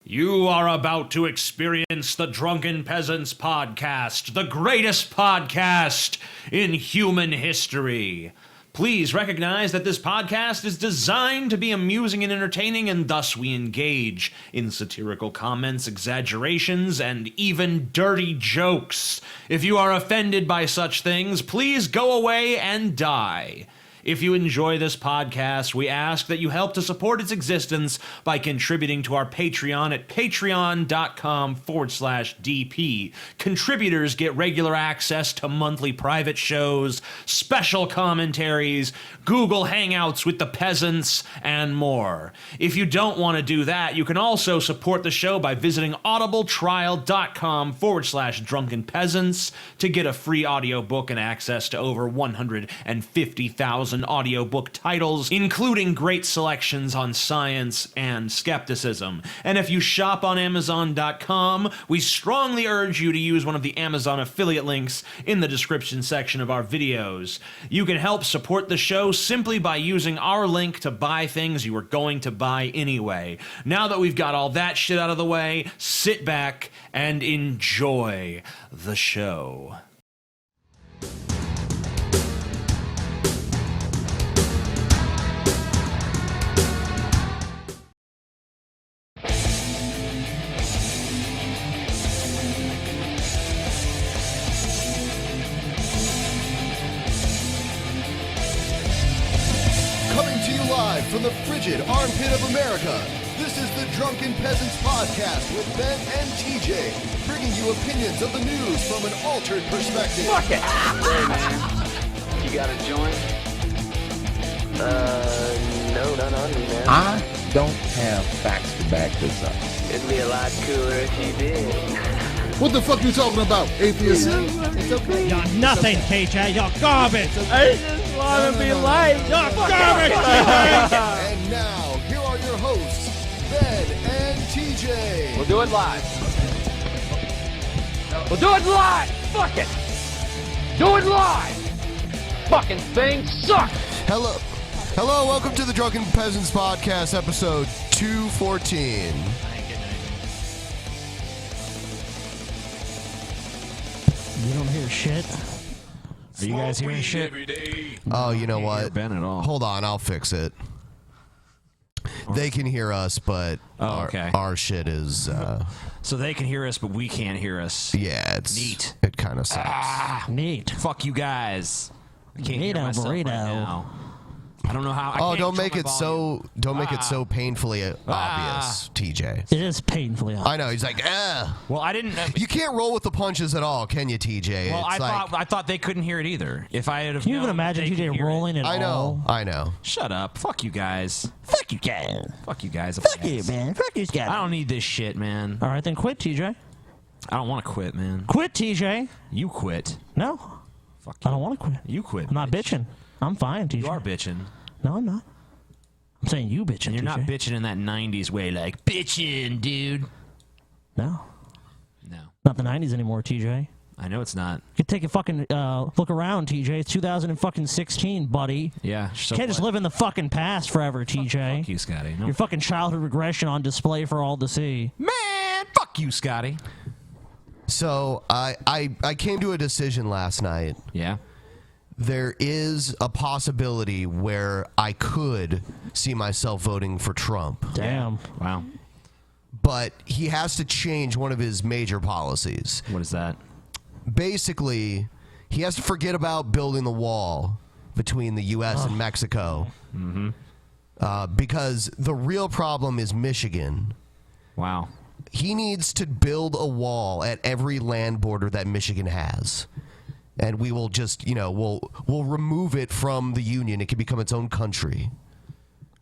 You are about to experience the Drunken Peasants podcast, the greatest podcast in human history. Please recognize that this podcast is designed to be amusing and entertaining, and thus we engage in satirical comments, exaggerations, and even dirty jokes. If you are offended by such things, please go away and die. If you enjoy this podcast, we ask that you help to support its existence by contributing to our Patreon at patreon.com/DP. Contributors get regular access to monthly private shows, special commentaries, Google Hangouts with the peasants, and more. If you don't want to do that, you can also support the show by visiting audibletrial.com/Drunken Peasants to get a free audiobook and access to over 150,000 audiobook titles, including great selections on science and skepticism. And if you shop on Amazon.com, we strongly urge you to use one of the Amazon affiliate links in the description section of our videos. You can help support the show simply by using our link to buy things you were going to buy anyway. Now that we've got all that shit out of the way, sit back and enjoy the show. From the frigid armpit of America, this is the Drunken Peasants podcast with Ben and TJ, bringing you opinions of the news from an altered perspective. Fuck it! Hey, man. You got a joint? No, not on me, man. I don't have facts to back this up. It'd be a lot cooler if you did. What the fuck you talking about, atheist? It's okay. You're nothing, TJ. You're garbage. I just want to be light. You're garbage. And now, here are your hosts, Ben and TJ. We'll do it live. We'll do it live. Fuck it. Do it live. Fucking thing sucks. Hello, welcome to the Drunken Peasants podcast, episode 214. You don't hear shit? Are you guys hearing shit? Oh, you know what? Ben at all. Hold on, I'll fix it. They can hear us, but our shit is... So they can hear us, but we can't hear us. Yeah, it's... Neat. It kind of sucks. Neat. Fuck you guys. I can't hear Neato myself right burrito. now. I don't know how. Don't make it so painfully obvious, TJ. It is painfully obvious. I know. He's like, Well, I didn't. You can't roll with the punches at all, can you, TJ? Well, it's I thought they couldn't hear it either. If I had, Can you even imagine TJ rolling it I know. all? I know. Shut up. Fuck you guys. Fuck you, guys. Fuck you guys. Fuck you, man. Fuck you, guys. I don't need this shit, man. All right, then quit, TJ. I don't want to quit, man. Quit, TJ. You quit. No. Fuck you. I don't want to quit. You quit. I'm not bitching. I'm fine, TJ. You are bitching. No, I'm not. I'm saying you bitching, And you're not TJ. bitching in that 90s way, like, bitching, dude. No. No. Not the 90s anymore, TJ. I know it's not. You take a fucking look around, TJ. It's 2016, buddy. Yeah. You can't just live in the fucking past forever, TJ. Fuck you, Scotty. No. Your fucking childhood regression on display for all to see. Man, fuck you, Scotty. So I came to a decision last night. Yeah. There is a possibility where I could see myself voting for Trump. Damn. Wow. But he has to change one of his major policies. What is that? Basically, he has to forget about building the wall between the U.S. and Mexico. Mm-hmm. Because the real problem is Michigan. Wow. He needs to build a wall at every land border that Michigan has. And we will just, we'll remove it from the Union. It can become its own country.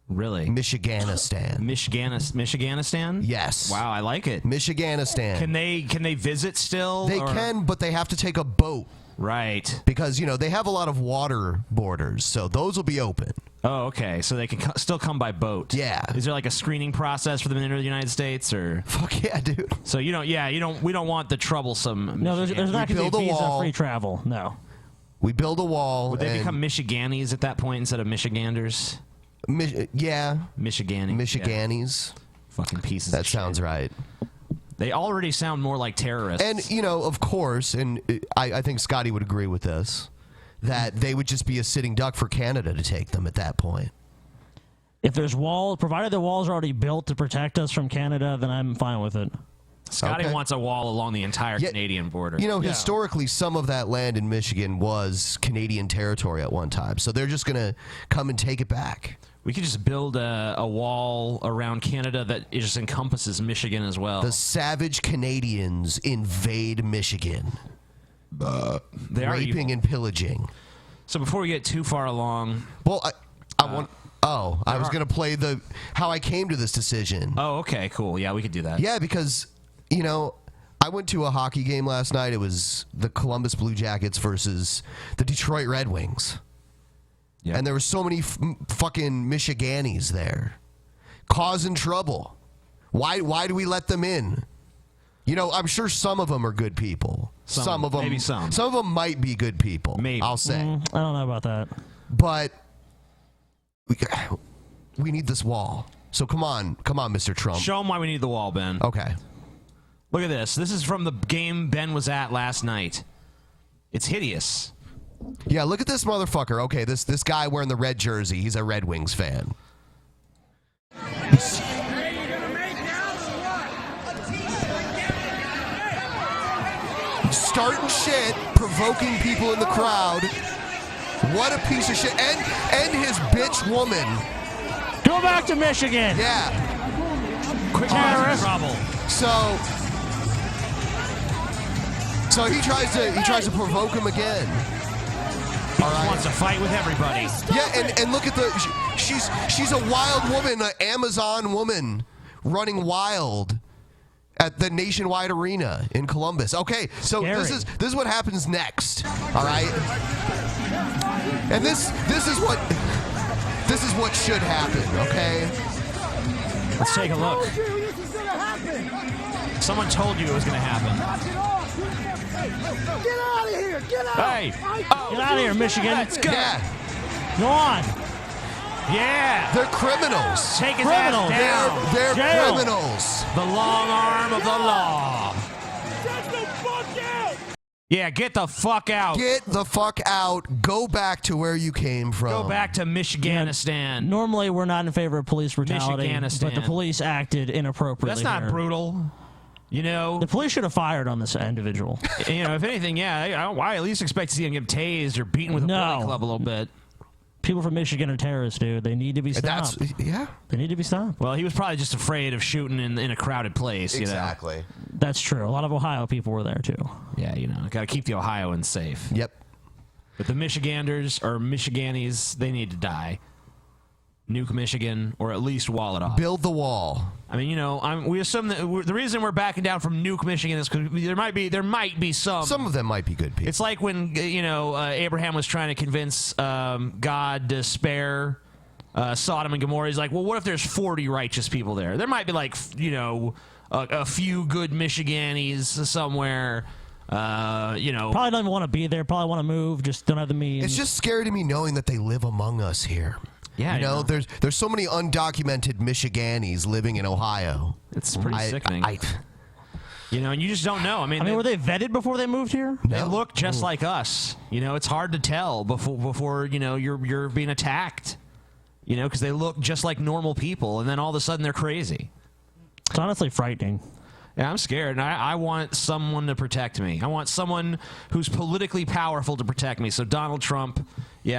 Really? Michiganistan. Michiganistan? Yes. Wow, I like it. Michiganistan. Can they visit still? They can, but they have to take a boat. Right. Because, they have a lot of water borders, so those will be open. Oh, okay. So they can still come by boat. Yeah. Is there like a screening process for them to enter the United States, or? Fuck yeah, dude. So we don't want the troublesome. No, there's not going to be visa-free travel. No. We build a wall. Would they become Michiganis at that point instead of Michiganders? Yeah. Michiganis. Michiganis. Yeah. Fucking pieces That of shit. sounds right. They already sound more like terrorists. And, you know, of course, and I think Scotty would agree with this, that they would just be a sitting duck for Canada to take them at that point. If there's walls, provided the walls are already built to protect us from Canada, then I'm fine with it. Scotty wants a wall along the entire Canadian border. You know, historically, some of that land in Michigan was Canadian territory at one time, so they're just going to come and take it back. We could just build a wall around Canada that just encompasses Michigan as well. The savage Canadians invade Michigan. They are raping evil. and pillaging. So before we get too far along... Well, I want... Oh, I was going to play how I came to this decision. Oh, okay, cool. Yeah, we could do that. Yeah, because, you know, I went to a hockey game last night. It was the Columbus Blue Jackets versus the Detroit Red Wings. Yeah. And there were so many fucking Michiganis there, causing trouble. Why do we let them in? You know, I'm sure some of them are good people. Some of them, maybe some. Some of them might be good people. Maybe. I'll say. I don't know about that. But we need this wall. So come on, Mr. Trump. Show them why we need the wall, Ben. Okay. Look at this. This is from the game Ben was at last night. It's hideous. Yeah, look at this motherfucker. Okay, this guy wearing the red jersey, he's a Red Wings fan. Starting shit, provoking people in the crowd. What a piece of shit. And his bitch woman. Go back to Michigan. Yeah. Quick trouble. So he tries to provoke him again. All right. Wants to fight with everybody. Yeah, and look at she's a wild woman, an Amazon woman running wild at the Nationwide Arena in Columbus. Okay, so this is what happens next. All right, and this is what should happen. Okay, let's take a look. Someone told you it was going to happen. Get out of here! Get out! Hey! Get out of here, Michigan. Let's go. Yeah. Go on. Yeah. They're criminals. Take his ass down. They're Jail. criminals. The long arm of the law. Get the fuck out! Yeah, get the fuck out. Get the fuck out. Go back to where you came from. Go back to Michiganistan. Normally, we're not in favor of police brutality, Michiganistan. but the police acted inappropriately. That's not here. brutal. You know, the police should have fired on this individual. You know, if anything, yeah, I at least expect to see him get tased or beaten with a bully club a little bit. People from Michigan are terrorists, dude. They need to be stopped. They need to be stopped. Well, he was probably just afraid of shooting in a crowded place. Exactly. You know? That's true. A lot of Ohio people were there too. Yeah, you know, got to keep the Ohioans safe. Yep. But the Michiganders or Michiganis, they need to die. Nuke Michigan, or at least wall it off. Build the wall. I mean, you know, we assume that the reason we're backing down from Nuke Michigan is because there might be some. Some of them might be good people. It's like when Abraham was trying to convince God to spare Sodom and Gomorrah. He's like, well, what if there's 40 righteous people there? There might be a few good Michiganis somewhere. Probably don't even want to be there. Probably want to move. Just don't have the means. It's just scary to me knowing that they live among us here. Yeah, you know, there's so many undocumented Michiganis living in Ohio. It's pretty sickening. You know, and you just don't know. I mean, were they vetted before they moved here? They look just like us. You know, it's hard to tell before you know you're being attacked. You know, because they look just like normal people, and then all of a sudden they're crazy. It's honestly frightening. Yeah, I'm scared, and I want someone to protect me. I want someone who's politically powerful to protect me. So Donald Trump, we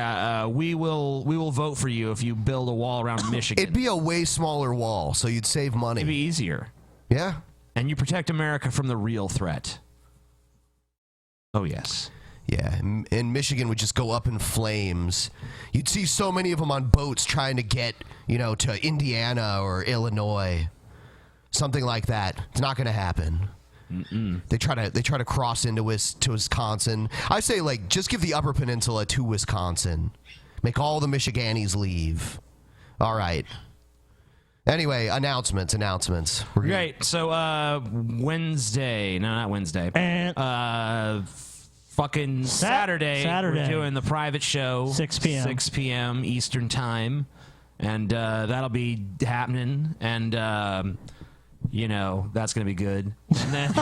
will vote for you if you build a wall around Michigan. It'd be a way smaller wall, so you'd save money. It'd be easier. Yeah. And you protect America from the real threat. Oh, yes. Yeah, and Michigan would just go up in flames. You'd see so many of them on boats trying to get, to Indiana or Illinois. Something like that. It's not going to happen. They try to cross into Wisconsin. I say, just give the Upper Peninsula to Wisconsin. Make all the Michiganis leave. All right. Anyway, announcements. Great. So Wednesday. No, not Wednesday. Fucking Saturday. We're doing the private show. 6 p.m. 6 p.m. Eastern Time. and that'll be happening, and you know, that's going to be good. And then,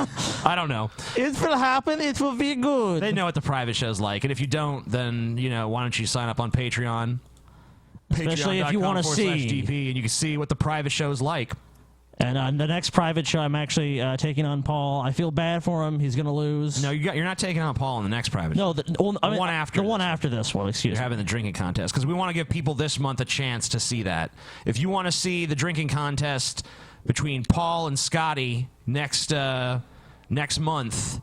I don't know. It will happen. It will be good. They know what the private show's like, and if you don't, then, you know, why don't you sign up on Patreon? Especially if you want to see. DP, and you can see what the private show's like. And on the next private show, I'm actually taking on Paul. I feel bad for him. He's going to lose. No, you're not taking on Paul in the next private show. No, the one after. The one after this one, excuse me. You're having the drinking contest, because we want to give people this month a chance to see that. If you want to see the drinking contest between Paul and Scotty next month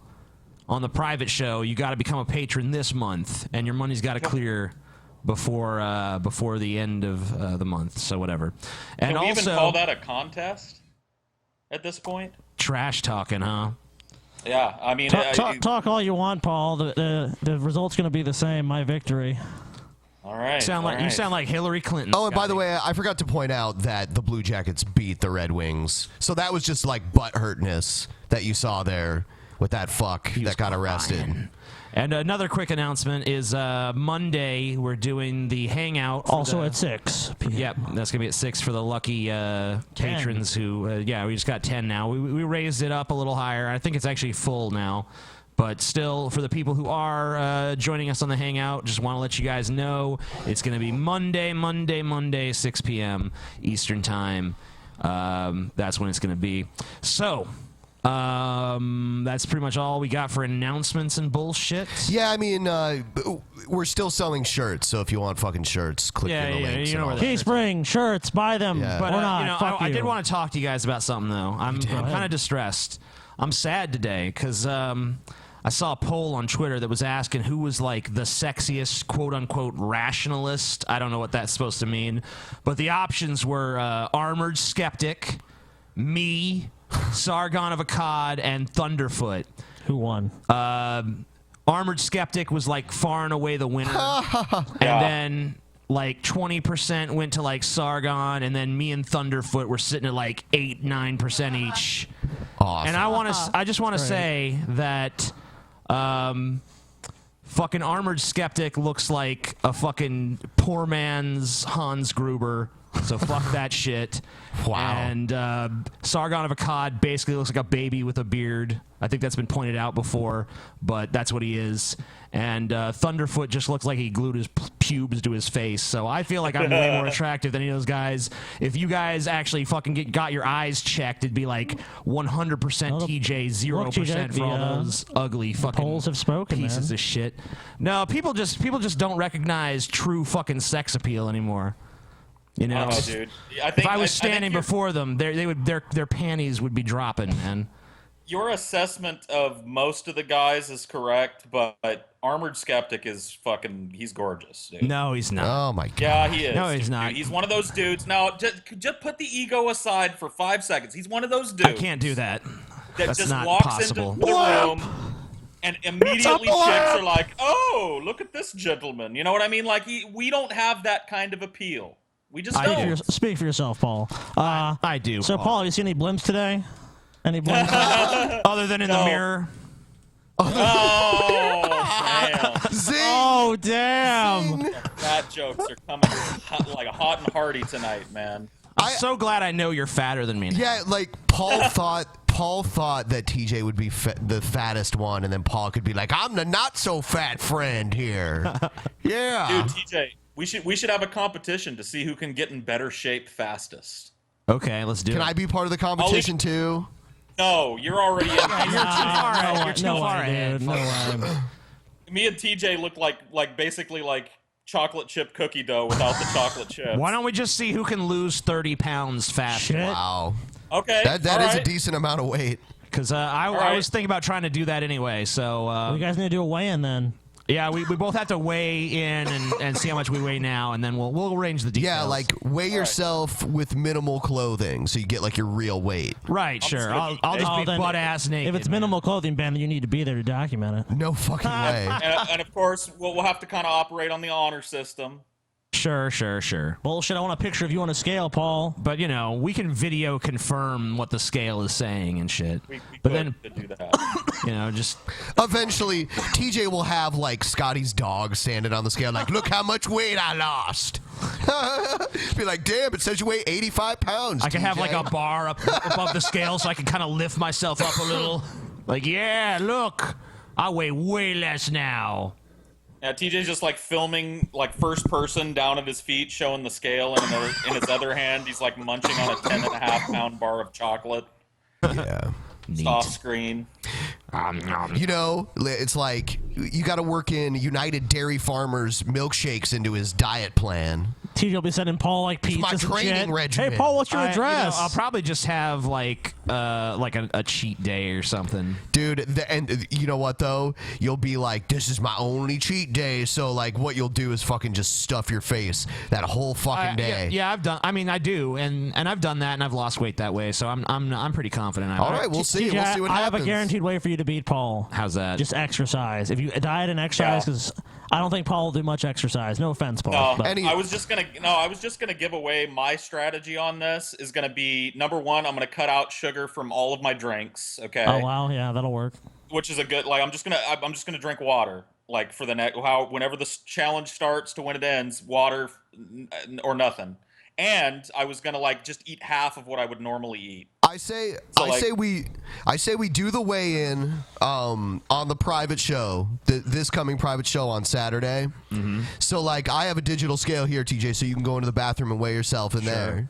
on the private show, you got to become a patron this month, and your money's got to clear before the end of the month. So whatever. And Can we also, even call that a contest at this point? Trash talking, huh? Yeah, I mean, talk all you want, Paul. The result's going to be the same. My victory. All right. You sound like Hillary Clinton. Oh, and by the way, I forgot to point out that the Blue Jackets beat the Red Wings. So that was just like butthurtness that you saw there with that fuck that got arrested. And another quick announcement is Monday we're doing the hangout. Also at 6 p.m. Yep, that's going to be at 6 for the lucky patrons who, we just got 10 now. We raised it up a little higher. I think it's actually full now. But still, for the people who are joining us on the Hangout, just want to let you guys know it's going to be Monday, 6 p.m. Eastern Time. That's when it's going to be. So, that's pretty much all we got for announcements and bullshit. Yeah, I mean, we're still selling shirts, so if you want fucking shirts, click in the links. You know where Teespring shirts, buy them. Yeah. But or not. you know, Fuck I you. did want to talk to you guys about something, though. I'm kind of distressed. I'm sad today because I saw a poll on Twitter that was asking who was like the sexiest quote-unquote rationalist. I don't know what that's supposed to mean. But the options were Armored Skeptic, me, Sargon of Akkad, and Thunderfoot. Who won? Armored Skeptic was like far and away the winner. And then like 20% went to like Sargon, and then me and Thunderfoot were sitting at like 8-9% each. Awesome. And I just want to say that fucking Armored Skeptic looks like a fucking poor man's Hans Gruber. So fuck that shit. Wow. And Sargon of Akkad basically looks like a baby with a beard. I think that's been pointed out before, but that's what he is. And Thunderfoot just looks like he glued his pubes to his face. So I feel like I'm way more attractive than any of those guys. If you guys actually fucking got your eyes checked, it'd be like 100% TJ, 0% for all those ugly fucking polls have spoken, pieces man. of shit. No, people just don't recognize true fucking sex appeal anymore. You know, Oh, dude. if I was standing before them, their panties would be dropping, man. Your assessment of most of the guys is correct, but Armored Skeptic is he's gorgeous, dude. No, he's not. Oh my god. Yeah, he is. No, he's dude. not. He's one of those dudes. Now, just put the ego aside for 5 seconds. He's one of those dudes. I can't do that. That That's just not walks possible. into the room and immediately chicks are like, "Oh, look at this gentleman." You know what I mean? Like, we don't have that kind of appeal. We just don't. Speak for yourself, Paul. I do. So, Paul, have you seen any blimps today? Any blimps? Other than in the mirror. Oh, damn. Zing! Oh, damn. Fat jokes are coming like hot and hearty tonight, man. I'm so glad I know you're fatter than me now. Yeah, like Paul thought that TJ would be the fattest one, and then Paul could be like, "I'm the not so fat friend here." Yeah, Dude, TJ, we should have a competition to see who can get in better shape fastest. Okay, let's do it. Can I be part of the competition too? No, you're already in. You're too far ahead. No way. Me and TJ look like basically like chocolate chip cookie dough without the chocolate chips. Why don't we just see who can lose 30 pounds faster? Shit. Wow. Okay. That all is a right. decent amount of weight. Because I was thinking about trying to do that anyway. So You guys need to do a weigh-in then. yeah, we both have to weigh in and see how much we weigh now, and then we'll arrange the details. Yeah, like weigh yourself with minimal clothing, so you get like your real weight. right, sure. I'll just be then butt ass naked. If it's man. minimal clothing, Ben, then you need to be there to document it. No fucking way. And of course, we'll have to kind of operate on the honor system. Sure. Bullshit, I want a picture of you on a scale, Paul. But, you know, we can video confirm what the scale is saying and shit. We But then, could do that. you know, just... Eventually, TJ will have, like, Scotty's dog standing on the scale, like, look how much weight I lost. Be like, damn, it says you weigh 85 pounds, I can TJ. have, like, a bar up above the scale so I can kind of lift myself up a little. Like, yeah, look, I weigh way less now. Yeah, TJ's just like filming like first person down at his feet, showing the scale, and in his other hand, he's like munching on a 10.5-pound bar of chocolate. Yeah. Off screen. You know, it's like you got to work in United Dairy Farmers milkshakes into his diet plan. TJ will be sending Paul like pizzas my and training shit. regimen. Hey, Paul, what's your address? I'll probably just have like a cheat day or something. Dude, and you know what, though? You'll be like, this is my only cheat day, so, like, what you'll do is fucking just stuff your face that whole fucking day. Yeah, I've done. I mean, I do, and I've done that, and I've lost weight that way, so I'm pretty confident. All right, we'll see. TJ, We'll see what I happens. have a guaranteed way for you to beat Paul. How's that? Just exercise. If you diet and exercise, because I don't think Paul will do much exercise. No offense, Paul. No, but. I was just gonna give away my strategy on this. Is gonna be number one. I'm gonna cut out sugar from all of my drinks. Okay. Oh wow, yeah, that'll work. Which is a good. Like, I'm just gonna drink water. Like for the next whenever this challenge starts to when it ends, water or nothing. And I was gonna like just eat half of what I would normally eat. I say we do the weigh-in on the private show, this coming private show on Saturday. Mm-hmm. So, like, I have a digital scale here, TJ, so you can go into the bathroom and weigh yourself in there.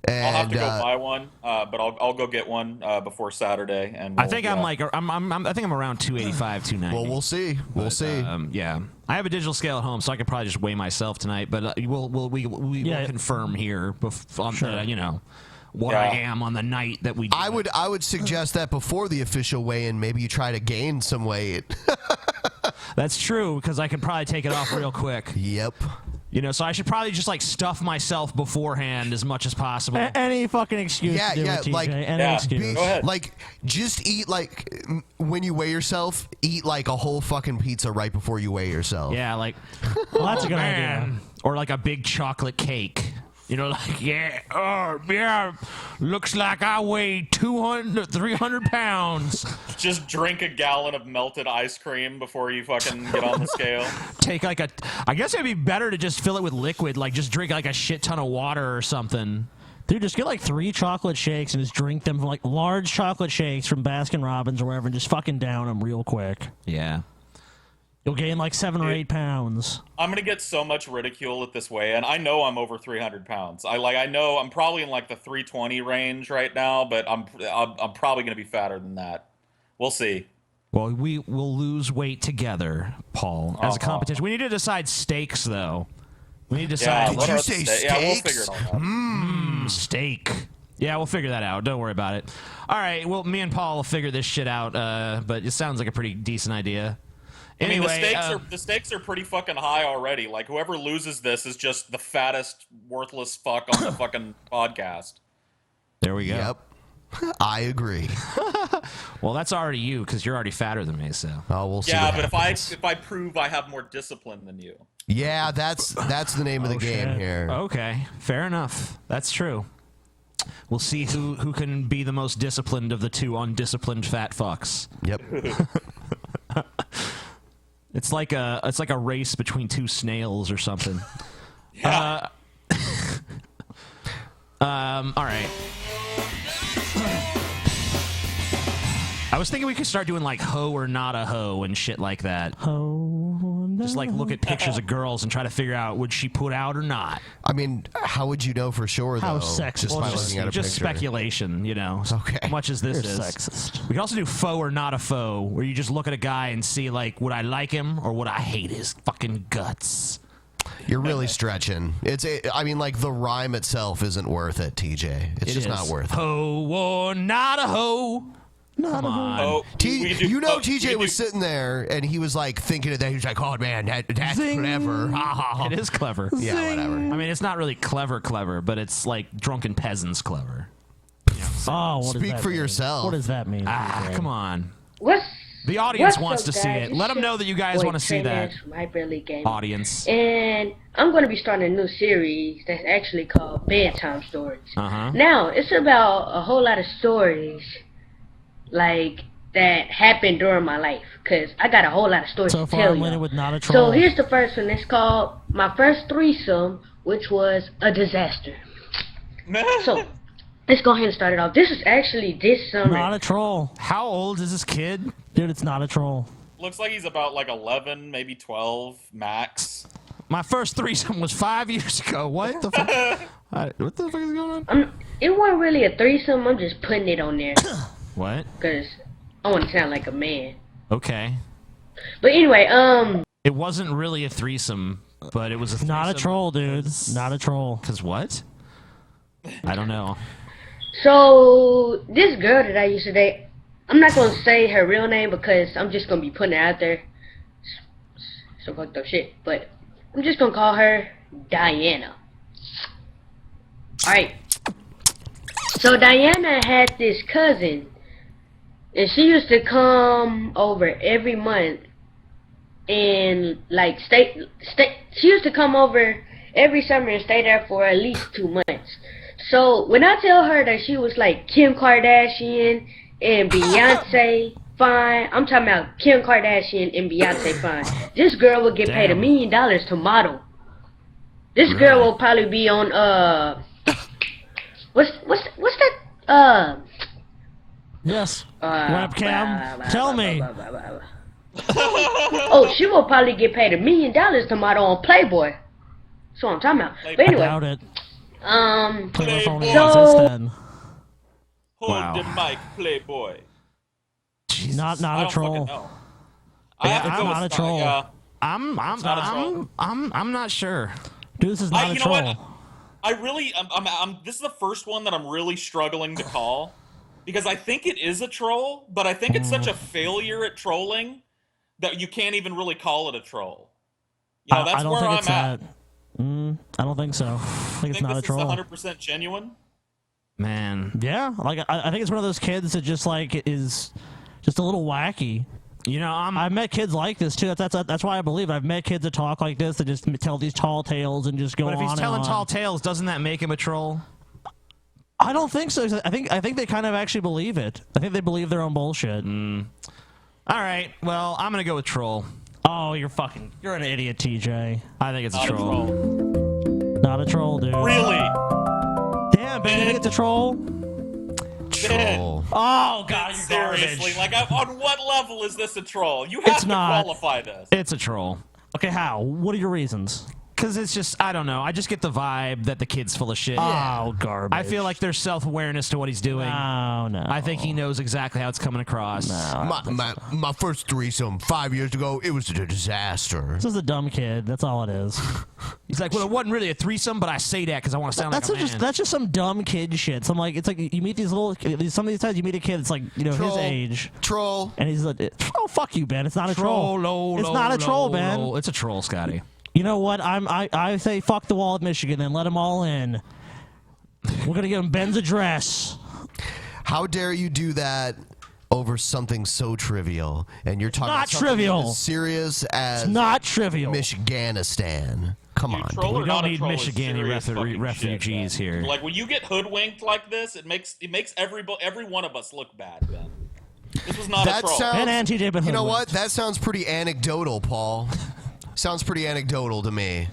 And, I'll have to go buy one, but I'll go get one before Saturday. And I think I think I'm around 285, 290. Well, we'll see. We'll see. Yeah, I have a digital scale at home, so I could probably just weigh myself tonight. But we'll confirm here, you know, what I am on the night that we do I would suggest that before the official weigh-in, maybe you try to gain some weight. That's true, because I can probably take it off real quick. Yep. You know, so I should probably just like stuff myself beforehand as much as possible. Any fucking excuse to do it, TJ. like Any excuse. Go ahead. Like, just eat, like, when you weigh yourself, eat like a whole fucking pizza right before you weigh yourself. Yeah, like, Well, that's a good idea. or like a big chocolate cake. You know, like, yeah, looks like I weigh 300 pounds. Just drink a gallon of melted ice cream before you fucking get on the scale. Take like I guess it'd be better to just fill it with liquid, like just drink like a shit ton of water or something. Dude, just get like 3 chocolate shakes and just drink them, like large chocolate shakes from Baskin Robbins or wherever, and just fucking down them real quick. Yeah. You'll gain like 7 or 8 pounds. I'm gonna get so much ridicule at this weigh, and I know I'm over 300 pounds. I know I'm probably in like the 320 range right now, but I'm probably gonna be fatter than that. We'll see. Well, we will lose weight together, Paul, as a competition. We need to decide stakes, though. We need to decide. Did you say steaks? Yeah, we'll figure it all out. Steak. Yeah, we'll figure that out. Don't worry about it. All right. Well, me and Paul will figure this shit out. But it sounds like a pretty decent idea. Anyway, I mean, the stakes are pretty fucking high already. Like, whoever loses this is just the fattest, worthless fuck on the fucking podcast. There we go. Yep. I agree. Well, that's already you, because you're already fatter than me, so. Oh, we'll see. Yeah, but if I prove I have more discipline than you. Yeah, that's the name of the game here. Okay, fair enough. That's true. We'll see who can be the most disciplined of the two undisciplined fat fucks. Yep. It's like a race between 2 snails or something. Yeah. All right. I was thinking we could start doing like hoe or not a hoe and shit like that. Just like look at pictures of girls and try to figure out would she put out or not. I mean, how would you know for sure, though? How sexist. Just by looking at a just picture. speculation, you know. Okay. Much as this You're is. sexist. We can also do faux or not a faux, where you just look at a guy and see like, would I like him or would I hate his fucking guts? You're really stretching. I mean, like, the rhyme itself isn't worth it, TJ. It's just not worth it. Hoe or not a hoe. Come on. Oh, TJ was sitting there and he was like thinking of that. He was like, "Oh man, that's clever." It is clever. Yeah, whatever. I mean, it's not really clever, but it's like Drunken Peasants clever. Oh, what does Speak that for mean? yourself. What does that mean? Come on. What's The audience What's wants up, to see guys? it. It's Let them your know that you guys boy want to see that. Trey Nash from Hyper Elite Gaming. Audience. And I'm going to be starting a new series that's actually called Bedtime Stories. Uh-huh. Now, it's about a whole lot of stories, like, that happened during my life. Because I got a whole lot of stories So to far, tell I'm you. winning with not a troll. So here's the first one. It's called My First Threesome, which was a disaster. So, let's go ahead and start it off. This is actually this summer. Not a troll. How old is this kid? Dude, it's not a troll. Looks like he's about like 11, maybe 12 max. My first threesome was 5 years ago. What the fuck? What the fuck is going on? It wasn't really a threesome. I'm just putting it on there. What? Because I want to sound like a man. Okay. But anyway, It wasn't really a threesome, but it was a threesome. Not a troll, dude. Not a troll. Because what? I don't know. so this girl that I used to date, I'm not going to say her real name because I'm just going to be putting it out there. So fucked up shit. But I'm just going to call her Diana. Alright. So Diana had this cousin, and she used to come over every month and like she used to come over every summer and stay there for at least 2 months. So when I tell her that she was like Kim Kardashian and Beyonce fine, I'm talking about Kim Kardashian and Beyonce fine. This girl would get paid $1 million to model. This girl will probably be on what's that Yes. Webcam. Tell me. Oh, she will probably get paid $1 million to model on Playboy. That's what I'm talking about. But anyway, I doubt it. so Hold the mic, Playboy. Not I a don't troll. fucking know. I have to I'm go not with a troll. Yeah. I'm not a troll. not sure. Dude, this is not a You know troll. what? I really, this is the first one that I'm really struggling to call because I think it is a troll, but I think it's such a failure at trolling that you can't even really call it a troll. You know, that's I don't where think I'm it's at. that. I don't think so. I think it's not a this troll. is 100% genuine. Man. Yeah, like I think it's one of those kids that just like is just a little wacky. You know, I've met kids like this too. That's why I believe I've met kids that talk like this that just tell these tall tales and just go on. But if he's and telling on. tall tales, doesn't that make him a troll? I don't think so. I think they kind of actually believe it. I think they believe their own bullshit. All right. Well, I'm gonna go with troll. Oh, you're an idiot, TJ. I think it's a Not a troll. Not a troll, dude. Really? Damn, Ben, you think it's a troll? Troll. Oh God, you're Seriously, garbage. like, on what level is this a troll? You have It's to not. qualify this. It's a troll. Okay, how? What are your reasons? Because it's just, I don't know. I just get the vibe that the kid's full of shit. Oh, garbage. I feel like there's self-awareness to what he's doing. No. I think he knows exactly how it's coming across. My first threesome 5 years ago, it was a disaster. This is a dumb kid. That's all it is. He's like, well, it wasn't really a threesome, but I say that because I want to sound like a man. That's just some dumb kid shit. Some like it's like you meet these some of these times you meet a kid that's like his age. Troll. And he's like, oh fuck you, Ben. It's not a troll. It's not a troll, Ben. It's a troll, Scotty. You know what? I say fuck the wall of Michigan and let them all in. We're gonna give him Ben's address. How dare you do that over something so trivial? And you're talking Not about something trivial. as serious as It's not trivial. Michiganistan. Come on. Troll We or don't not a need troll is Michigan serious fucking refugees shit, man. here. Like when you get hoodwinked like this, it makes every one of us look bad, Ben. This was not a That troll. sounds. TJ been You know hoodwinked. what? That sounds pretty anecdotal, Paul. Sounds pretty anecdotal to me.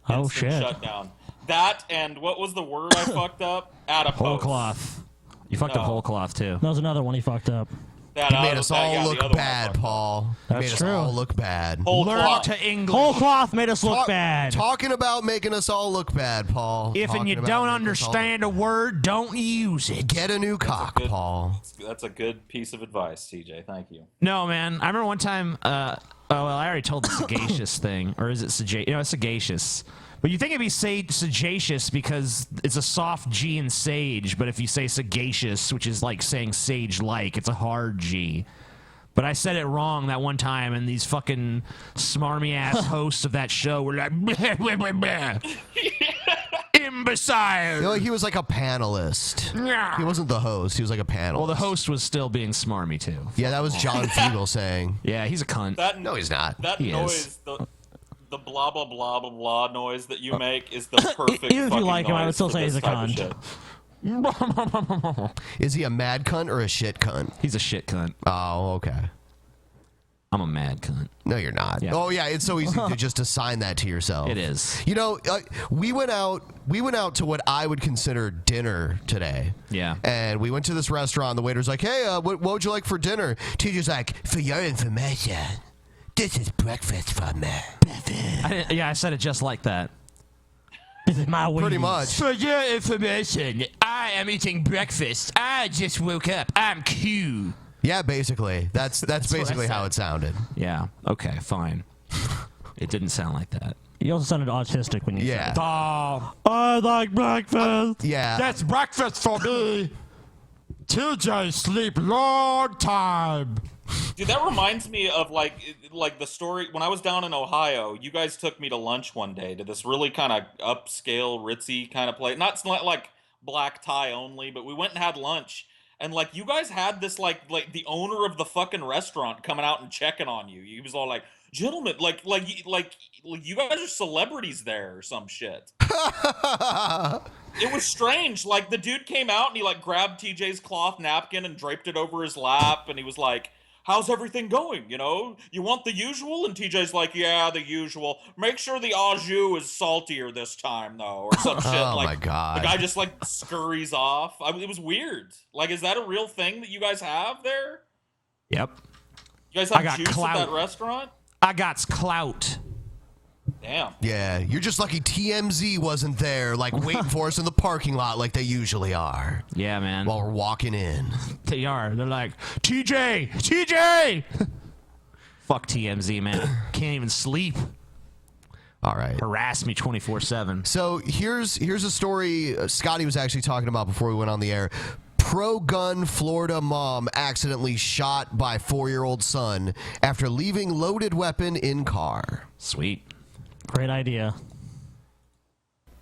Oh Instant shit. Shutdown. That and what was the word I fucked up? Adipose. Whole cloth. You fucked up No. whole cloth too. That was another one he fucked up. That You made us all the look other one I bad, fucked up. Paul. You That's made us true. all look bad. Whole Learn cloth. to English. Whole cloth made us look Talk- bad. Talking about making us all look bad, Paul. If and you Talking about don't making us all- understand a word, don't use it. Get a new cock, good- Paul. That's a good piece of advice, TJ. Thank you. No, man. I remember one time. I already told the sagacious thing, or is it sagacious? You know, it's sagacious. But you think it'd be sagacious because it's a soft G in sage, but if you say sagacious, which is like saying sage-like, it's a hard G. But I said it wrong that one time, and these fucking smarmy-ass hosts of that show were like, bleh, bleh, bleh, bleh. imbecile. You know, he was like a panelist. He wasn't the host. He was like a panelist. Well, the host was still being smarmy too. Yeah, that was John Fugel saying. Yeah, he's a cunt. No, he's not. That He noise, is. the blah blah blah blah blah noise that you make is the perfect. Even if you fucking like him, I would noise still for say he's this a type of cunt. shit. Is he a mad cunt or a shit cunt? He's a shit cunt. Oh, okay. I'm a mad cunt. No, you're not. Yeah. Oh, yeah. It's so easy to just assign that to yourself. It is. You know, we went out to what I would consider dinner today. Yeah. And we went to this restaurant. The waiter's like, "Hey, what would you like for dinner?" TJ's like, "For your information, this is breakfast for me." I said it just like that. This is my way. Pretty much. For your information, I am eating breakfast. I just woke up. I'm Q. Yeah, basically. That's basically how it sounded. Yeah. Okay. Fine. It didn't sound like that. You also sounded autistic when you Yeah. said it. I like breakfast. Yeah. That's breakfast for me. TJ sleep long time. Dude, that reminds me of like the story when I was down in Ohio. You guys took me to lunch one day to this really kind of upscale, ritzy kind of place. Not like black tie only, but we went and had lunch. And like you guys had this like the owner of the fucking restaurant coming out and checking on you. He was all like, "Gentlemen, like you guys are celebrities there or some shit." It was strange. Like the dude came out and he like grabbed TJ's cloth napkin and draped it over his lap, and he was like, "How's everything going? You know, you want the usual?" And TJ's like, "Yeah, the usual. Make sure the au jus is saltier this time, though," or some shit. Oh, like, my God. The guy just like scurries off. It was weird. Like, is that a real thing that you guys have there? Yep. You guys I have got juice clout. at that restaurant? I got clout. Damn. Yeah, you're just lucky TMZ wasn't there, like waiting for us in the parking lot like they usually are. Yeah, man. While we're walking in. They are. They're like, TJ! Fuck TMZ, man. Can't even sleep. All right. Harass me 24/7. So here's a story Scotty was actually talking about before we went on the air. Pro-gun Florida mom accidentally shot by 4-year-old son after leaving loaded weapon in car. Sweet. Great idea.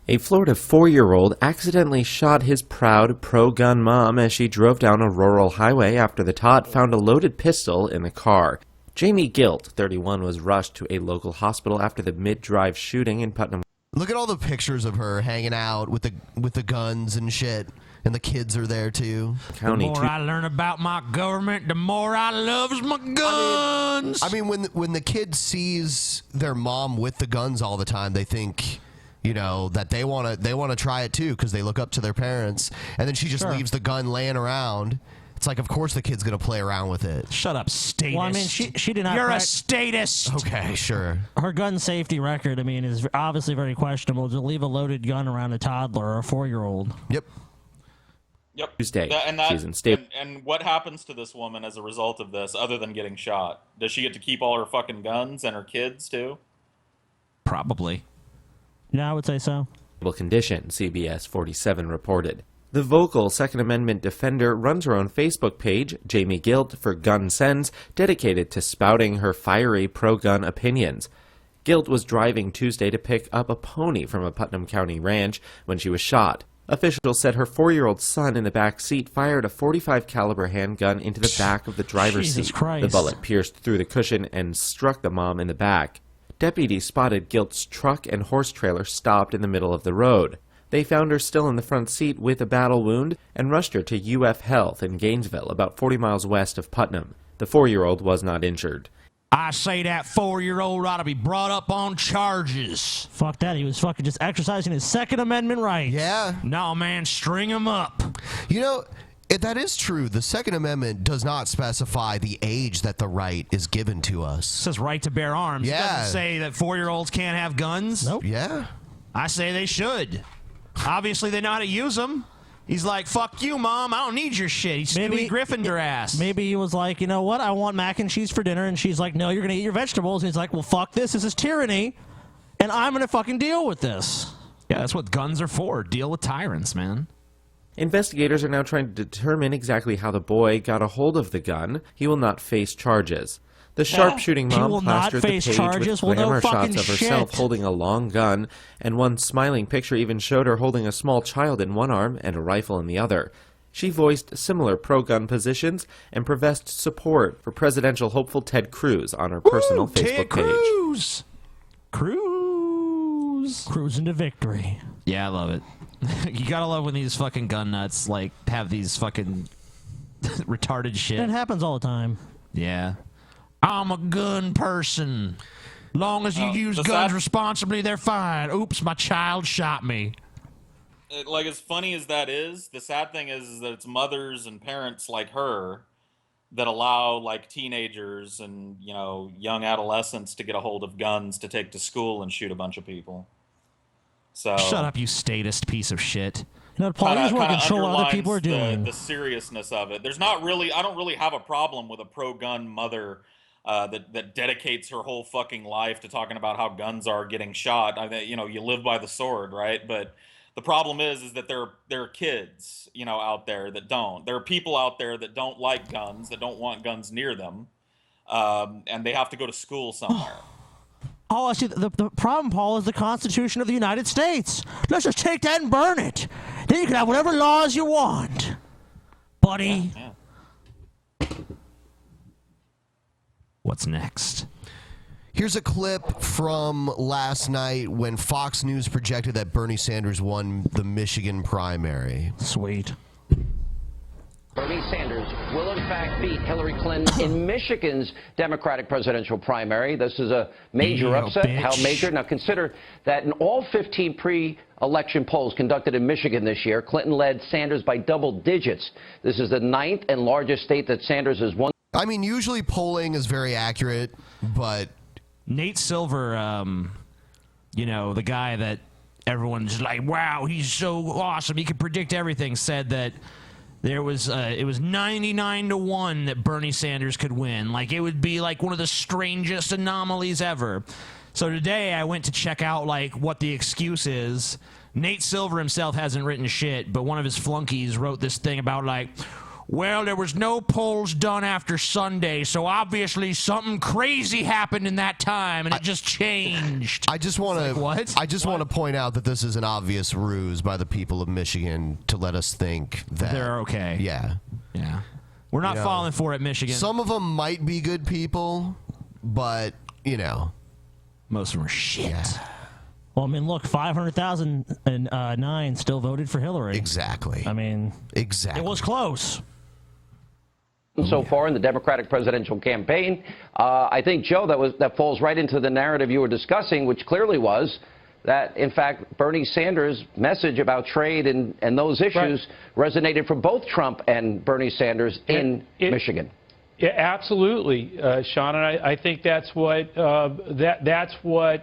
A Florida 4-year-old accidentally shot his proud pro-gun mom as she drove down a rural highway after the tot found a loaded pistol in the car. Jamie Gilt, 31, was rushed to a local hospital after the mid-drive shooting in Putnam. Look at all the pictures of her hanging out with the guns and shit, and the kids are there too. The more I learn about my government, the more I loves my guns. I mean, when the kid sees their mom with the guns all the time, they think, you know, that they want to try it too because they look up to their parents, and then she just leaves the gun laying around. It's like, of course the kid's gonna play around with it. Shut up, statist. Well, I mean, she did not. You're a statist. Okay, sure. Her gun safety record, I mean, is obviously very questionable to leave a loaded gun around a toddler or a 4-year-old. Yep. Yep. Tuesday. She's in state. And what happens to this woman as a result of this, other than getting shot? Does she get to keep all her fucking guns and her kids too? Probably. Yeah, I would say so. Condition, CBS 47 reported. The vocal Second Amendment defender runs her own Facebook page, Jamie Gilt for Gun Sense, dedicated to spouting her fiery pro-gun opinions. Gilt was driving Tuesday to pick up a pony from a Putnam County ranch when she was shot. Officials said her 4-year-old son in the back seat fired a .45 caliber handgun into the back of the driver's Jesus seat. Christ. The bullet pierced through the cushion and struck the mom in the back. Deputies spotted Gilt's truck and horse trailer stopped in the middle of the road. They found her still in the front seat with a battle wound and rushed her to UF Health in Gainesville, about 40 miles west of Putnam. The 4-year-old was not injured. I say that 4-year-old ought to be brought up on charges. Fuck that. He was fucking just exercising his Second Amendment rights. Yeah. No, man, string him up. You know, that is true. The Second Amendment does not specify the age that the right is given to us. It says right to bear arms. Yeah. It doesn't say that 4-year-olds can't have guns. Nope. Yeah. I say they should. Obviously, they know how to use them. He's like, fuck you, Mom. I don't need your shit. He's Stewie Griffin her ass. Maybe he was like, you know what? I want mac and cheese for dinner. And she's like, no, you're going to eat your vegetables. And he's like, well, fuck this. This is tyranny. And I'm going to fucking deal with this. Yeah, that's what guns are for. Deal with tyrants, man. Investigators are now trying to determine exactly how the boy got a hold of the gun. He will not face charges. The sharpshooting She mom will not plastered the face page charges. with Well, no glamour fucking shots of herself shit. holding a long gun, and one smiling picture even showed her holding a small child in one arm and a rifle in the other. She voiced similar pro-gun positions and professed support for presidential hopeful Ted Cruz on her personal Facebook Cruz! Cruising to victory. Yeah, I love it. You gotta love when these fucking gun nuts like have these fucking retarded shit. It happens all the time. Yeah. I'm a gun person. Long as you use guns responsibly, they're fine. Oops, my child shot me. Like, as funny as that is, the sad thing is that it's mothers and parents like her that allow, like, teenagers and, you know, young adolescents to get a hold of guns to take to school and shoot a bunch of people. So Shut up, you statist piece of shit. No, Paul, you just want to control what other people are underlines doing. the seriousness of it. There's not really, I don't really have a problem with a pro-gun mother that dedicates her whole fucking life to talking about how guns are getting shot. I mean, you know, you live by the sword, right? But the problem is that there are kids, you know, out there that don't. There are people out there that don't like guns, that don't want guns near them, and they have to go to school somewhere. Oh, I see. The problem, Paul, is the Constitution of the United States. Let's just take that and burn it. Then you can have whatever laws you want, buddy. Yeah. What's next? Here's a clip from last night when Fox News projected that Bernie Sanders won the Michigan primary. Sweet. Bernie Sanders will, in fact, beat Hillary Clinton in Michigan's Democratic presidential primary. This is a major upset. bitch. How major? Now, consider that in all 15 pre-election polls conducted in Michigan this year, Clinton led Sanders by double digits. This is the 9th and largest state that Sanders has won. I mean, usually polling is very accurate, but Nate Silver, you know, the guy that everyone's like, wow, he's so awesome, he can predict everything, said that there was it was 99-1 that Bernie Sanders could win. Like, it would be like one of the strangest anomalies ever. So today I went to check out like what the excuse is. Nate Silver himself hasn't written shit, but one of his flunkies wrote this thing about like, well, there was no polls done after Sunday, so obviously something crazy happened in that time, and it just changed. I just want to what? I just want to point out that this is an obvious ruse by the people of Michigan to let us think that They're okay. Yeah. Yeah. We're not You know, falling for it, Michigan. Some of them might be good people, but, you know. Most of them are shit. Yeah. Well, I mean, look, 500,009 still voted for Hillary. Exactly. I mean, exactly. It was close. So far in the Democratic presidential campaign, I think, Joe, that falls right into the narrative you were discussing, which clearly was that, in fact, Bernie Sanders' message about trade and those issues resonated for both Trump and Bernie Sanders in Michigan. Yeah, absolutely, Sean, and I think that's what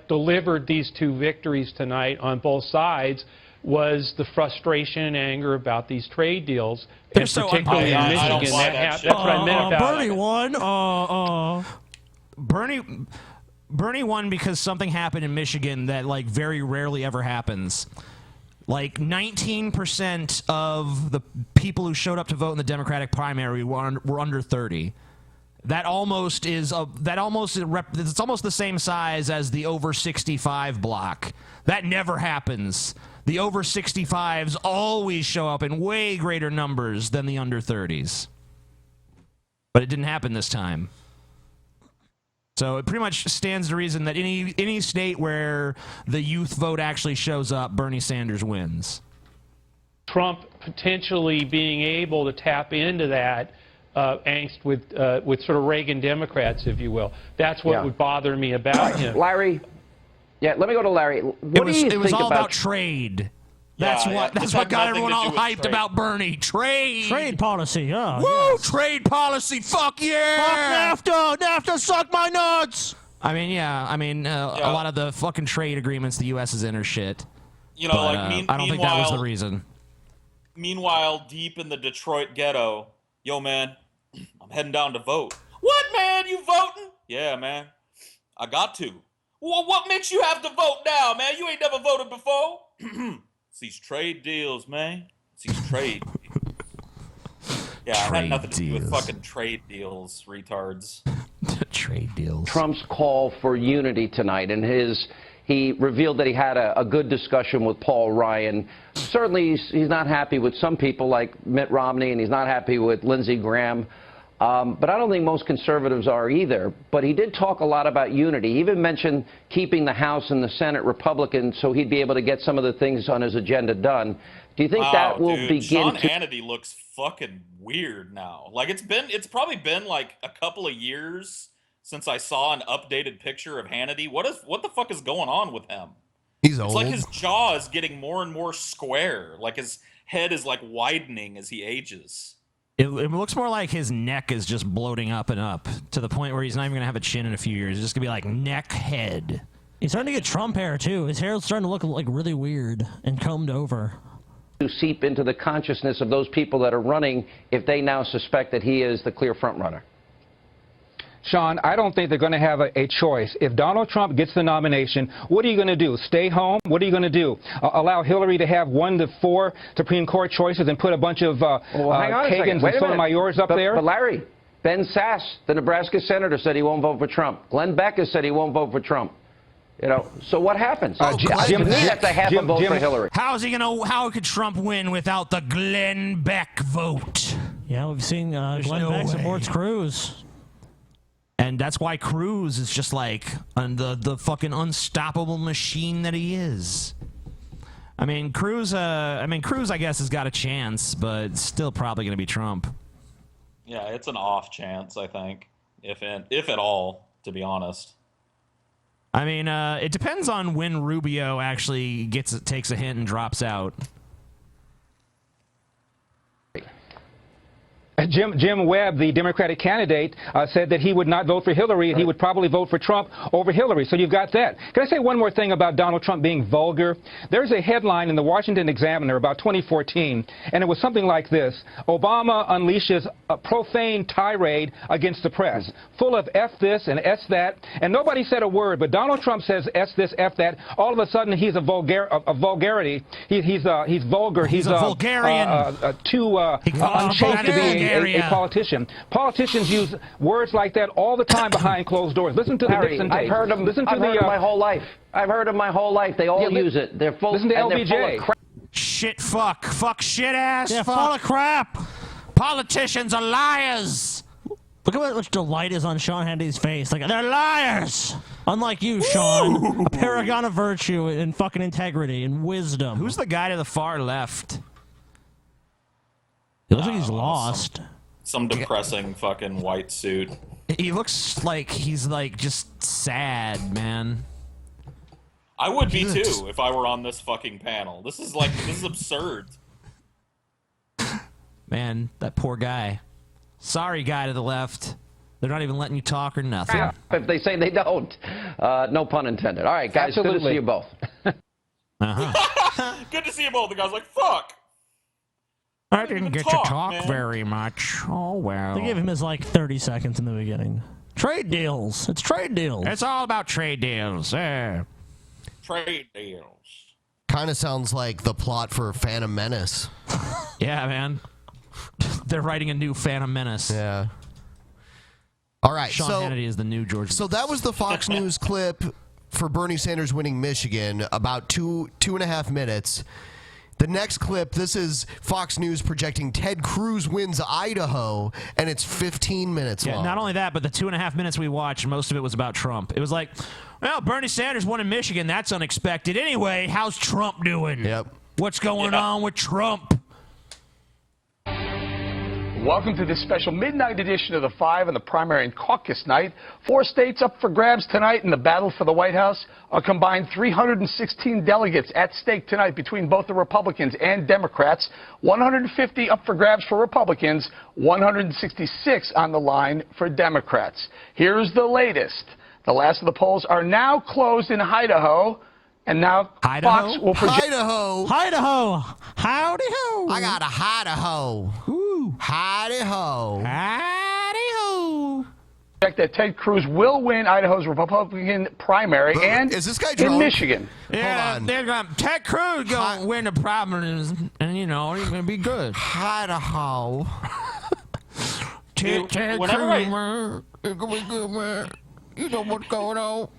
delivered these two victories tonight on both sides was the frustration and anger about these trade deals, and so particularly in unpopular. Michigan. That's what I meant about Bernie it. won. Bernie won because something happened in Michigan that like very rarely ever happens. Like 19% of the people who showed up to vote in the Democratic primary were under 30. It's almost the same size as the over 65 block. That never happens. The over 65s always show up in way greater numbers than the under 30s. But it didn't happen this time. So it pretty much stands to reason that any state where the youth vote actually shows up, Bernie Sanders wins. Trump potentially being able to tap into that angst with sort of Reagan Democrats, if you will. That's what would bother me about him. Larry, let me go to Larry. What do you think it was all about trade. That's what got everyone all hyped about Bernie. Trade policy. Oh, woo! yes. Trade policy. Fuck yeah! Fuck NAFTA. NAFTA suck my nuts. A lot of the fucking trade agreements the U.S. is in are shit. You know, But, like I don't think that was the reason. Meanwhile, deep in the Detroit ghetto, yo, man, I'm heading down to vote. What, man? You voting? Yeah, man. I got to. Well, what makes you have to vote now, man? You ain't never voted before. It's these trade deals, man. It's these trade deals. Yeah, it had nothing to do with fucking trade deals, retards. Trade deals. Trump's call for unity tonight, and he revealed that he had a good discussion with Paul Ryan. Certainly, he's not happy with some people like Mitt Romney, and he's not happy with Lindsey Graham. But I don't think most conservatives are either. But he did talk a lot about unity. He even mentioned keeping the House and the Senate Republican so he'd be able to get some of the things on his agenda done. Do you think that will begin Sean to... Hannity looks fucking weird now. Like it's probably been like a couple of years since I saw an updated picture of Hannity. What the fuck is going on with him? He's old. It's like his jaw is getting more and more square. Like his head is like widening as he ages. It looks more like his neck is just bloating up and up to the point where he's not even going to have a chin in a few years. It's just going to be like neck head. He's starting to get Trump hair, too. His hair is starting to look like really weird and combed over. To seep into the consciousness of those people that are running if they now suspect that he is the clear front runner? Sean, I don't think they're going to have a choice. If Donald Trump gets the nomination, what are you going to do? Stay home? What are you going to do? Allow Hillary to have 1 to 4 Supreme Court choices and put a bunch of Kagans and Sotomayors up there? But Larry, Ben Sass, the Nebraska senator, said he won't vote for Trump. Glenn Beck has said he won't vote for Trump. You know, so what happens? Jim, that's a half a vote for Hillary. How could Trump win without the Glenn Beck vote? Yeah, we've seen Glenn Beck supports Cruz. And that's why Cruz is just like the fucking unstoppable machine that he is. I mean, Cruz, I guess, has got a chance, but it's still probably going to be Trump. Yeah, it's an off chance, I think, if at all, to be honest. I mean, it depends on when Rubio actually takes a hint and drops out. Jim Webb, the Democratic candidate, said that he would not vote for Hillary and he would probably vote for Trump over Hillary. So you've got that. Can I say one more thing about Donald Trump being vulgar? There's a headline in the Washington Examiner about 2014, and it was something like this. Obama unleashes a profane tirade against the press, full of F this and S that, and nobody said a word, but Donald Trump says S this, F that. All of a sudden, he's a vulgarity. He's vulgar. He's a vulgarian. Too unchaste to be a politician. Politicians use words like that all the time behind closed doors. Listen to the Nixon tape. I've heard them. I've heard them my whole life. I've heard them my whole life. They all use it. They're full. Listen to LBJ. Full of shit, fuck, shit ass. Yeah, fuck. full of crap. Politicians are liars. Look at how much delight is on Sean Hannity's face. Like, they're liars. Unlike you, Sean, a paragon of virtue and fucking integrity and wisdom. Who's the guy to the far left? He looks like he's lost. Some depressing fucking white suit. He looks like he's like just sad, man. I would be too if I were on this fucking panel. This is absurd. Man, that poor guy. Sorry, guy to the left. They're not even letting you talk or nothing. crap if they say they don't. No pun intended. All right, guys, Absolutely. good to see you both. Good to see you both. The guy's like, fuck. I didn't get to talk very much. Oh, well. They gave him his, like, 30 seconds in the beginning. Trade deals. It's trade deals. It's all about trade deals. Trade deals. Kind of sounds like the plot for Phantom Menace. Yeah, man. They're writing a new Phantom Menace. Yeah. All right. Sean Hannity is the new George. So that was the Fox News clip for Bernie Sanders winning Michigan, about two and a half minutes. The next clip, this is Fox News projecting Ted Cruz wins Idaho, and it's 15 minutes long. Not only that, but the 2.5 minutes we watched, most of it was about Trump. It was like, well, Bernie Sanders won in Michigan. That's unexpected. Anyway, how's Trump doing? Yep. What's going on with Trump? Welcome to this special midnight edition of The Five on the primary and caucus night. 4 states up for grabs tonight in the battle for the White House. A combined 316 delegates at stake tonight between both the Republicans and Democrats. 150 up for grabs for Republicans, 166 on the line for Democrats. Here's the latest. The last of the polls are now closed in Idaho. And now Fox will project... Idaho. Howdy-ho. I got a Idaho. Ooh. Howdy-ho. Howdy-ho. that Ted Cruz will win Idaho's Republican primary and is this guy in drunk? Michigan. Yeah, they're going Ted Cruz going to win the primary, and you know he's going to be good. Idaho. dude, whenever I you know what's going on.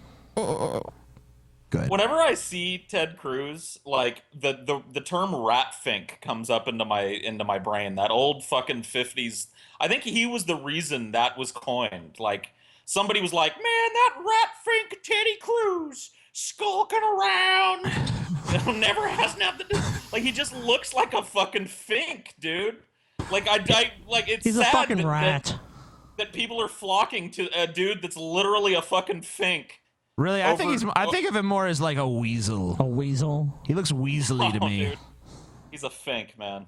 Good. Whenever I see Ted Cruz, like the term rat fink comes up into my brain. That old fucking 50s. I think he was the reason that was coined. Like somebody was like, "Man, that rat fink Teddy Cruz skulking around, never has nothing to." Like he just looks like a fucking fink, dude. Like I like it's He's sad a fucking rat. That people are flocking to a dude that's literally a fucking fink. Really, I think of him more as like a weasel. A weasel. He looks weaselly to me. Dude. He's a fink, man.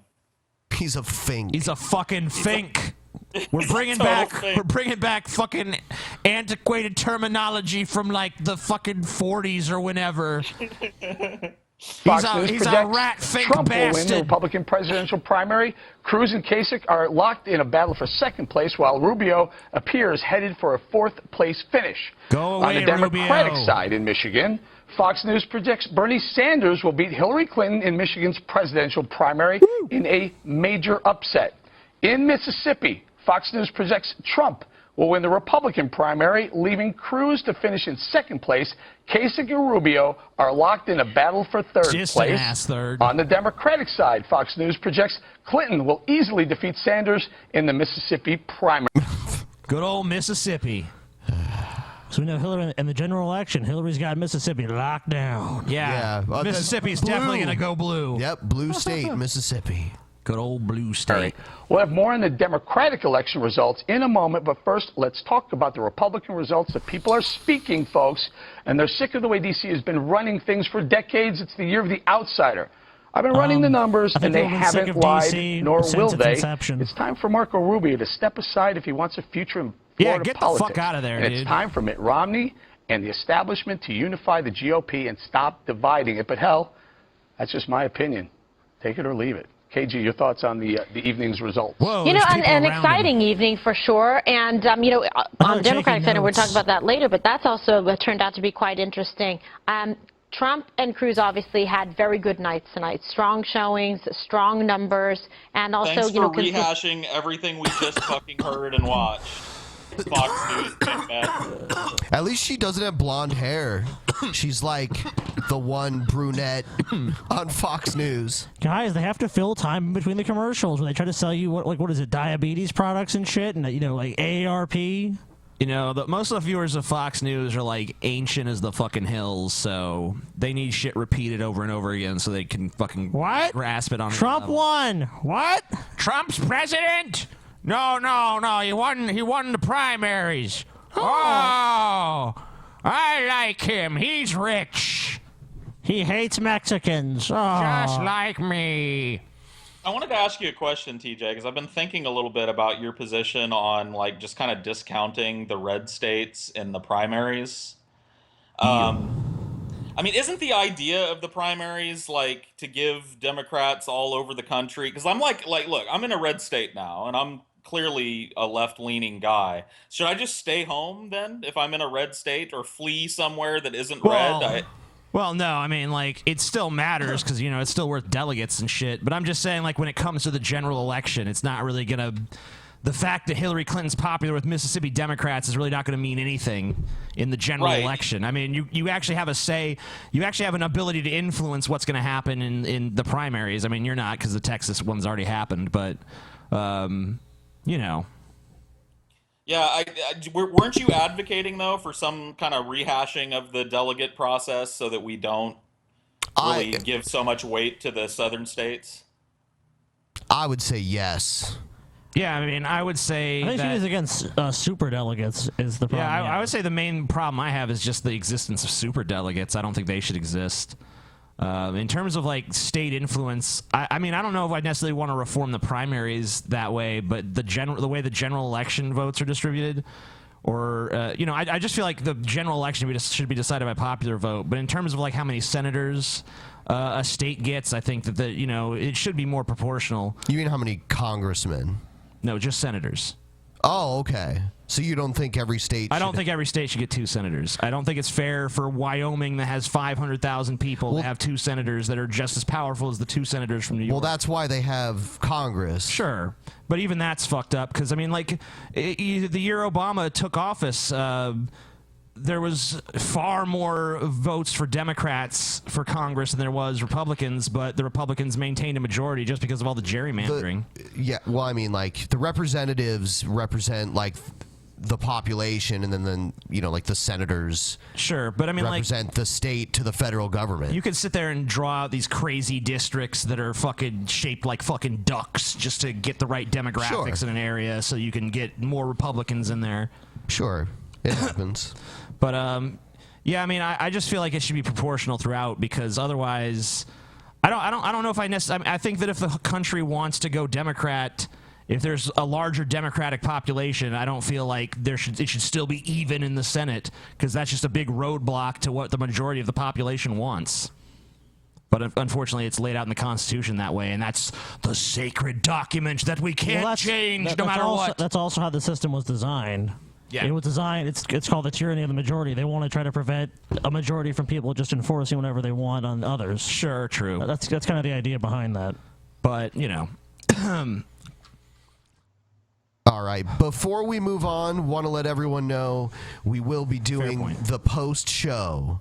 He's a fink. He's a fucking fink. We're bringing back fucking antiquated terminology from like the fucking 40s or whenever. Fox News He's a projects rat fink Trump will win the bastard. Republican presidential primary. Cruz and Kasich are locked in a battle for second place, while Rubio appears headed for a fourth-place finish. Go away, On the Democratic Rubio. side in Michigan, Fox News projects Bernie Sanders will beat Hillary Clinton in Michigan's presidential primary in a major upset. In Mississippi, Fox News projects Trump will win the Republican primary, leaving Cruz to finish in second place. Kasich and Rubio are locked in a battle for third Just an place. ass third. On the Democratic side, Fox News projects Clinton will easily defeat Sanders in the Mississippi primary. Good old Mississippi. So we know Hillary in the general election. Hillary's got Mississippi locked down. Yeah. Mississippi's definitely going to go blue. Yep, blue state, Mississippi. Good old blue state. We'll have more on the Democratic election results in a moment, but first, let's talk about the Republican results. The people are speaking, folks, and they're sick of the way D.C. has been running things for decades. It's the year of the outsider. I've been running the numbers, and they haven't lied, nor will they. It's time for Marco Rubio to step aside if he wants a future in Florida get politics. the fuck out of there, and dude. It's time for Mitt Romney and the establishment to unify the GOP and stop dividing it. But hell, that's just my opinion. Take it or leave it. KG, your thoughts on the evening's results? You know, an exciting evening for sure. And, you know, on the Democratic side, we're talking about that later, but that's also turned out to be quite interesting. Trump and Cruz obviously had very good nights tonight. Strong showings, strong numbers, and also, Thanks you know, for rehashing everything we just fucking heard and watched. Fox News, big bet. At least she doesn't have blonde hair. She's like the one brunette on Fox News. Guys, they have to fill time between the commercials where they try to sell you what is it, diabetes products and shit, and you know, like AARP. You know, most of the viewers of Fox News are like ancient as the fucking hills, so they need shit repeated over and over again so they can fucking grasp it on. Trump won. What? Trump's president? No, he won the primaries. Oh, I like him. He's rich. He hates Mexicans. Oh. Just like me. I wanted to ask you a question, TJ, because I've been thinking a little bit about your position on like just kind of discounting the red states in the primaries. I mean, isn't the idea of the primaries like to give Democrats all over the country? Because I'm like, look, I'm in a red state now, and I'm clearly a left-leaning guy. Should I just stay home then if I'm in a red state, or flee somewhere that isn't red? Well, no, I mean, like, it still matters because, you know, it's still worth delegates and shit. But I'm just saying, like, when it comes to the general election, it's not really going to... The fact that Hillary Clinton's popular with Mississippi Democrats is really not going to mean anything in the general election. I mean, you actually have a say. You actually have an ability to influence what's going to happen in the primaries. I mean, you're not because the Texas one's already happened. But, you know... Yeah, weren't you advocating, though, for some kind of rehashing of the delegate process so that we don't really give so much weight to the southern states? I would say yes. Yeah, I mean, I would say I think she is against super delegates is the problem. Yeah, I would say the main problem I have is just the existence of super delegates. I don't think they should exist. In terms of like state influence, I mean, I don't know if I necessarily want to reform the primaries that way, but the way the general election votes are distributed, or you know, I just feel like the general election should be decided by popular vote. But in terms of like how many senators a state gets, I think that you know, it should be more proportional. You mean how many congressmen? No, just senators. Oh, okay. So you don't think every state? I don't think every state should get 2 senators. I don't think it's fair for Wyoming that has 500,000 people to have 2 senators that are just as powerful as the 2 senators from New York. Well, that's why they have Congress. Sure, but even that's fucked up because I mean, like, the year Obama took office, there was far more votes for Democrats for Congress than there was Republicans, but the Republicans maintained a majority just because of all the gerrymandering. Yeah, well, I mean, like, the representatives represent, like, the population, and then you know, like, the senators. Sure, but I mean, represent the state to the federal government. You could sit there and draw out these crazy districts that are fucking shaped like fucking ducks just to get the right demographics in an area, so you can get more Republicans in there. Sure, it happens. But yeah, I mean, I just feel like it should be proportional throughout because otherwise, I don't know if I think that if the country wants to go Democrat. If there's a larger Democratic population, I don't feel like it should still be even in the Senate because that's just a big roadblock to what the majority of the population wants. But unfortunately, it's laid out in the Constitution that way, and that's the sacred document that we can't change no matter what. That's also how the system was designed. Yeah. It was designed, it's called the tyranny of the majority. They want to try to prevent a majority from people just enforcing whatever they want on others. Sure, true. That's kind of the idea behind that. But, you know... All right. Before we move on, want to let everyone know we will be doing the post show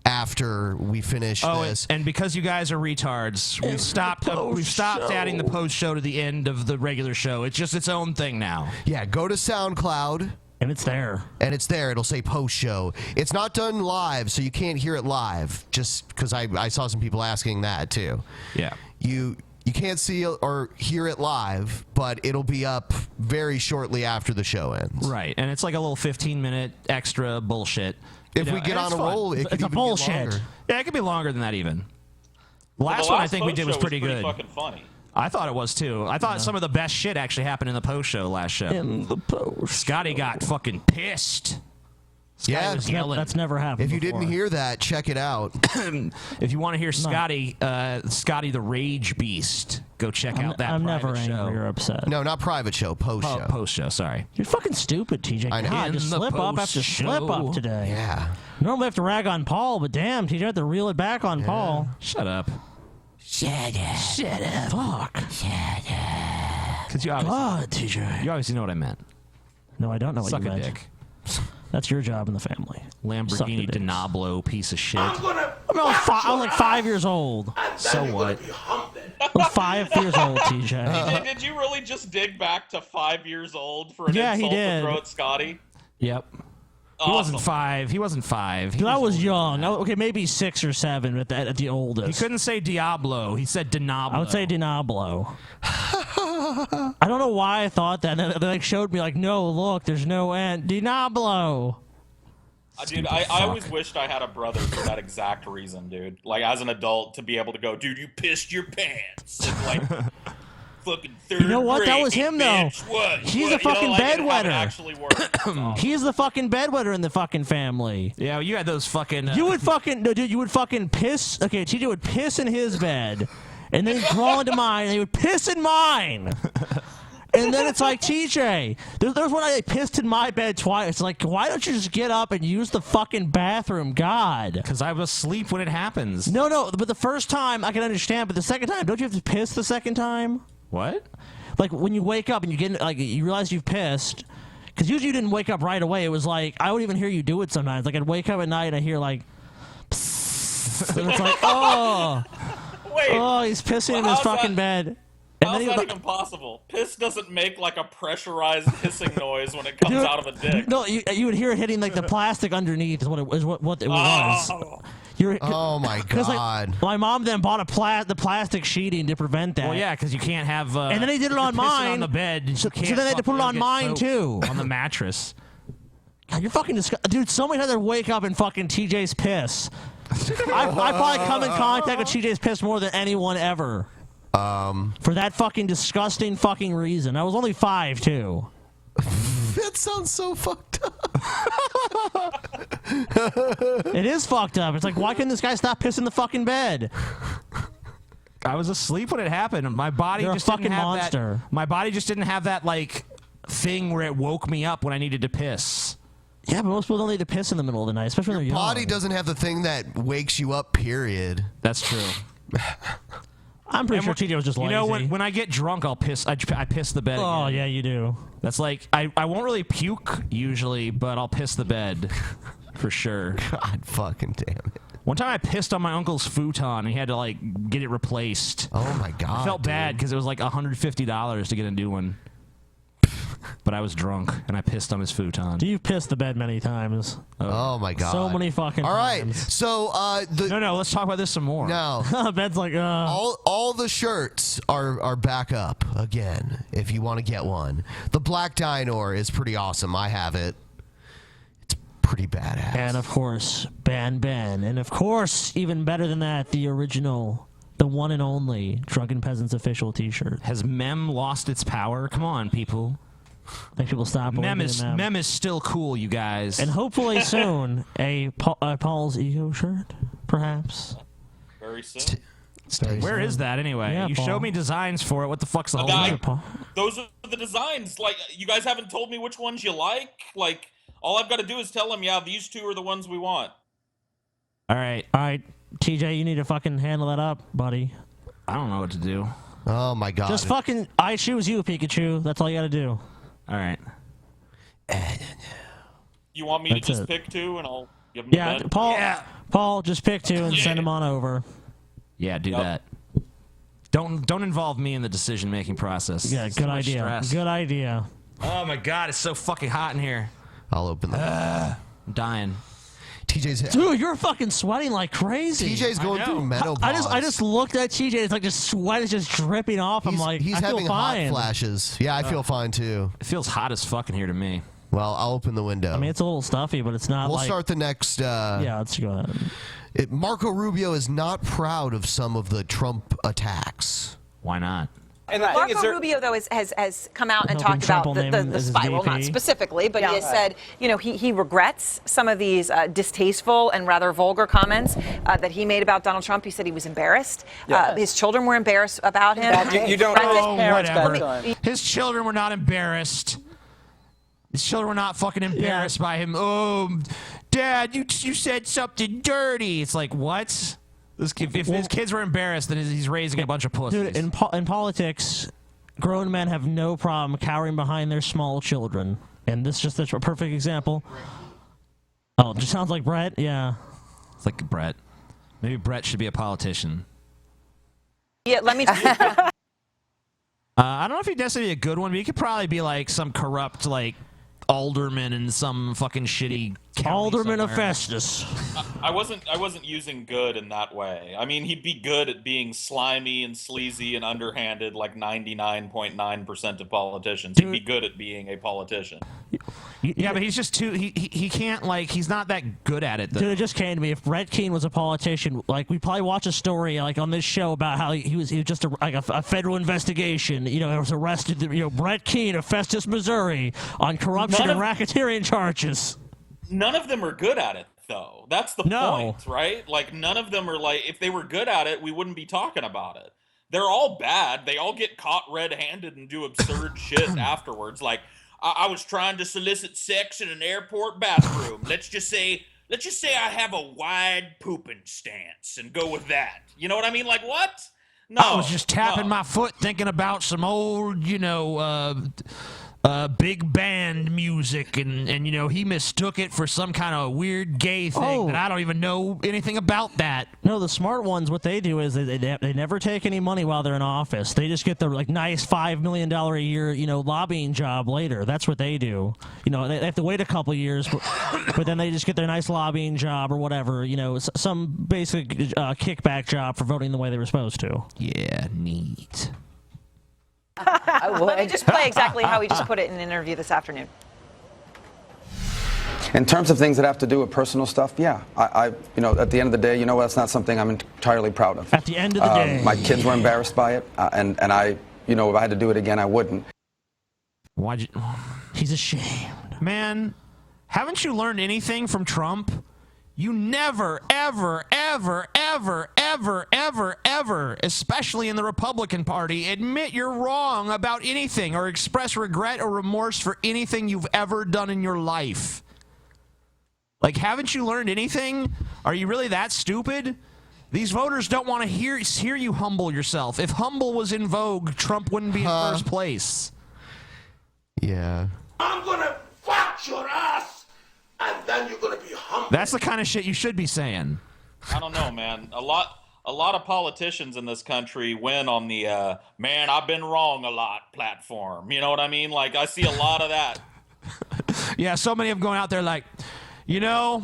after we finish this. And because you guys are retards, we've stopped adding the post show to the end of the regular show. It's just its own thing now. Yeah, go to SoundCloud. And it's there. It'll say post show. It's not done live, so you can't hear it live. Just because I saw some people asking that too. Yeah. You can't see or hear it live, but it'll be up very shortly after the show ends. Right, and it's like a little 15-minute extra bullshit. If we get on a roll, it could even get longer. Yeah, it could be longer than that even. Last one I think we did was pretty good. Fucking funny. I thought it was too. I thought some of the best shit actually happened in the post show last show. In the post. Scotty got fucking pissed. Yeah, that's never happened. If you didn't hear that, check it out. If you want to hear Scotty, Scotty the Rage Beast, go check out that. I'm private never show. angry or upset. No, not private show, post show. Post show, sorry. You're fucking stupid, TJ. I know. God, just slip up after slip up today. Yeah. Normally I have to rag on Paul, but damn, TJ, I have to reel it back on Paul. Shut up. Shut up. Fuck. Shut up. Because you obviously, TJ. you obviously know what I meant. No, I don't know what Suck you a meant. dick. That's your job in the family. Lamborghini Denablo piece of shit. I was like 5 years old. So what? I was 5 years old, TJ. Did you really just dig back to 5 years old for an Yeah, he insult to did. throw at Scotty? Yep. Awesome. He wasn't 5. He wasn't 5. Dude, I was young. Okay, maybe 6 or 7 at the oldest. He couldn't say Diablo. He said Denablo. I would say Denablo. I don't know why I thought that. And they like showed me like, no, look, there's no end. Denablo. Dude, I always wished I had a brother for that exact reason, dude. Like, as an adult, to be able to go, dude, you pissed your pants. And, like, fucking third You know what? That was grade, him, bitch. though. What? He's What? the fucking You know, like, and how it bedwetter. actually works. He's the fucking bedwetter in the fucking family. Yeah, you had those fucking... You would fucking... No, dude, you would fucking piss... Okay, TJ would piss in his bed, and then he'd crawl into mine, and he would piss in mine. And then it's like, TJ, there's one I pissed in my bed twice. It's like, why don't you just get up and use the fucking bathroom? God. Because I was asleep when it happens. No, but the first time I can understand, but the second time, don't you have to piss the second time? What? Like when you wake up and you get like you realize you've pissed, because usually you didn't wake up right away. It was like I would even hear you do it sometimes. Like I'd wake up at night and I hear like, psst, and it's like, oh, Wait, oh, he's pissing in his fucking bed. And How's then that he, even possible? Piss doesn't make like a pressurized hissing noise when it comes Dude, out of a dick. No, you would hear it hitting like the plastic underneath. Is what it was. Oh my God! Like, my mom then bought the plastic sheeting to prevent that. Well, yeah, because you can't have. And then they did it on mine. On the bed. So then they had to put it on mine too. On the mattress. God, you're fucking disgusting. Dude, somebody had to wake up and fucking TJ's piss. I probably come in contact with TJ's piss more than anyone ever. For that fucking disgusting fucking reason. I was only 5 too. That sounds so fucked up. It is fucked up. It's like, why couldn't this guy stop pissing the fucking bed? I was asleep when it happened. My body You're just a fucking didn't have monster. that. My body just didn't have that like thing where it woke me up when I needed to piss. Yeah, but most people don't need to piss in the middle of the night, especially when they're young. Body doesn't have the thing that wakes you up, period. That's true. I'm pretty sure TJ was just lazy. You know, when I get drunk, I'll piss. I piss the bed. Oh, again. yeah, you do. That's like, I won't really puke usually, but I'll piss the bed for sure. God fucking damn it. One time I pissed on my uncle's futon and he had to, like, get it replaced. Oh, my God. I felt bad because it was like $150 to get a new one. But I was drunk and I pissed on his futon. You've pissed the bed many times. Oh, my God. So many fucking All right, times. so No, let's talk about this some more. No. Bed's like, all the shirts are back up again if you want to get one. The Black Dinosaur is pretty awesome. I have it. It's pretty badass. And of course, Ben. And of course, even better than that, the original, the one and only Drunken Peasants official t-shirt. Has Mem lost its power? Come on, people. I think people stop Mem believing in them. Mem is still cool, you guys. And hopefully soon, a Paul's Ego shirt, perhaps. Very soon. Where is that anyway? Yeah, you Paul. showed me designs for it. What the fuck's the whole I- thing? Those are the designs. Like, you guys haven't told me which ones you like. Like, all I've got to do is tell them, yeah, these two are the ones we want. All right, TJ, you need to fucking handle that up, buddy. I don't know what to do. Oh my God. Just fucking, I choose you, Pikachu. That's all you gotta do. All right. You want me That's to just it. pick two and I'll give them Yeah, to Ben? Paul, just pick two and send them on over. Yeah, do that. Don't involve me in the decision-making process. Yeah, It's good too much idea. stress. Good idea. Oh my God, it's so fucking hot in here. I'll open them. I'm dying. TJ's Dude, you're fucking sweating like crazy. TJ's going through menopause. I just looked at TJ. It's like just sweat is just dripping off. I'm like, he's I feel having fine. hot flashes. Yeah, I feel fine too. It feels hot as fuck in here to me. Well, I'll open the window. I mean, it's a little stuffy, but it's not. We'll like, start the next. Yeah, let's go ahead. Marco Rubio is not proud of some of the Trump attacks. Why not? And Marco Rubio, though, has come out and talked about the spiral, not specifically, but he has said, you know, he regrets some of these distasteful and rather vulgar comments that he made about Donald Trump. He said he was embarrassed. His children were embarrassed about him. You don't whatever. His children were not embarrassed. His children were not fucking embarrassed by him. Oh, Dad, you said something dirty. It's like, what? If his kids were embarrassed, then he's raising a bunch of pussies. Dude, in politics, grown men have no problem cowering behind their small children. And this is just a perfect example. Oh, it just sounds like Brett? Yeah. It's like Brett. Maybe Brett should be a politician. Yeah, let me. I don't know if he'd necessarily be a good one, but he could probably be like some corrupt, like, alderman in some fucking shitty county Alderman of somewhere. Festus. I wasn't using good in that way. I mean, he'd be good at being slimy and sleazy and underhanded like 99.9% of politicians. He'd be good at being a politician. Yeah, but he's just too. He can't, like, he's not that good at it. Though. Dude, it just came to me. If Brett Keane was a politician, like, we'd probably watch a story like on this show about how he was just a federal investigation. You know, he was arrested. You know, Brett Keane of Festus, Missouri, on corruption and racketeering charges. None of them are good at it, though. That's the point, right? Like, none of them are like, if they were good at it, we wouldn't be talking about it. They're all bad. They all get caught red-handed and do absurd shit afterwards. Like, I was trying to solicit sex in an airport bathroom. Let's just say I have a wide pooping stance and go with that. You know what I mean? Like, what? No. I was just tapping my foot thinking about some old, you know, big band music, and you know, he mistook it for some kind of weird gay thing that I don't even know anything about that. No, the smart ones, what they do is they never take any money while they're in office. They just get the like nice $5 million a year, you know, lobbying job later. That's what they do. You know, they have to wait a couple years, but then they just get their nice lobbying job or whatever. You know, some basic kickback job for voting the way they were supposed to. Yeah, neat. Let me just play exactly how he just put it in an interview this afternoon. In terms of things that have to do with personal stuff, yeah, I you know, at the end of the day, you know, that's not something I'm entirely proud of. At the end of the day, my kids were embarrassed by it, and I, you know, if I had to do it again, I wouldn't. Why'd you? He's ashamed. Man, haven't you learned anything from Trump? You never, ever, ever, ever, ever, ever, ever, especially in the Republican Party, admit you're wrong about anything or express regret or remorse for anything you've ever done in your life. Like, haven't you learned anything? Are you really that stupid? These voters don't want to hear you humble yourself. If humble was in vogue, Trump wouldn't be in first place. Yeah. I'm gonna fuck your ass, and then you're gonna be humble. That's the kind of shit you should be saying. I don't know, man. A lot of politicians in this country win on the man, I've been wrong a lot platform. You know what I mean? Like, I see a lot of that. Yeah, so many of them going out there like, you know,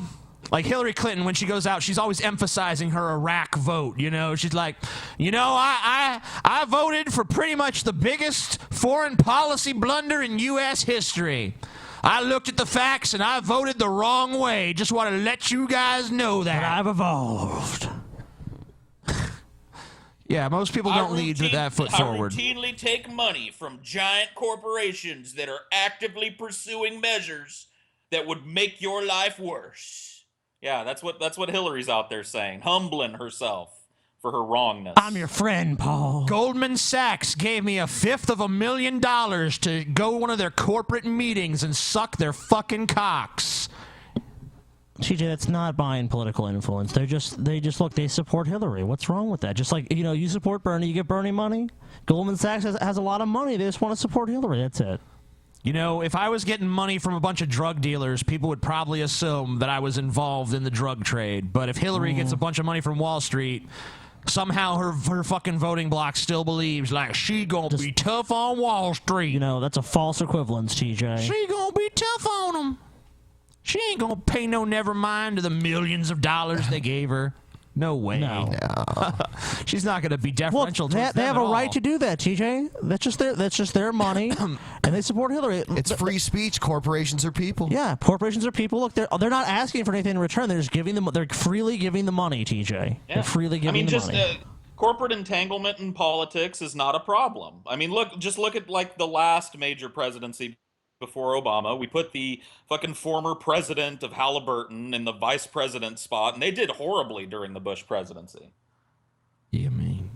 like Hillary Clinton, when she goes out, she's always emphasizing her Iraq vote. You know, she's like, you know, I voted for pretty much the biggest foreign policy blunder in U.S. history. I looked at the facts and I voted the wrong way. Just want to let you guys know that. But I've evolved. Yeah, most people don't lead with that foot forward. I routinely take money from giant corporations that are actively pursuing measures that would make your life worse. Yeah, that's what Hillary's out there saying, humbling herself for her wrongness. I'm your friend, Paul. Goldman Sachs gave me $250,000 to go to one of their corporate meetings and suck their fucking cocks. TJ, that's not buying political influence. They just look, they support Hillary. What's wrong with that? Just like, you know, you support Bernie, you get Bernie money. Goldman Sachs has a lot of money. They just want to support Hillary. That's it. You know, if I was getting money from a bunch of drug dealers, people would probably assume that I was involved in the drug trade. But if Hillary gets a bunch of money from Wall Street, somehow her fucking voting bloc still believes, like, she gonna be tough on Wall Street. You know, that's a false equivalence, TJ. She gonna be tough on them. She ain't gonna pay no never mind to the millions of dollars they gave her. No way. No. She's not going to be deferential to them. They have a right to do that, TJ. That's just their money, and they support Hillary. It's free speech. Corporations are people. Yeah, corporations are people. Look, they're not asking for anything in return. They're just giving them. They're freely giving the money, TJ. Yeah. They're freely giving the money. Corporate entanglement in politics is not a problem. I mean, look at like the last major presidency before Obama. We put the fucking former president of Halliburton in the vice president spot, and they did horribly during the Bush presidency. You mean?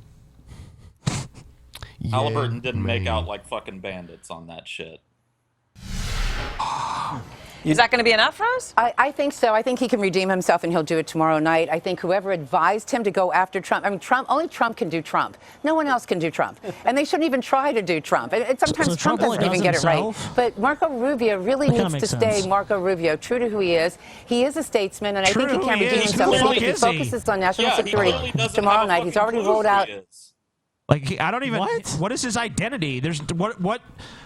Halliburton didn't make out like fucking bandits on that shit. Is that going to be enough, Rose? I think so. I think he can redeem himself, and he'll do it tomorrow night. I think whoever advised him to go after Trump, I mean, only Trump can do Trump. No one else can do Trump. And they shouldn't even try to do Trump. Sometimes So Trump Trump doesn't even get it right. But Marco Rubio really needs to stay Marco Rubio, true to who he is. He is a statesman, and I think he can redeem himself. If he focuses on national security tomorrow night, he's already rolled out. Like, I don't even. What is his identity? There's what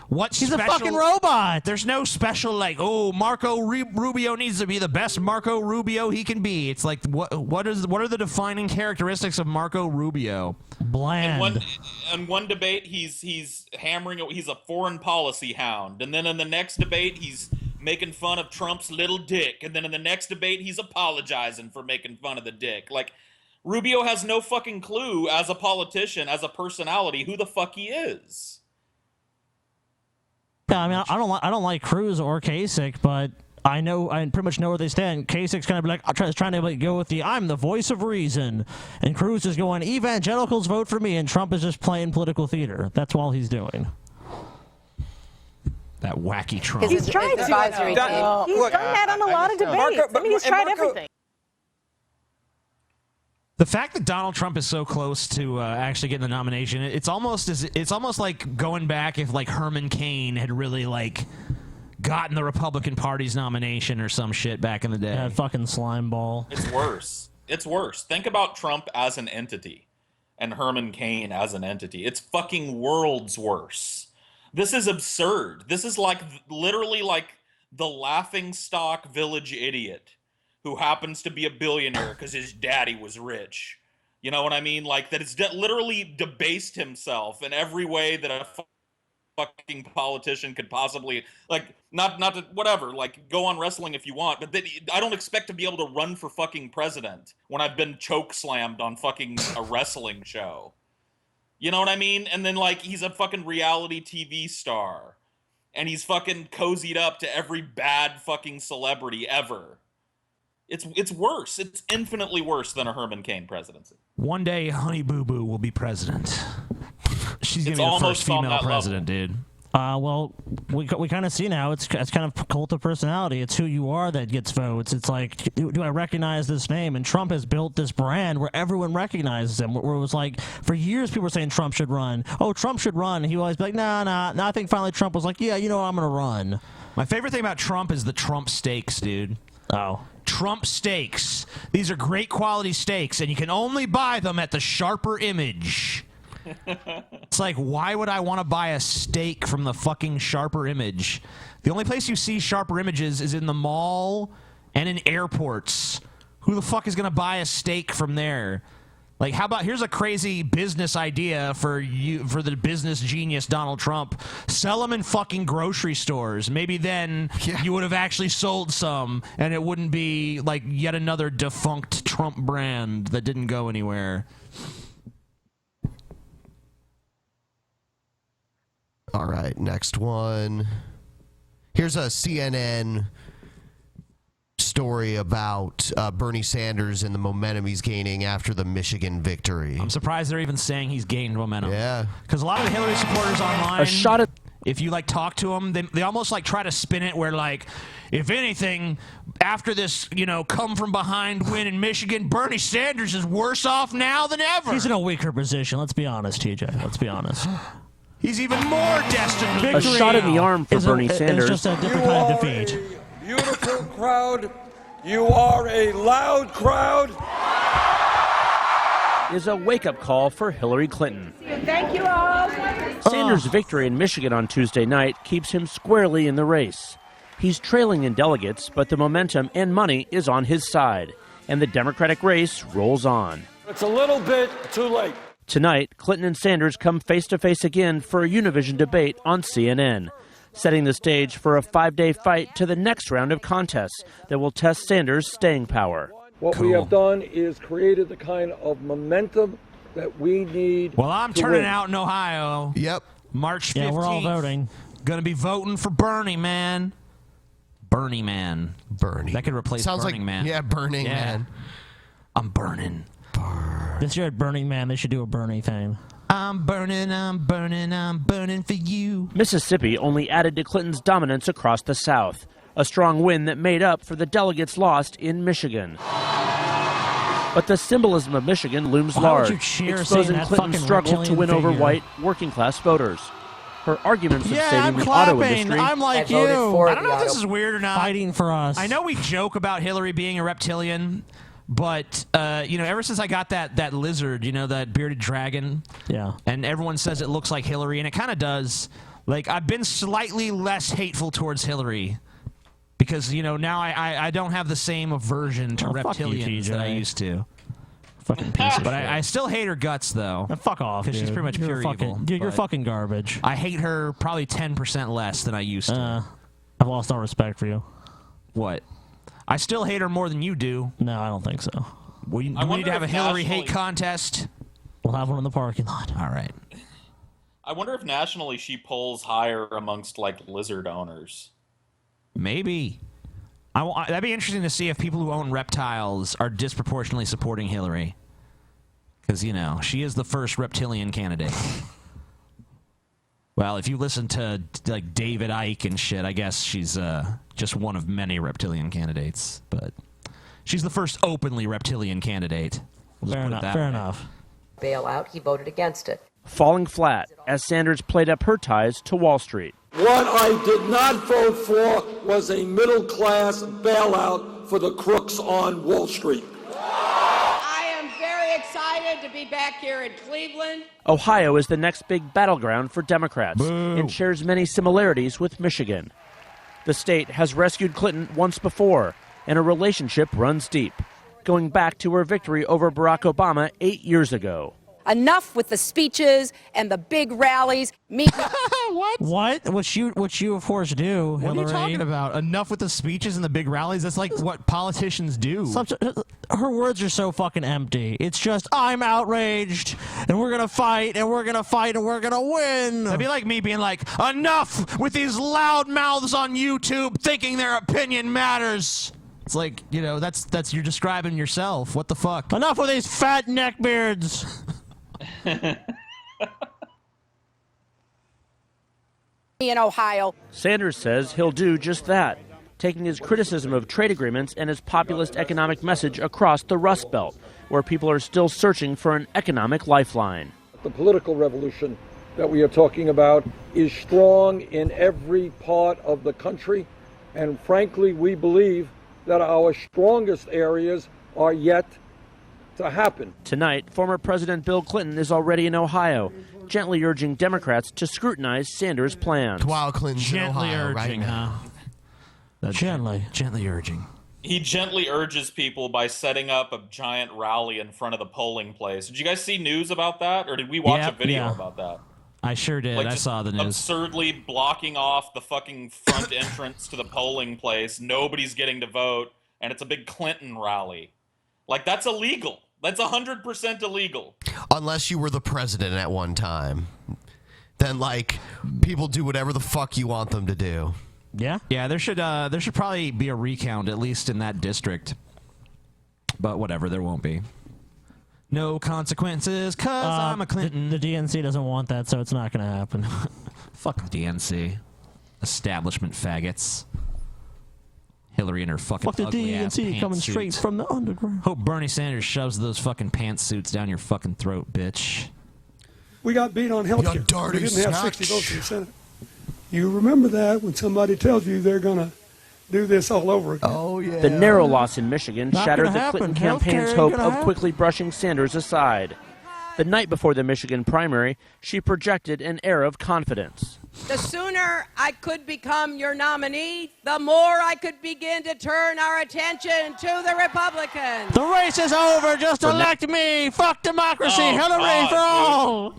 He's special, a fucking robot. There's no special, like, oh, Marco Rubio needs to be the best Marco Rubio he can be. It's like, what are the defining characteristics of Marco Rubio? Bland. In one debate, he's hammering. He's a foreign policy hound, and then in the next debate, he's making fun of Trump's little dick, and then in the next debate, he's apologizing for making fun of the dick. Like, Rubio has no fucking clue as a politician, as a personality, who the fuck he is. Yeah, I mean, I don't like Cruz or Kasich, but I pretty much know where they stand. Kasich's kind of like trying to go with I'm the voice of reason, and Cruz is going, evangelicals vote for me, and Trump is just playing political theater. That's all he's doing. That wacky Trump. He's tried to. He's done that on a lot of debates. I mean, he's tried everything. The fact that Donald Trump is so close to actually getting the nomination, it's almost like going back if like Herman Cain had really like gotten the Republican Party's nomination or some shit back in the day. Yeah, fucking slime ball. It's worse. It's worse. Think about Trump as an entity and Herman Cain as an entity. It's fucking worlds worse. This is absurd. This is like literally like the laughingstock village idiot who happens to be a billionaire because his daddy was rich. You know what I mean? Like, that it's literally debased himself in every way that a fucking politician could possibly, like, not to, whatever, like, go on wrestling if you want, but I don't expect to be able to run for fucking president when I've been choke slammed on fucking a wrestling show. You know what I mean? And then, like, he's a fucking reality TV star, and he's fucking cozied up to every bad fucking celebrity ever. It's worse. It's infinitely worse than a Herman Cain presidency. One day, Honey Boo Boo will be president. She's gonna It's be the almost first on female that president, dude. Well, we kind of see now it's kind of cult of personality. It's who you are that gets votes. It's like, do I recognize this name? And Trump has built this brand where everyone recognizes him. Where it was like, for years people were saying Trump should run. Oh, Trump should run. And he would always be like, nah. I think finally Trump was like, yeah, you know what, I'm going to run. My favorite thing about Trump is the Trump steaks, dude. Oh. Trump steaks. These are great quality steaks, and you can only buy them at the Sharper Image. It's like, why would I want to buy a steak from the fucking Sharper Image? The only place you see Sharper Images is in the mall and in airports. Who the fuck is going to buy a steak from there? Like, how about, here's a crazy business idea for you, for the business genius Donald Trump. Sell them in fucking grocery stores. Maybe then you would have actually sold some, and it wouldn't be like yet another defunct Trump brand that didn't go anywhere. All right, next one. Here's a CNN story about Bernie Sanders and the momentum he's gaining after the Michigan victory. I'm surprised they're even saying he's gained momentum. Yeah. Because a lot of the Hillary supporters online, A shot at- if you like talk to them, they almost like try to spin it where like, if anything, after this, you know, come from behind win in Michigan, Bernie Sanders is worse off now than ever. He's in a weaker position. Let's be honest, TJ. Let's be honest. He's even more destined to A shot in the arm for Bernie Sanders. It's just a different kind of defeat. Beautiful crowd. You are a loud crowd. Is a wake-up call for Hillary Clinton. Thank you all. Sanders' victory in Michigan on Tuesday night keeps him squarely in the race. He's trailing in delegates, but the momentum and money is on his side, and the Democratic race rolls on. It's a little bit too late. Tonight, Clinton and Sanders come face-to-face again for a Univision debate on CNN, setting the stage for a 5-day fight to the next round of contests that will test Sanders' staying power. What we have done is created the kind of momentum that we need. Well, I'm to turning win. out in Ohio. Yep. March 15th. Yeah, we're all voting. Gonna be voting for Bernie, man. Bernie Man. Bernie. That could replace Sounds Burning like, Man. yeah, Burning Man. I'm burning. This year at Burning Man, they should do a Bernie thing. I'm burning for you. Mississippi only added to Clinton's dominance across the South, a strong win that made up for the delegates lost in Michigan. But the symbolism of Michigan looms Why would large, you cheer exposing saying that Clinton's fucking struggle to win reptilian over figure? white, working-class voters. Her arguments of Yeah, saving I'm the clapping. auto industry. I'm like you. I don't know if this is weird or not. Fighting for us. I know we joke about Hillary being a reptilian, but you know, ever since I got that lizard, you know, that bearded dragon, yeah, and everyone says it looks like Hillary, and it kind of does. Like, I've been slightly less hateful towards Hillary because, you know, now I don't have the same aversion to fuck you, reptilians that I TJ. used to. Fucking piece of But shit. I still hate her guts, though. Fuck off, Because she's dude. pretty much You're pure fucking, evil. Dude, you're but fucking garbage. I hate her probably 10% less than I used to. I've lost all respect for you. What? I still hate her more than you do. No, I don't think so. We I need wonder to have a if Hillary nationally- hate contest. We'll have one in the parking lot. All right. I wonder if nationally she polls higher amongst like lizard owners. Maybe. That'd be interesting to see if people who own reptiles are disproportionately supporting Hillary. Because, you know, she is the first reptilian candidate. Well, if you listen to, like, David Icke and shit, I guess she's just one of many reptilian candidates. But she's the first openly reptilian candidate. We'll just put it that Fair way. enough. Bailout, he voted against it. Falling flat as Sanders played up her ties to Wall Street. What I did not vote for was a middle-class bailout for the crooks on Wall Street. I am very excited to be back here in Cleveland. Ohio is the next big battleground for Democrats and shares many similarities with Michigan. The state has rescued Clinton once before, and a relationship runs deep, going back to her victory over Barack Obama 8 years ago. Enough with the speeches and the big rallies. What? What you of course do, What Hillary. are you talking about? Enough with the speeches and the big rallies? That's like what politicians do. Her words are so fucking empty. It's just, I'm outraged, and we're gonna fight, and we're gonna fight, and we're gonna win. That'd be like me being like, enough with these loud mouths on YouTube thinking their opinion matters. It's like, you know, that's you're describing yourself. What the fuck? Enough with these fat neckbeards. In Ohio. Sanders says he'll do just that, taking his criticism of trade agreements and his populist economic message across the Rust Belt, where people are still searching for an economic lifeline. The political revolution that we are talking about is strong in every part of the country, and frankly, we believe that our strongest areas are yet to happen. Tonight, former President Bill Clinton is already in Ohio, gently urging Democrats to scrutinize Sanders' plans. While Clinton's in Ohio right now. Gently urging. He gently urges people by setting up a giant rally in front of the polling place. Did you guys see news about that, or did we watch a video about that? I sure did. I just saw the news. Absurdly blocking off the fucking front entrance to the polling place. Nobody's getting to vote, and it's a big Clinton rally. Like, that's illegal. That's 100% illegal. Unless you were the president at one time. Then, like, people do whatever the fuck you want them to do. Yeah? Yeah, there should probably be a recount, at least in that district. But whatever, there won't be. No consequences, because I'm a Clinton. The DNC doesn't want that, so it's not going to happen. Fuck the DNC. Establishment faggots. Hillary and her fucking Fuck the ugly ass DNC coming straight from the underground. Hope Bernie Sanders shoves those fucking pantsuits down your fucking throat, bitch. We got beat on health care. We didn't have 60 votes in the Senate. You remember that when somebody tells you they're going to do this all over again. Oh, yeah. The narrow loss in Michigan Not shattered gonna the Clinton happen. campaign's Healthcare hope ain't gonna of happen. quickly brushing Sanders aside. The night before the Michigan primary, she projected an air of confidence. The sooner I could become your nominee, the more I could begin to turn our attention to the Republicans. The race is over. Just elect me. Fuck democracy. Hillary for all.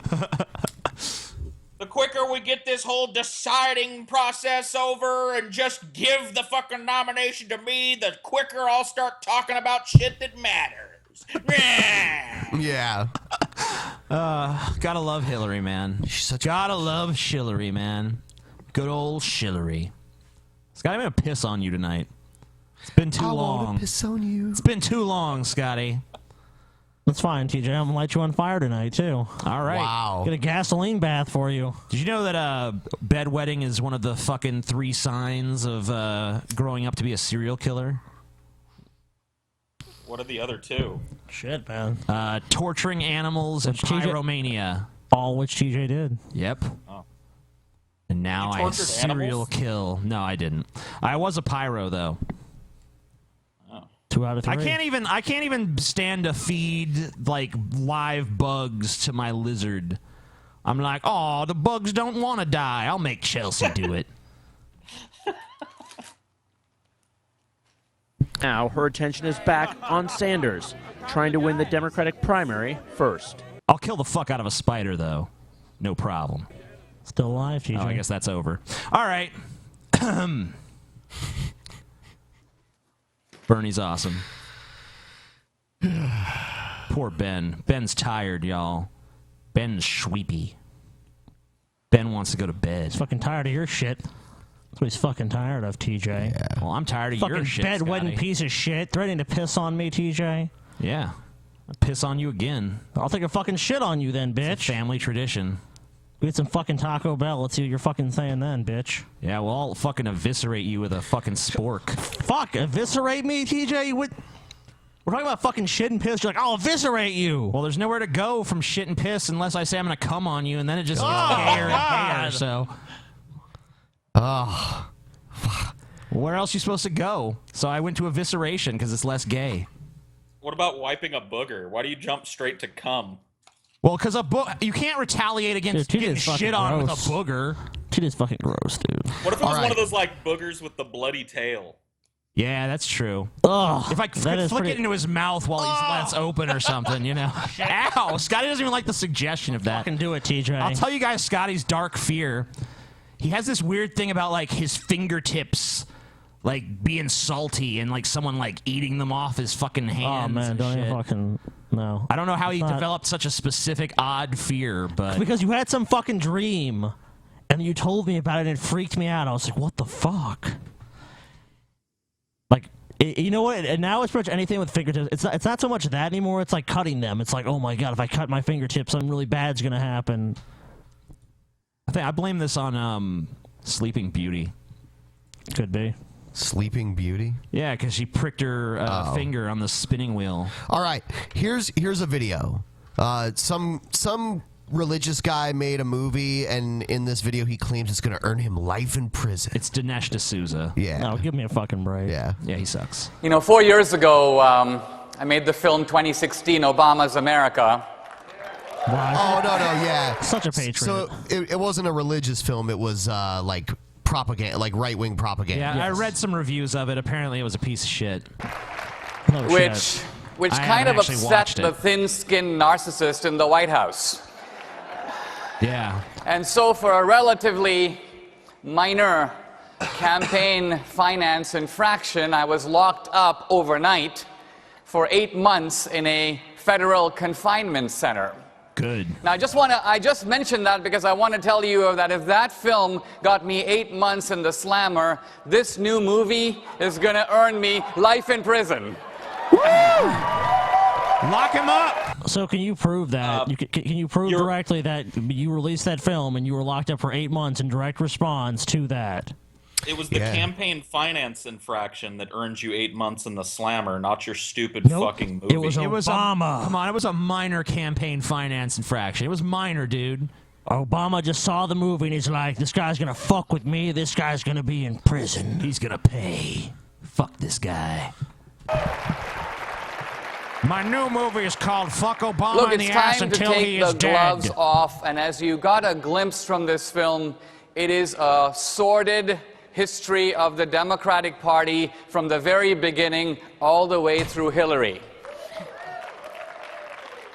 The quicker we get this whole deciding process over and just give the fucking nomination to me, the quicker I'll start talking about shit that matters. Yeah. Gotta love Hillary, man. Gotta love Shillery, man. Good old Shillery. Scotty, I'm gonna piss on you tonight. It's been too long. wanna piss on you. It's been too long, Scotty. That's fine, TJ. I'm gonna light you on fire tonight too. All right. Wow. Get a gasoline bath for you. Did you know that bedwetting is one of the fucking 3 signs of growing up to be a serial killer? What are the other 2? Shit, man. Torturing animals and TJ pyromania. All which TJ did. Yep. Oh. And now You I tortured serial animals? kill. No, I didn't. I was a pyro though. 2 out of 3. I can't even stand to feed like live bugs to my lizard. I'm like, oh, the bugs don't want to die. I'll make Chelsea do it. Now her attention is back on Sanders, trying to win the Democratic primary first. I'll kill the fuck out of a spider though. No problem. Still alive, TJ. Oh, I guess that's over. All right. Bernie's awesome. Poor Ben. Ben's tired, y'all. Ben's sleepy. Ben wants to go to bed. He's fucking tired of your shit. That's what he's fucking tired of, TJ. Yeah. Well, I'm tired of fucking your shit, bedwetting Scotty. piece of shit. Threatening to piss on me, TJ. Yeah. I'll piss on you again. I'll take a fucking shit on you then, bitch. It's a family tradition. We get some fucking Taco Bell. Let's see what you're fucking saying then, bitch. Yeah, well, I'll fucking eviscerate you with a fucking spork. Fuck, eviscerate me, TJ? We're talking about fucking shit and piss. You're like, I'll eviscerate you. Well, there's nowhere to go from shit and piss unless I say I'm going to come on you, and then it just gets gayer and gayer, so. Oh. Where else are you supposed to go? So I went to evisceration because it's less gay. What about wiping a booger? Why do you jump straight to cum? Well, because you can't retaliate against getting shit on with a booger. Shit is fucking gross, dude. What if it was one of those like boogers with the bloody tail? Yeah, that's true. Ugh, if I flick it into his mouth while he's less open or something, you know. Ow! Scotty doesn't even like the suggestion of that. Fucking do it, TJ. I'll tell you guys Scotty's dark fear. He has this weird thing about like his fingertips like being salty and like someone like eating them off his fucking hands. Oh man, and don't shit. even fucking no. I don't know how he It's not- developed such a specific odd fear, but Because you had some fucking dream, and you told me about it, and it freaked me out. I was like, what the fuck? Like, You know what? And now it's pretty much anything with fingertips. It's not so much that anymore. It's like cutting them. It's like, oh my god, if I cut my fingertips, something really bad's gonna happen. I blame this on Sleeping Beauty. Could be. Sleeping Beauty? Yeah, because she pricked her finger on the spinning wheel. All right, here's a video. Some religious guy made a movie, and in this video he claims it's going to earn him life in prison. It's Dinesh D'Souza. Yeah. No, give me a fucking break. Yeah. Yeah, he sucks. You know, 4 years ago, I made the film 2016, Obama's America. Oh, no, yeah. Such a patriot. So it wasn't a religious film. It was like propaganda, like right-wing propaganda. Yeah, I read some reviews of it. Apparently it was a piece of shit. Which kind of upset the thin-skinned narcissist in the White House. Yeah. And so for a relatively minor campaign finance infraction, I was locked up overnight for 8 months in a federal confinement center. Good. Now, I just mentioned that because I want to tell you that if that film got me 8 months in the slammer, this new movie is going to earn me life in prison. Lock him up! So can you prove that? Can you prove directly that you released that film and you were locked up for 8 months in direct response to that? It was the campaign finance infraction that earned you 8 months in the slammer, not your stupid fucking movie. It was Obama. Come on, it was a minor campaign finance infraction. It was minor, dude. Obama just saw the movie and he's like, this guy's gonna fuck with me, this guy's gonna be in prison. He's gonna pay. Fuck this guy. My new movie is called Fuck Obama in the Ass Until He Is Dead. Look, it's time to take the gloves off, and as you got a glimpse from this film, it is a sordid history of the Democratic Party from the very beginning all the way through Hillary.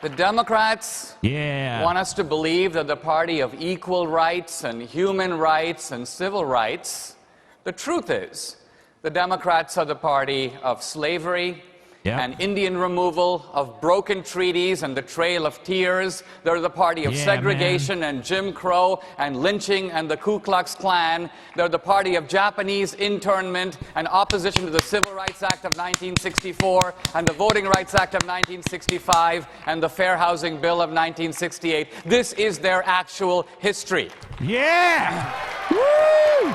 The Democrats want us to believe that the party of equal rights and human rights and civil rights. The truth is, the Democrats are the party of slavery, and Indian removal, of broken treaties and the Trail of Tears. They're the party of segregation and Jim Crow and lynching and the Ku Klux Klan. They're the party of Japanese internment and opposition to the Civil Rights Act of 1964 and the Voting Rights Act of 1965 and the Fair Housing Bill of 1968. This is their actual history. Yeah! Woo!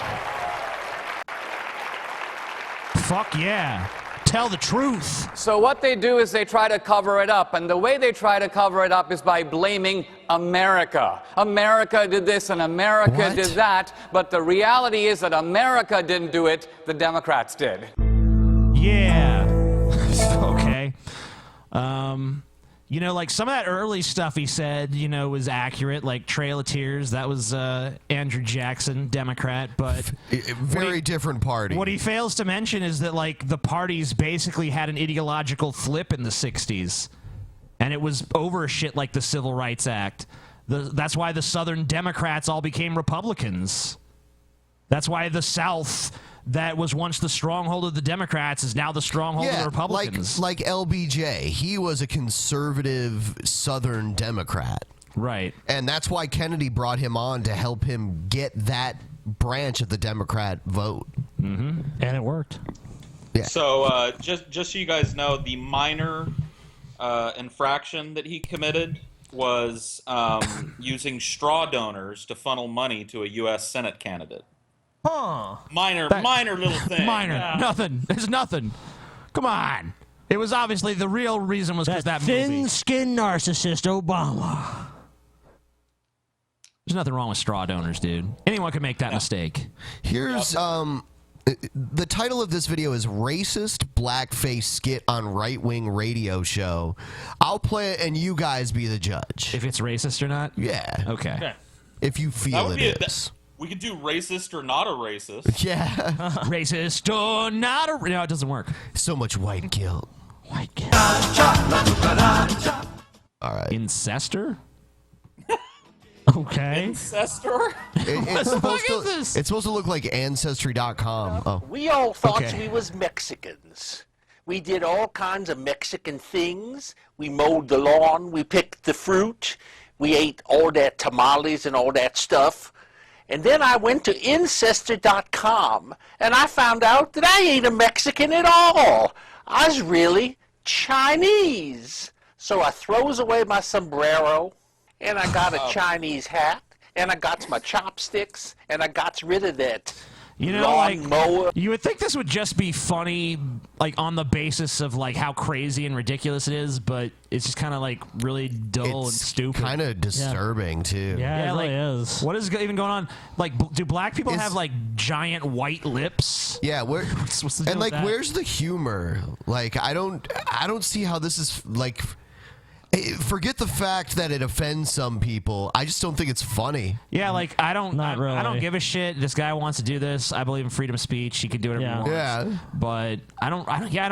Fuck yeah. Tell the truth. So what they do is they try to cover it up, and the way they try to cover it up is by blaming America. America did this and America did that, but the reality is that America didn't do it, the Democrats did. Yeah. Okay. You know, like some of that early stuff he said, you know, was accurate, like Trail of Tears. That was Andrew Jackson, Democrat, but very different party. What he fails to mention is that, like, the parties basically had an ideological flip in the 60s, and it was over shit like the Civil Rights Act. That's why the Southern Democrats all became Republicans. That's why the South, that was once the stronghold of the Democrats, is now the stronghold of the Republicans. Like LBJ. He was a conservative Southern Democrat. Right. And that's why Kennedy brought him on to help him get that branch of the Democrat vote. Mm-hmm. And it worked. Yeah. So just so you guys know, the minor infraction that he committed was using straw donors to funnel money to a U.S. Senate candidate. Huh. Minor little thing. Minor. Yeah. Nothing. There's nothing. Come on. It was obviously the real reason was because that movie. Thin-skinned narcissist Obama. There's nothing wrong with straw donors, dude. Anyone can make that mistake. Here's the title of this video is Racist Blackface Skit on Right-Wing Radio Show. I'll play it and you guys be the judge. If it's racist or not? Yeah. Okay. If you feel it is. We could do racist or not a racist. Yeah. Racist or not a... No, it doesn't work. So much white guilt. White guilt. All right. Incester? Okay. Ancestor? It's supposed to look like Ancestry.com. Oh. We all thought we was Mexicans. We did all kinds of Mexican things. We mowed the lawn. We picked the fruit. We ate all that tamales and all that stuff. And then I went to Ancestor.com, and I found out that I ain't a Mexican at all. I was really Chinese. So I throws away my sombrero, and I got a Chinese hat, and I got my chopsticks, and I got rid of that You know, like, you would think this would just be funny, like, on the basis of, like, how crazy and ridiculous it is, but it's just kind of, like, really dull and stupid. Kind of disturbing, too. Yeah, it like, really is. What is even going on? Like, do black people have, like, giant white lips? Yeah, where, what's the deal and, with like, that? where's the humor? Like, I don't see how this is, like... Forget the fact that it offends some people. I just don't think it's funny. Yeah, like I don't give a shit. This guy wants to do this. I believe in freedom of speech. He can do whatever he wants. Yeah. But I don't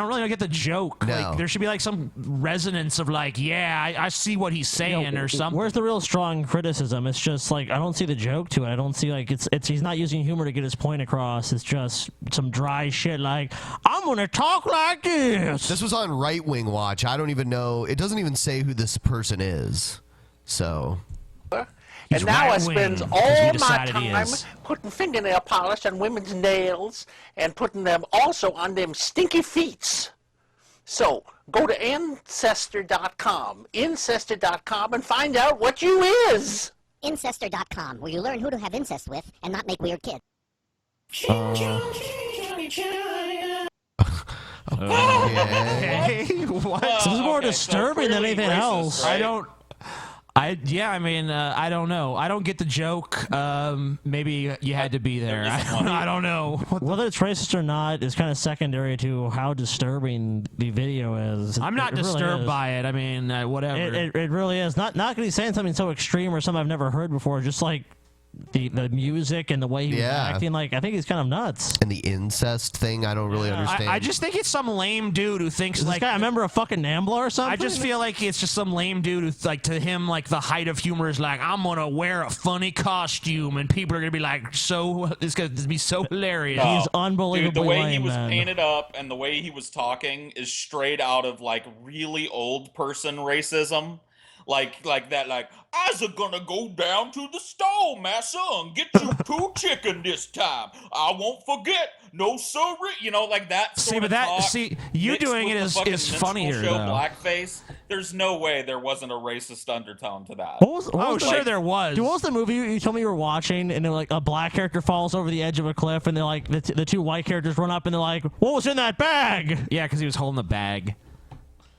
really get the joke. No. Like there should be like some resonance of like, yeah, I see what he's saying or something. Where's the real strong criticism? It's just like I don't see the joke to it. I don't see like it's he's not using humor to get his point across. It's just some dry shit like I'm gonna talk like this. This was on Right Wing Watch. I don't even know. It doesn't even say who this person is. So. And now I spend all my time putting fingernail polish on women's nails and putting them also on them stinky feet. So go to Ancestor.com, Ancestor.com, and find out what you is. Ancestor.com, where you learn who to have incest with and not make weird kids. Okay. What? This is more disturbing than anything else. I don't know. I don't get the joke. Maybe you had to be there. I don't know. Whether it's racist or not is kind of secondary to how disturbing the video is. I'm not disturbed by it. I mean, whatever. It really is. Not because he's saying something so extreme or something I've never heard before. Just like the music and the way he was acting. Like I think he's kind of nuts. And the incest thing, I don't really understand. I just think it's some lame dude who thinks Is like this guy a member of fucking NAMBLA or something? I just feel like it's just some lame dude who's like, to him, like the height of humor is like, I'm gonna wear a funny costume and people are gonna be like, it's gonna be so hilarious. He's unbelievably Dude, the way lame, he was man. painted up and the way he was talking is straight out of like really old person racism. Like that, like, I's gonna go down to the store, massa, and get you 2 chicken this time. I won't forget. No sorry. You know, like that sort of talk you mixed doing with it the is fucking funnier, minstrel show though. blackface. There's no way there wasn't a racist undertone to that. Sure there was. Dude, what was the movie you told me you were watching, and then like a black character falls over the edge of a cliff, and they're like the 2 white characters run up, and they're like, "What was in that bag?" Yeah, because he was holding the bag.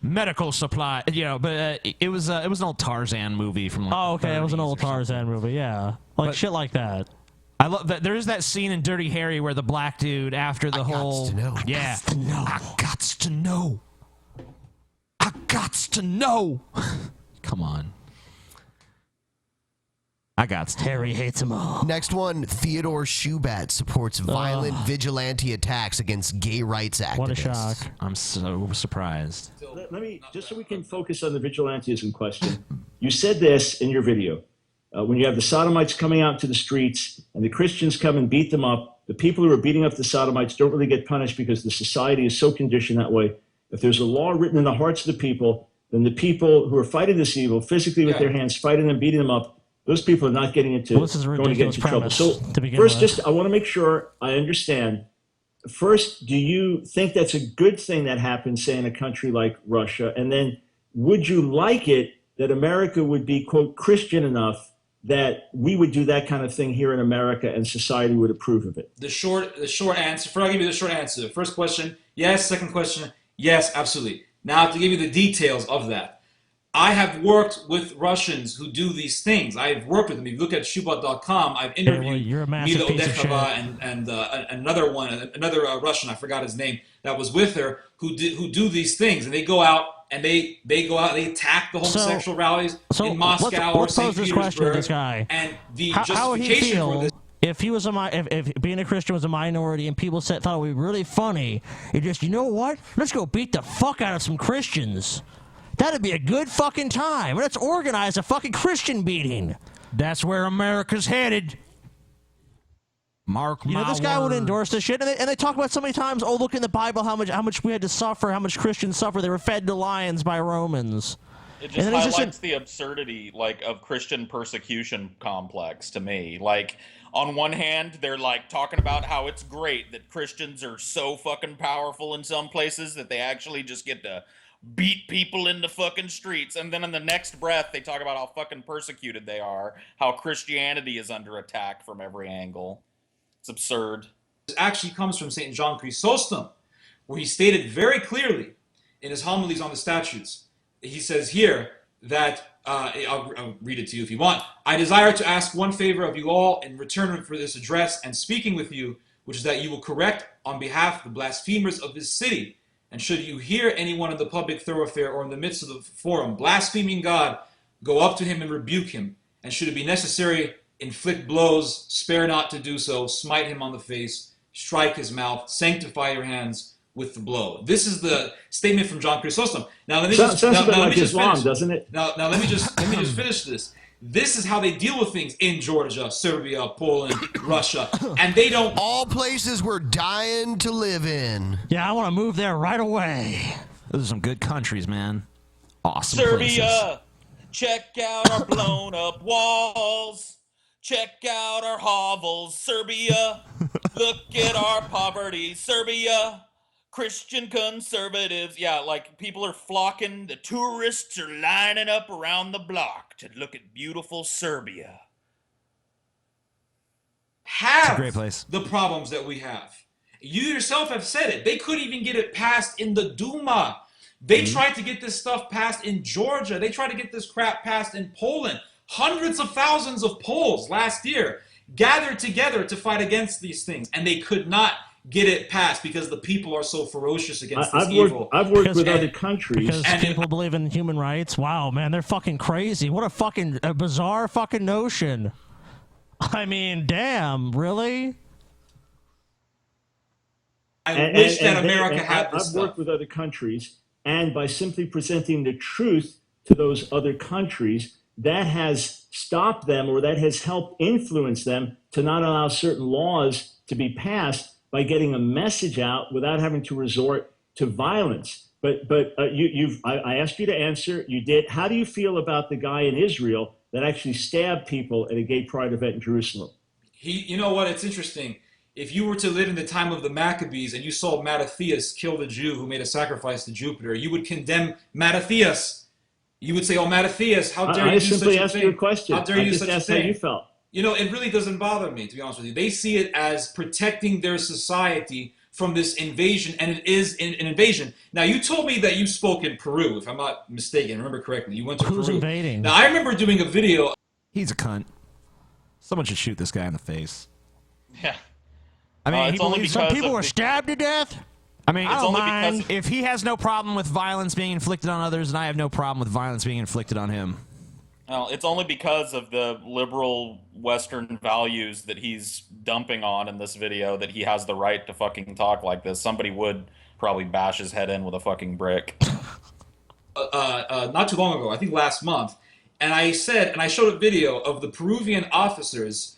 Medical supply, but it was an old Tarzan movie from. Like, Oh, okay, it was an old Tarzan movie, yeah, like shit like that. I love that. There is that scene in Dirty Harry where the black dude, after the whole, I gots to know. I gots to know. Come on. I got Harry hates them all. Next one, Theodore Shubat supports violent vigilante attacks against gay rights activists. What a shock. I'm so surprised. Let me, just so we can focus on the vigilantism question. You said this in your video. When you have the sodomites coming out to the streets and the Christians come and beat them up, the people who are beating up the sodomites don't really get punished because the society is so conditioned that way. If there's a law written in the hearts of the people, then the people who are fighting this evil physically with their hands, fighting them, beating them up, those people are not getting into this is a going to get into trouble. premise So to begin first, with. I want to make sure I understand. First, do you think that's a good thing that happens, say, in a country like Russia? And then would you like it that America would be, quote, Christian enough that we would do that kind of thing here in America and society would approve of it? The short answer, I'll give you the short answer. First question, yes. Second question, yes, absolutely. Now to give you the details of that. I have worked with Russians who do these things. I've worked with them. If you look at Shubat.com, I've interviewed Mila Odechova and another Russian, I forgot his name, that was with her, who do these things. And they go out and they attack the homosexual rallies in Moscow or St. This question to Petersburg. this guy. And the How would he justification for feel this. if he was if being a Christian was a minority and people thought it would be really funny? It just, you know what? Let's go beat the fuck out of some Christians. That'd be a good fucking time. Let's organize a fucking Christian beating. That's where America's headed. Mark my this guy would words. endorse this shit, and they talk about so many times. Look in the Bible how much we had to suffer, how much Christians suffer. They were fed to lions by Romans. It just highlights the absurdity, like, of Christian persecution complex to me. Like, on one hand, they're like talking about how it's great that Christians are so fucking powerful in some places that they actually just get to beat people in the fucking streets. And then in the next breath, they talk about how fucking persecuted they are, how Christianity is under attack from every angle. It's absurd. This actually comes from St. John Chrysostom, where he stated very clearly in his homilies on the statutes. He says here that, I'll read it to you if you want. I desire to ask one favor of you all in return for this address and speaking with you, which is that you will correct on behalf of the blasphemers of this city. And should you hear anyone in the public thoroughfare or in the midst of the forum blaspheming God, go up to him and rebuke him. And should it be necessary, inflict blows, spare not to do so, smite him on the face, strike his mouth, sanctify your hands with the blow. This is the statement from John Chrysostom. Now let me just Islam, doesn't it? Now let me just finish this. This is how they deal with things in Georgia, Serbia, Poland, Russia, and they don't. All places we're dying to live in. Yeah, I want to move there right away. Those are some good countries, man. Awesome Serbia, places. check out our blown up walls. Check out our hovels. Serbia, look at our poverty. Serbia, Christian conservatives. Yeah, like people are flocking. The tourists are lining up around the block to look at beautiful Serbia. Have a great place. The problems that we have. You yourself have said it. They couldn't even get it passed in the Duma. They tried to get this stuff passed in Georgia. They tried to get this crap passed in Poland. Hundreds of thousands of Poles last year gathered together to fight against these things, and they could not get it passed because the people are so ferocious against this evil. I've worked with other countries. Because people believe in human rights. Wow, man, they're fucking crazy. What a fucking bizarre fucking notion. I mean, damn, really? I wish that America had this I've stuff. worked with other countries, and by simply presenting the truth to those other countries, that has stopped them, or that has helped influence them to not allow certain laws to be passed by getting a message out without having to resort to violence. But I asked you to answer. You did. How do you feel about the guy in Israel that actually stabbed people at a gay pride event in Jerusalem? You know what? It's interesting. If you were to live in the time of the Maccabees and you saw Mattathias kill the Jew who made a sacrifice to Jupiter, you would condemn Mattathias. You would say, "Oh, Mattathias, how dare you do such a thing?" I simply asked you a question. How dare you do such a thing? How you felt. You know, it really doesn't bother me, to be honest with you. They see it as protecting their society from this invasion, and it is an invasion. Now, you told me that you spoke in Peru, if I'm not mistaken. Remember correctly. You went to Peru. Who's invading? Now, I remember doing a video. He's a cunt. Someone should shoot this guy in the face. Yeah. I mean, it's only some because people of were the- stabbed to death. I mean, It's I don't only mind. because- If he has no problem with violence being inflicted on others, and I have no problem with violence being inflicted on him. Well, it's only because of the liberal Western values that he's dumping on in this video that he has the right to fucking talk like this. Somebody would probably bash his head in with a fucking brick. Not too long ago, I think last month, and I showed a video of the Peruvian officers,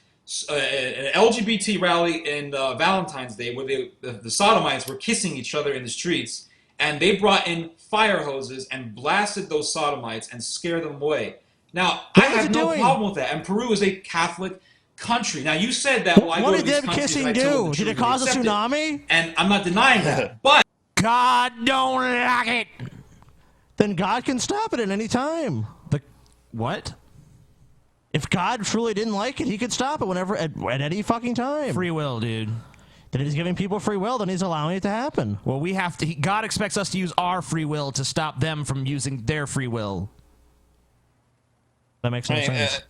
an LGBT rally in Valentine's Day, where the sodomites were kissing each other in the streets, and they brought in fire hoses and blasted those sodomites and scared them away. Now, I have no problem with that, and Peru is a Catholic country. Now, you said that, well, I What go to did these them countries kissing and I tell them do? the Did it truth and cause a accept it. tsunami? And I'm not denying that, but God don't like it. Then God can stop it at any time. What? If God truly didn't like it, he could stop it whenever, at any fucking time. Free will, dude. Then he's giving people free will, then he's allowing it to happen. Well, we have to. God expects us to use our free will to stop them from using their free will. That makes no sense.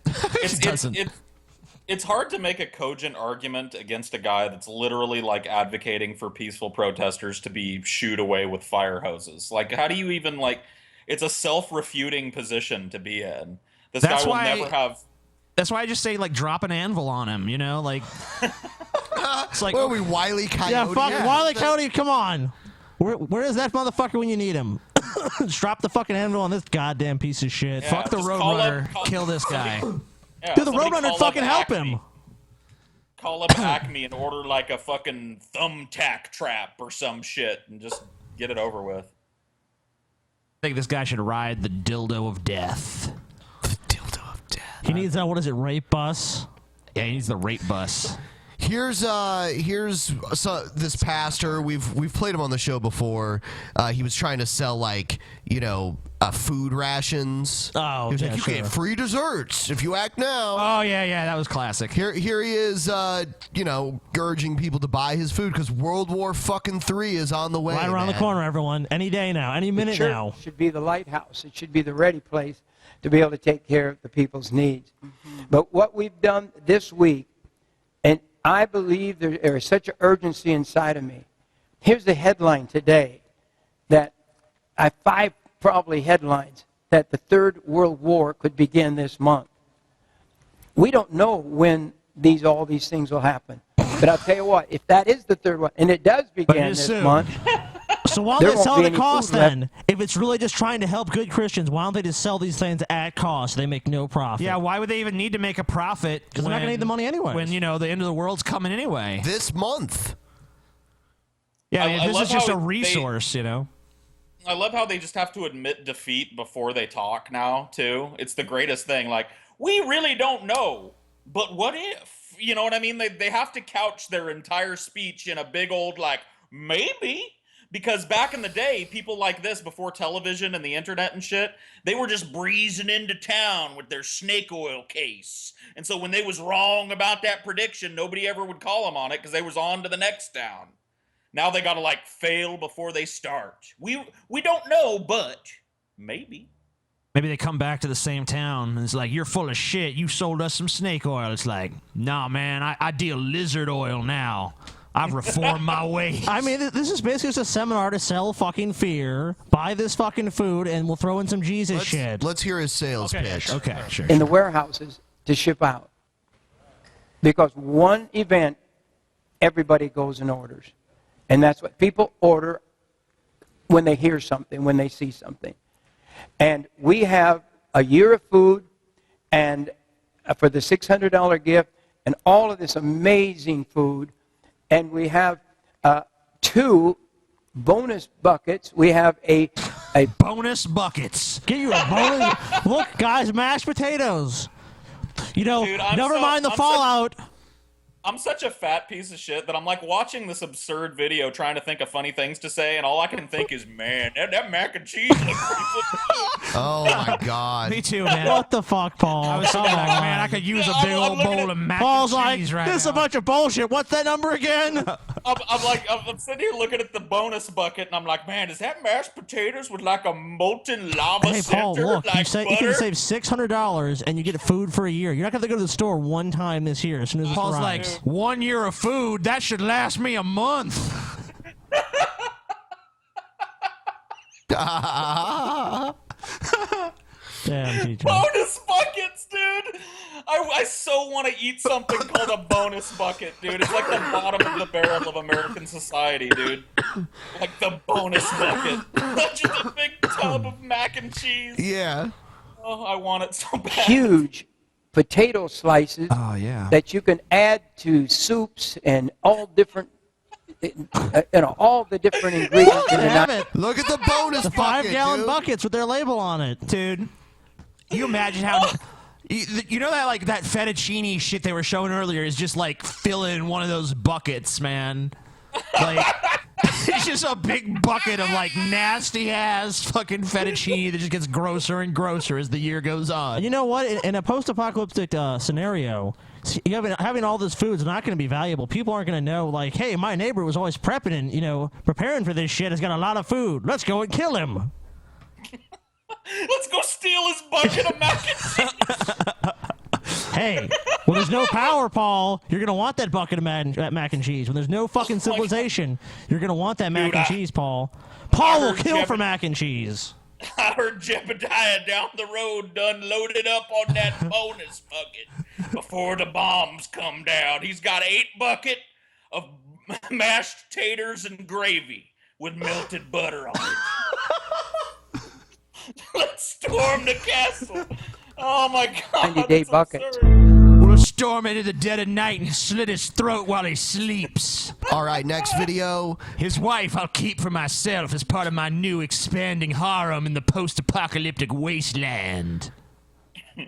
It's hard to make a cogent argument against a guy that's literally like advocating for peaceful protesters to be shooed away with fire hoses. Like, how do you even like? It's a self-refuting position to be in. This guy will never have. That's why I just say, like, drop an anvil on him, you know? Like, it's like, what are we, Wile E. Coyote? Yeah, fuck Wile E. Coyote, come on. Where is that motherfucker when you need him? Just drop the fucking anvil on this goddamn piece of shit. Yeah, fuck the just Roadrunner. Kill this guy. Yeah, Dude, the somebody Roadrunner call fucking up help Acme. him. Call up Acme and order like a fucking thumbtack trap or some shit and just get it over with. think this guy should ride the dildo of death. He needs that. What is it? Rape bus. Yeah, he needs the rape bus. Here's this pastor. We've played him on the show before. He was trying to sell food rations. Oh, he was yeah, like, you sure. get free desserts if you act now. Oh yeah, that was classic. Here he is, urging people to buy his food because World War III is on the way. Right around the corner, everyone. Any day now. Any minute the church now. should be the lighthouse. It should be the ready place to be able to take care of the people's needs. But what we've done this week, and I believe there is such an urgency inside of me. Here's the headline today that I have 5 probably headlines that the Third World War could begin this month. We don't know when all these things will happen. But I'll tell you what, if that is the third one, and it does begin this month. So why don't they sell it at cost then? If it's really just trying to help good Christians, why don't they just sell these things at cost? They make no profit. Yeah, why would they even need to make a profit? Because they're not going to need the money anyway. When, the end of the world's coming anyway. This month. Yeah, this love is just a how resource, I love how they just have to admit defeat before they talk now, too. It's the greatest thing. Like, we really don't know, but what if? You know what I mean? They have to couch their entire speech in a big old, maybe. Because back in the day, people like this, before television and the internet and shit, they were just breezing into town with their snake oil case. And so when they was wrong about that prediction, nobody ever would call them on it because they was on to the next town. Now they got to fail before they start. We don't know, but maybe. Maybe they come back to the same town and it's like, you're full of shit. You sold us some snake oil. It's like, nah, man, I deal lizard oil now. I've reformed my ways. I mean, this is basically just a seminar to sell fucking fear. Buy this fucking food, and we'll throw in some Jesus shit. Let's hear his sales pitch. Okay, sure. In the warehouses to ship out. Because one event, everybody goes and orders. And that's what people order when they hear something, when they see something. And we have a year of food and for the $600 gift and all of this amazing food. And we have 2 bonus buckets. We have a bonus buckets. Get you a bonus. Look, guys, mashed potatoes. Dude, never mind the fallout. I'm such a fat piece of shit that I'm watching this absurd video trying to think of funny things to say, and all I can think is, man, that mac and cheese looks pretty good. Oh my God. Me too, man. What the fuck, Paul? I was thinking, man, I could use a big old bowl of mac Paul's and cheese right now. This is a bunch of bullshit. What's that number again? I'm sitting here looking at the bonus bucket, and I'm like, man, is that mashed potatoes with a molten lava Hey, center? Paul, look, you butter? can save $600 and you get food for a year. You're not going to go to the store one time this year as soon as this Paul's arrives. like, 1 year of food, that should last me a month. Damn, TJ. Bonus buckets, dude! I so want to eat something called a bonus bucket, dude. It's like the bottom of the barrel of American society, dude. Like the bonus bucket. That's just a big tub of mac and cheese. Yeah. Oh, I want it so bad. Huge potato slices that you can add to soups and all different, all the different ingredients. They have it. Look at the bonus The bucket, 5-gallon buckets with their label on it. Dude, you imagine how... You know that that fettuccine shit they were showing earlier is just filling one of those buckets, man. It's just a big bucket of nasty ass fucking fettuccine that just gets grosser and grosser as the year goes on. You know what? In a post-apocalyptic scenario, having all this food is not going to be valuable. People aren't going to know, hey, my neighbor was always prepping and preparing for this shit. Has got a lot of food. Let's go and kill him. Let's go steal his bucket of mac and cheese. Hey, when there's no power, Paul, you're going to want that bucket of mac and cheese. When there's no fucking civilization, you're going to want that mac and cheese, Paul. Paul will kill for mac and cheese. I heard Jebediah down the road done loaded up on that bonus bucket before the bombs come down. He's got 8 bucket of mashed taters and gravy with melted butter on it. Let's storm the castle. Oh my God. 90-day bucket. Let's storm into the dead of night and slit his throat while he sleeps. All right, next video. His wife I'll keep for myself as part of my new expanding harem in the post-apocalyptic wasteland.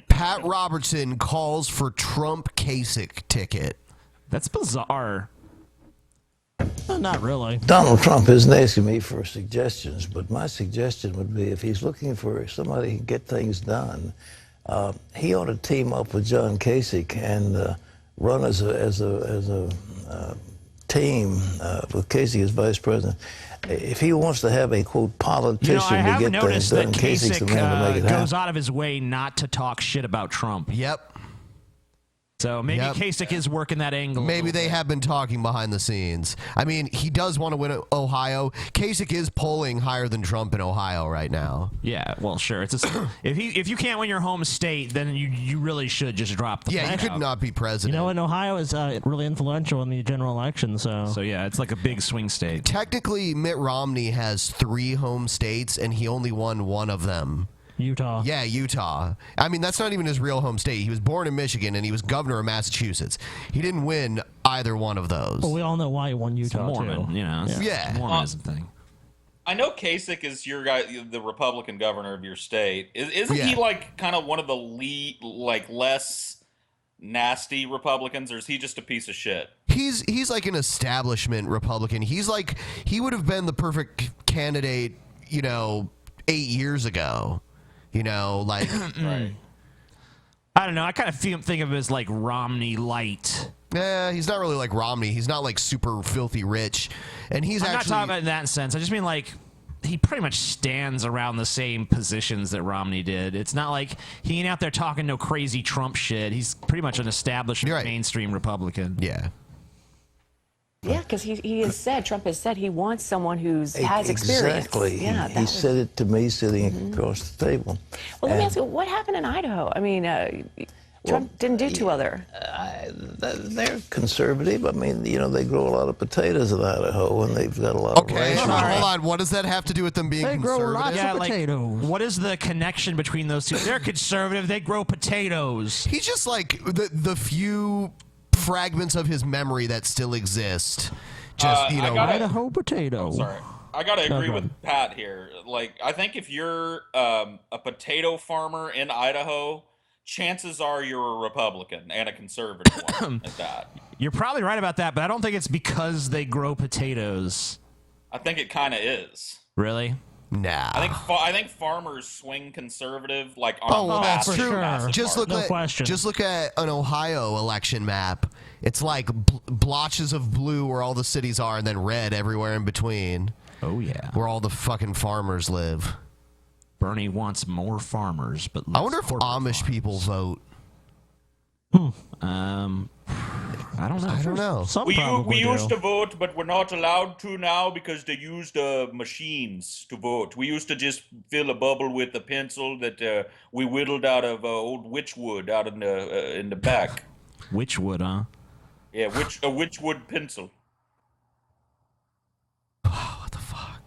Pat Robertson calls for Trump Kasich ticket. That's bizarre. Not really. Donald Trump isn't asking me for suggestions, but my suggestion would be if he's looking for somebody who can get things done, he ought to team up with John Kasich and run as a team with Kasich as vice president. If he wants to have a, quote, politician I to have get things noticed done, that Kasich's the man to make it Kasich happen. goes out of his way not to talk shit about Trump. Yep. So maybe Kasich is working that angle. Maybe they have been talking behind the scenes. I mean, he does want to win Ohio. Kasich is polling higher than Trump in Ohio right now. Yeah, well, sure. It's if you can't win your home state, then you really should just drop the Yeah, you could not be president. You know, and Ohio is really influential in the general election, so yeah, it's like a big swing state. Technically, Mitt Romney has 3 home states, and he only won 1 of them. Utah. Yeah, Utah. I mean, that's not even his real home state. He was born in Michigan, and he was governor of Massachusetts. He didn't win either one of those. Well, we all know why he won Utah, Mormon, too. you know. Yeah. Mormonism thing. I know Kasich is your guy, the Republican governor of your state. Isn't he like kind of one of the less nasty Republicans, or is he just a piece of shit? He's like an establishment Republican. He would have been the perfect candidate, 8 years ago. Right. I don't know. I kind of think of him as like Romney light. Yeah, he's not really like Romney. He's not like super filthy rich, and I'm not talking about in that sense. I just mean like he pretty much stands around the same positions that Romney did. It's not like he ain't out there talking no crazy Trump shit. He's pretty much an established mainstream Republican. Yeah. Yeah, because Trump has said he wants someone who has experience. Exactly. Yeah, he said it to me sitting across the table. Well, let me ask you, what happened in Idaho? I mean, Trump didn't do too other. They're conservative. I mean, they grow a lot of potatoes in Idaho, and they've got a lot of rations. Hold on. What does that have to do with them being conservative? Yeah, like, what is the connection between those two? They're conservative. They grow potatoes. He's just like the few fragments of his memory that still exist. Just Idaho potato. I'm sorry. I gotta agree with Pat here. Like, I think if you're a potato farmer in Idaho, chances are you're a Republican and a conservative one at that. You're probably right about that, but I don't think it's because they grow potatoes. I think it kind of is. Really? Nah. I think farmers swing conservative, like on a massive, massive Just margin. look at an Ohio election map. It's like blotches of blue where all the cities are, and then red everywhere in between. Oh yeah, where all the fucking farmers live. Bernie wants more farmers, but I wonder if Amish people vote. I don't know. I don't know. Some we used to vote, but we're not allowed to now because they used machines to vote. We used to just fill a bubble with a pencil that we whittled out of old witchwood out in the back. Witchwood, huh? Yeah, a witchwood pencil. What the fuck?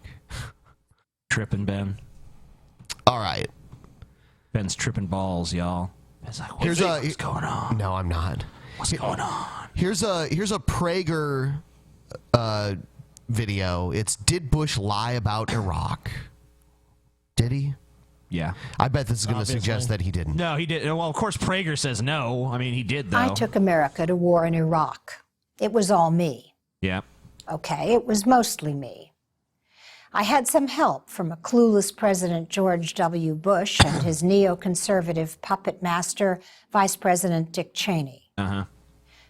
Tripping, Ben. All right. Ben's tripping balls, y'all. Ben's like, what's going on? No, I'm not. What's going on? Here's a Prager video. It's did Bush lie about Iraq? Did he? Yeah. I bet this is going to suggest that he didn't. No, he didn't. Well, of course, Prager says no. I mean, he did, though. I took America to war in Iraq. It was all me. Yeah. Okay, it was mostly me. I had some help from a clueless President George W. Bush and his neoconservative puppet master, Vice President Dick Cheney. Uh-huh.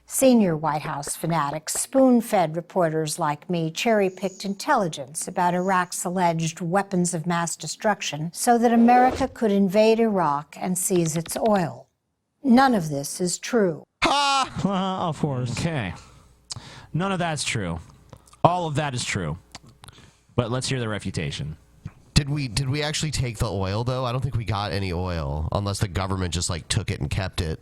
Senior White House fanatics spoon-fed reporters like me cherry-picked intelligence about Iraq's alleged weapons of mass destruction so that America could invade Iraq and seize its oil. None of this is true. Of course. Okay. None of that's true. All of that is true. But let's hear the refutation. Did we actually take the oil, though? I don't think we got any oil, unless the government just, took it and kept it.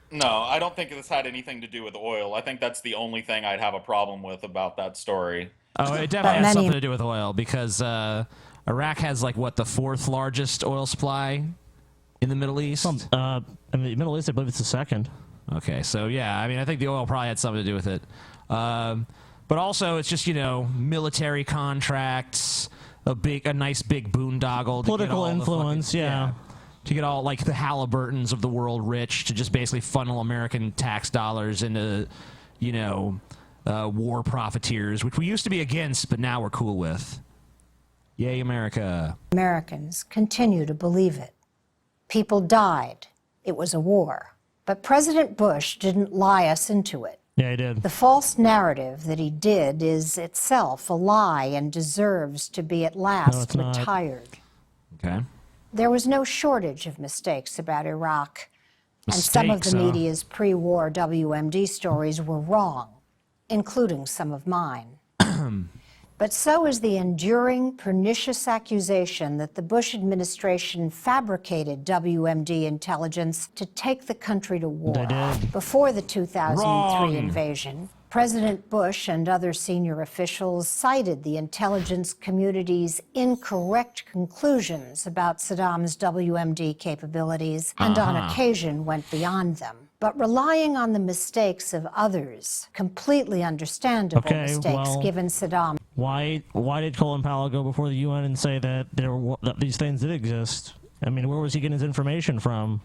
No, I don't think this had anything to do with oil. I think that's the only thing I'd have a problem with about that story. Oh, it definitely has something to do with oil, because Iraq has, the 4th largest oil supply in the Middle East? In the Middle East, I believe it's the 2nd. Okay, so yeah, I mean, I think the oil probably had something to do with it. But also, it's just, you know, military contracts, a nice big boondoggle. Political influence, yeah. To get all, like, the Halliburtons of the world rich, to just basically funnel American tax dollars into, you know, war profiteers, which we used to be against, but now we're cool with. Yay, America. Americans continue to believe it. People died. It was a war. But President Bush didn't lie us into it. Yeah, he did. The false narrative that he did is itself a lie and deserves to be at last retired. Okay. There was no shortage of mistakes about Iraq, and some of the media's pre-war WMD stories were wrong, including some of mine. But so is the enduring, pernicious accusation that the Bush administration fabricated WMD intelligence to take the country to war. They did. Before the 2003 Wrong. invasion, President Bush and other senior officials cited the intelligence community's incorrect conclusions about Saddam's WMD capabilities and on occasion went beyond them. But relying on the mistakes of others, completely understandable mistakes given Saddam. Why did Colin Powell go before the UN and say that that these things did exist? I mean, where was he getting his information from?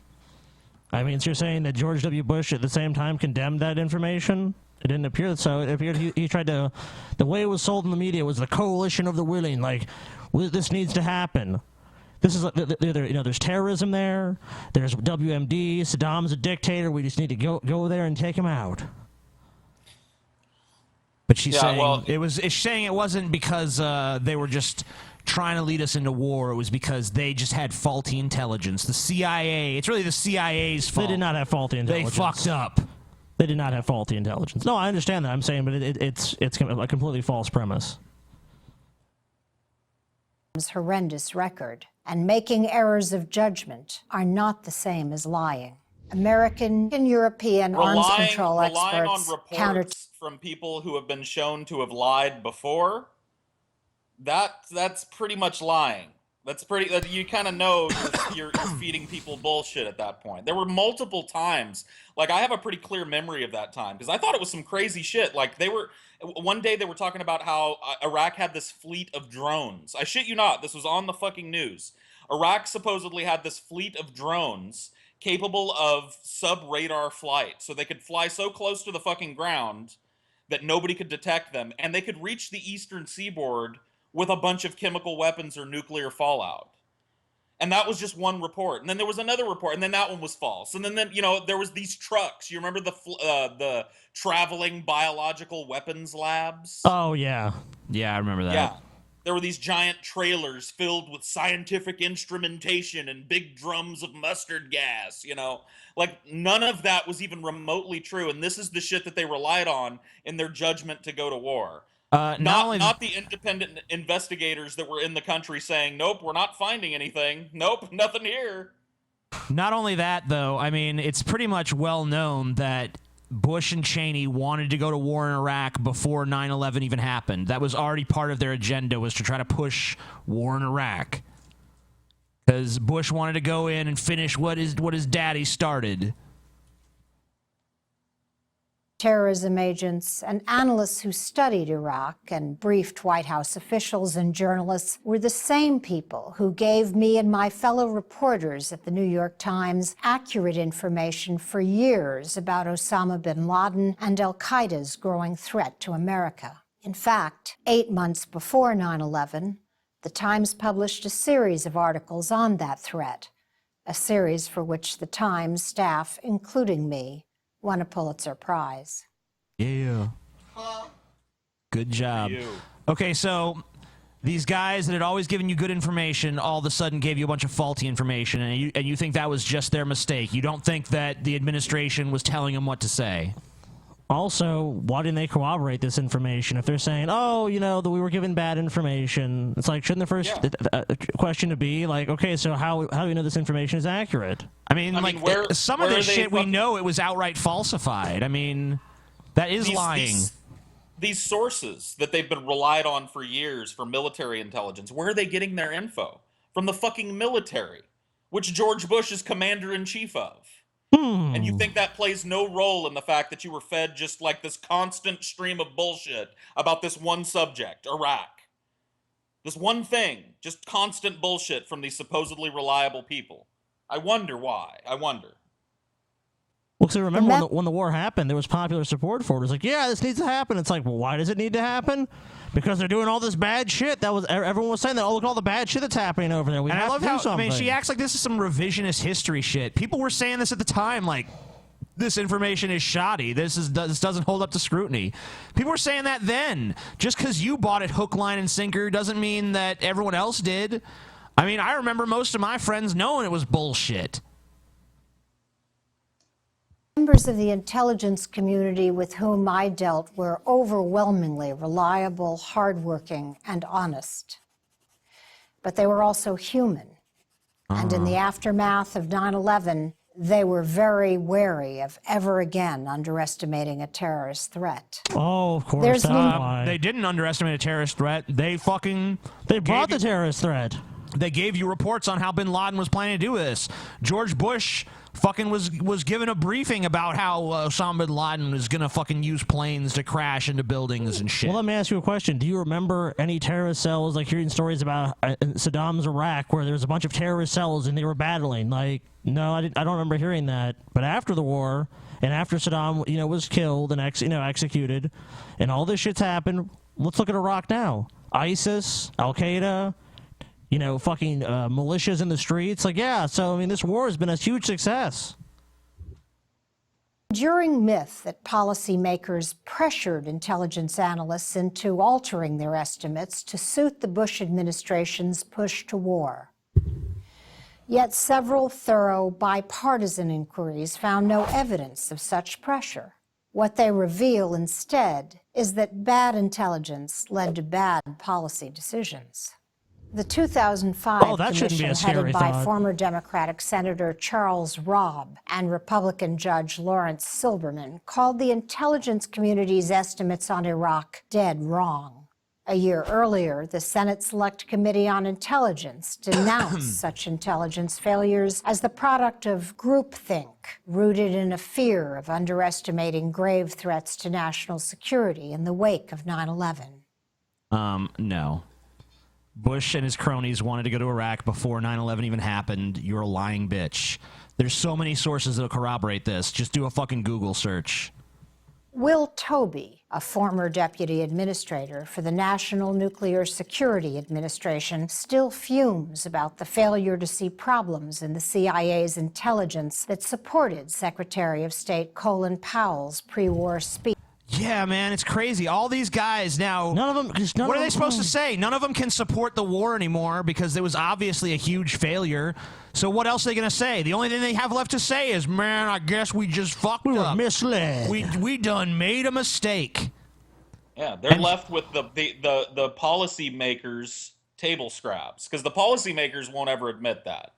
I mean, so you're saying that George W. Bush at the same time condemned that information? It didn't appear so. It appeared he tried to. The way it was sold in the media was the coalition of the willing. Like, this needs to happen. This is, you know, there's terrorism there. There's WMD. Saddam's a dictator. We just need to go there and take him out. But she's saying it's saying it wasn't because they were just trying to lead us into war. It was because they just had faulty intelligence. The CIA. It's really the CIA's fault. They did not have faulty intelligence. They fucked up. They did not have faulty intelligence. No, I understand that. I'm saying, but it's a completely false premise. Horrendous record, and making errors of judgment are not the same as lying. American and European arms control relying experts on reports from people who have been shown to have lied before, that's pretty much lying. That's pretty. You kind of know you're feeding people bullshit at that point. There were multiple times. Like, I have a pretty clear memory of that time because I thought it was some crazy shit. Like, one day they were talking about how Iraq had this fleet of drones. I shit you not. This was on the fucking news. Iraq supposedly had this fleet of drones capable of sub-radar flight, so they could fly so close to the fucking ground that nobody could detect them, and they could reach the eastern seaboard with a bunch of chemical weapons or nuclear fallout. And that was just one report. And then there was another report, and then that one was false. And then you know, there was these trucks. You remember the traveling biological weapons labs? Oh, yeah. Yeah, I remember that. Yeah. There were these giant trailers filled with scientific instrumentation and big drums of mustard gas, you know? Like, none of that was even remotely true, and this is the shit that they relied on in their judgment to go to war. Not the independent investigators that were in the country saying, nope, we're not finding anything. Nope, nothing here. Not only that, though, I mean, it's pretty much well known that Bush and Cheney wanted to go to war in Iraq before 9/11 even happened. That was already part of their agenda, was to try to push war in Iraq. Because Bush wanted to go in and finish what his daddy started. Terrorism agents and analysts who studied Iraq and briefed White House officials and journalists were the same people who gave me and my fellow reporters at the New York Times accurate information for years about Osama bin Laden and al-Qaeda's growing threat to America. In fact, 8 months before 9/11, the Times published a series of articles on that threat, a series for which the Times staff, including me, won a Pulitzer Prize. Yeah. Good job. Okay, so these guys that had always given you good information all of a sudden gave you a bunch of faulty information, and you think that was just their mistake. You don't think that the administration was telling them what to say. Also, why didn't they corroborate this information? If they're saying, oh, you know, that we were given bad information, it's like, shouldn't the first question to be like, okay, so how do you know this information is accurate? I mean, some of this shit we know it was outright falsified. I mean, that is lying. These sources that they've been relied on for years for military intelligence, where are they getting their info? From the fucking military, which George Bush is commander-in-chief of. And you think that plays no role in the fact that you were fed just like this constant stream of bullshit about this one subject, Iraq. This one thing, just constant bullshit from these supposedly reliable people. I wonder why. I wonder. Well, because remember when the war happened, there was popular support for it. It was like, yeah, this needs to happen. It's like, well, why does it need to happen? Because they're doing all this bad shit. Everyone was saying that. Oh, look at all the bad shit that's happening over there. And I love how, I mean, she acts like this is some revisionist history shit. People were saying this at the time, like, this information is shoddy. This doesn't hold up to scrutiny. People were saying that then. Just because you bought it hook, line, and sinker doesn't mean that everyone else did. I mean, I remember most of my friends knowing it was bullshit. Members of the intelligence community with whom I dealt were overwhelmingly reliable, hardworking, and honest. But they were also human. And in the aftermath of 9/11, they were very wary of ever again underestimating a terrorist threat. Oh, of course. They didn't underestimate a terrorist threat. They brought the terrorist threat. They gave you reports on how bin Laden was planning to do this. George Bush fucking was given a briefing about how Osama bin Laden was gonna fucking use planes to crash into buildings and shit. Well, let me ask you a question. Do you remember any terrorist cells, like hearing stories about Saddam's Iraq, where there was a bunch of terrorist cells and they were battling? Like, no, I don't remember hearing that. But after the war, and after Saddam, was killed and executed, and all this shit's happened, let's look at Iraq now. ISIS, Al Qaeda. Fucking militias in the streets. Like, yeah, so, I mean, this war has been a huge success. Enduring myth that policymakers pressured intelligence analysts into altering their estimates to suit the Bush administration's push to war. Yet several thorough bipartisan inquiries found no evidence of such pressure. What they reveal instead is that bad intelligence led to bad policy decisions. The 2005 commission, headed by former Democratic Senator Charles Robb and Republican Judge Lawrence Silberman, called the intelligence community's estimates on Iraq dead wrong. A year earlier, the Senate Select Committee on Intelligence denounced such intelligence failures as the product of groupthink, rooted in a fear of underestimating grave threats to national security in the wake of 9/11. No. Bush and his cronies wanted to go to Iraq before 9/11 even happened. You're a lying bitch. There's so many sources that'll corroborate this. Just do a fucking Google search. Will Toby, a former deputy administrator for the National Nuclear Security Administration, still fumes about the failure to see problems in the CIA's intelligence that supported Secretary of State Colin Powell's pre-war speech. Yeah, man, it's crazy. All these guys now, none of them. What are they supposed to say? None of them can support the war anymore because it was obviously a huge failure. So what else are they going to say? The only thing they have left to say is, man, I guess we just fucked up. We were misled. We done made a mistake. Yeah, they're left with the policymakers' table scraps because the policymakers won't ever admit that.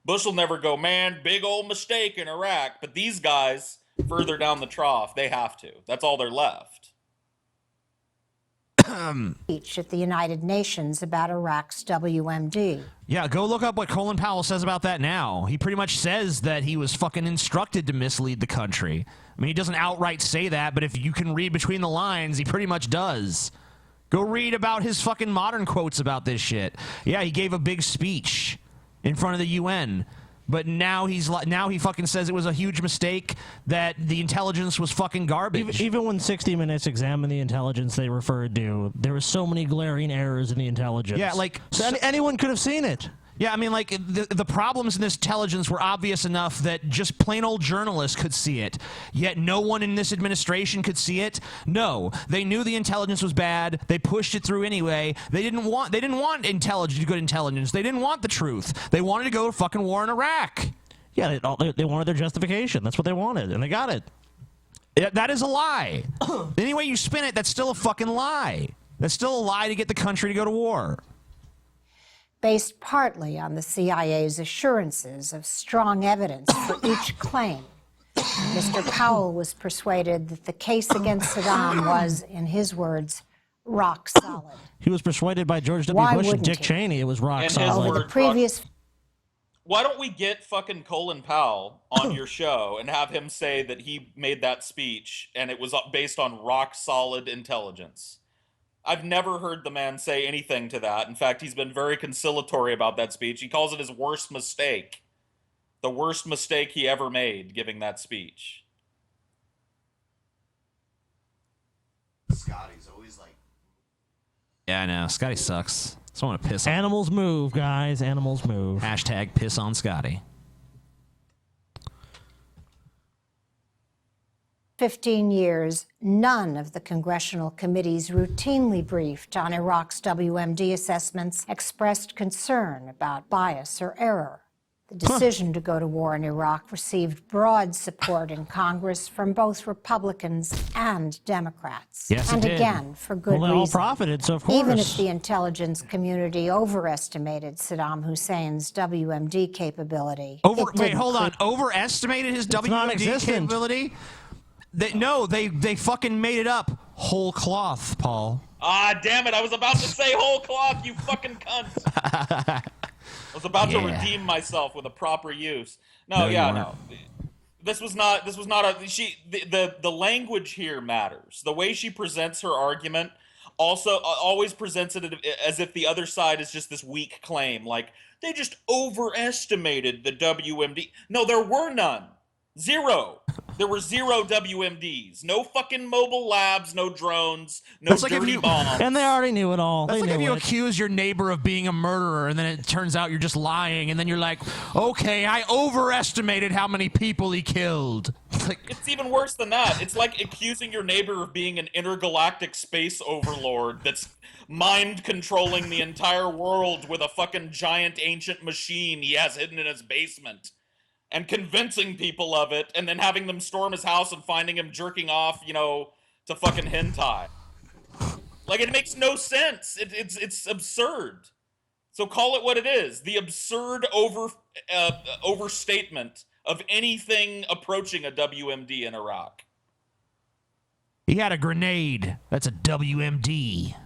Bush will never go, man, big old mistake in Iraq. But these guys, further down the trough, they have to. That's all they're left. Speech at the United Nations about Iraq's WMD. Yeah, go look up what Colin Powell says about that now. He pretty much says that he was fucking instructed to mislead the country. I mean, he doesn't outright say that, but if you can read between the lines, he pretty much does. Go read about his fucking modern quotes about this shit. Yeah, he gave a big speech in front of the UN. But now he fucking says it was a huge mistake, that the intelligence was fucking garbage. Even when 60 Minutes examined the intelligence they referred to, there were so many glaring errors in the intelligence. Yeah, like anyone could have seen it. Yeah, I mean, like, the problems in this intelligence were obvious enough that just plain old journalists could see it. Yet no one in this administration could see it. No, they knew the intelligence was bad. They pushed it through anyway. They didn't want good intelligence. They didn't want the truth. They wanted to go to fucking war in Iraq. Yeah, they wanted their justification. That's what they wanted, and they got it. Yeah, that is a lie. Any way you spin it, that's still a fucking lie. That's still a lie to get the country to go to war. Based partly on the CIA's assurances of strong evidence for each claim, Mr. Powell was persuaded that the case against Saddam was, in his words, rock solid. He was persuaded by George W. Bush and Dick Cheney it was rock solid. The previous Why don't we get fucking Colin Powell on your show and have him say that he made that speech and it was based on rock solid intelligence? I've never heard the man say anything to that. In fact, he's been very conciliatory about that speech. He calls it his worst mistake. The worst mistake he ever made giving that speech. Scotty's always like... Yeah, I know. Scotty sucks. Just want to piss on Animals move, guys. Animals move. Hashtag piss on Scotty. 15 years, none of the congressional committees routinely briefed on Iraq's WMD assessments expressed concern about bias or error. The decision to go to war in Iraq received broad support in Congress from both Republicans and Democrats. Yes, and it did. again, for good Well, they all reason. profited, so of course. Even if the intelligence community overestimated Saddam Hussein's WMD capability. Wait, hold on. Overestimated his WMD capability? They fucking made it up. Whole cloth, Paul. Ah, damn it. I was about to say whole cloth, you fucking cunt. I was about to redeem myself with a proper use. No. This was not the language here matters. The way she presents her argument also always presents it as if the other side is just this weak claim. Like, they just overestimated the WMD. No, there were none. Zero. There were 0 WMDs. No fucking mobile labs, no drones, no dirty bombs. And they already knew it all. That's They like if knew you it. accuse your neighbor of being a murderer and then it turns out you're just lying and then you're like, okay, I overestimated how many people he killed. It's even worse than that. It's like accusing your neighbor of being an intergalactic space overlord that's mind controlling the entire world with a fucking giant ancient machine he has hidden in his basement. And convincing people of it, and then having them storm his house and finding him jerking off, to fucking hentai. Like, it makes no sense. It's absurd. So call it what it is. The absurd overstatement of anything approaching a WMD in Iraq. He had a grenade. That's a WMD.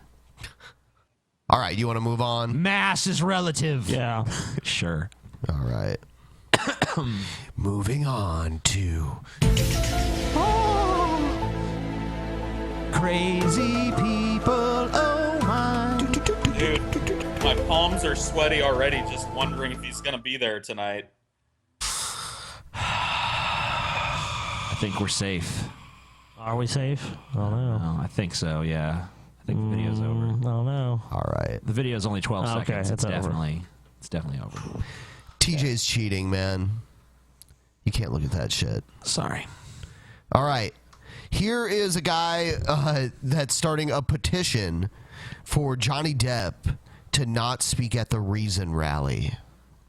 All right, you want to move on? Mass is relative. Yeah. Sure. All right. Moving on to crazy people. Oh my. Dude, my palms are sweaty already just wondering if he's going to be there tonight. I think we're safe. Are we safe? I don't know. I think so, yeah. I think the video's over. I don't know. All right. The video's only 12 Okay, seconds. it's over. It's definitely over. TJ's cheating, man. You can't look at that shit. Sorry. All right. Here is a guy that's starting a petition for Johnny Depp to not speak at the Reason rally.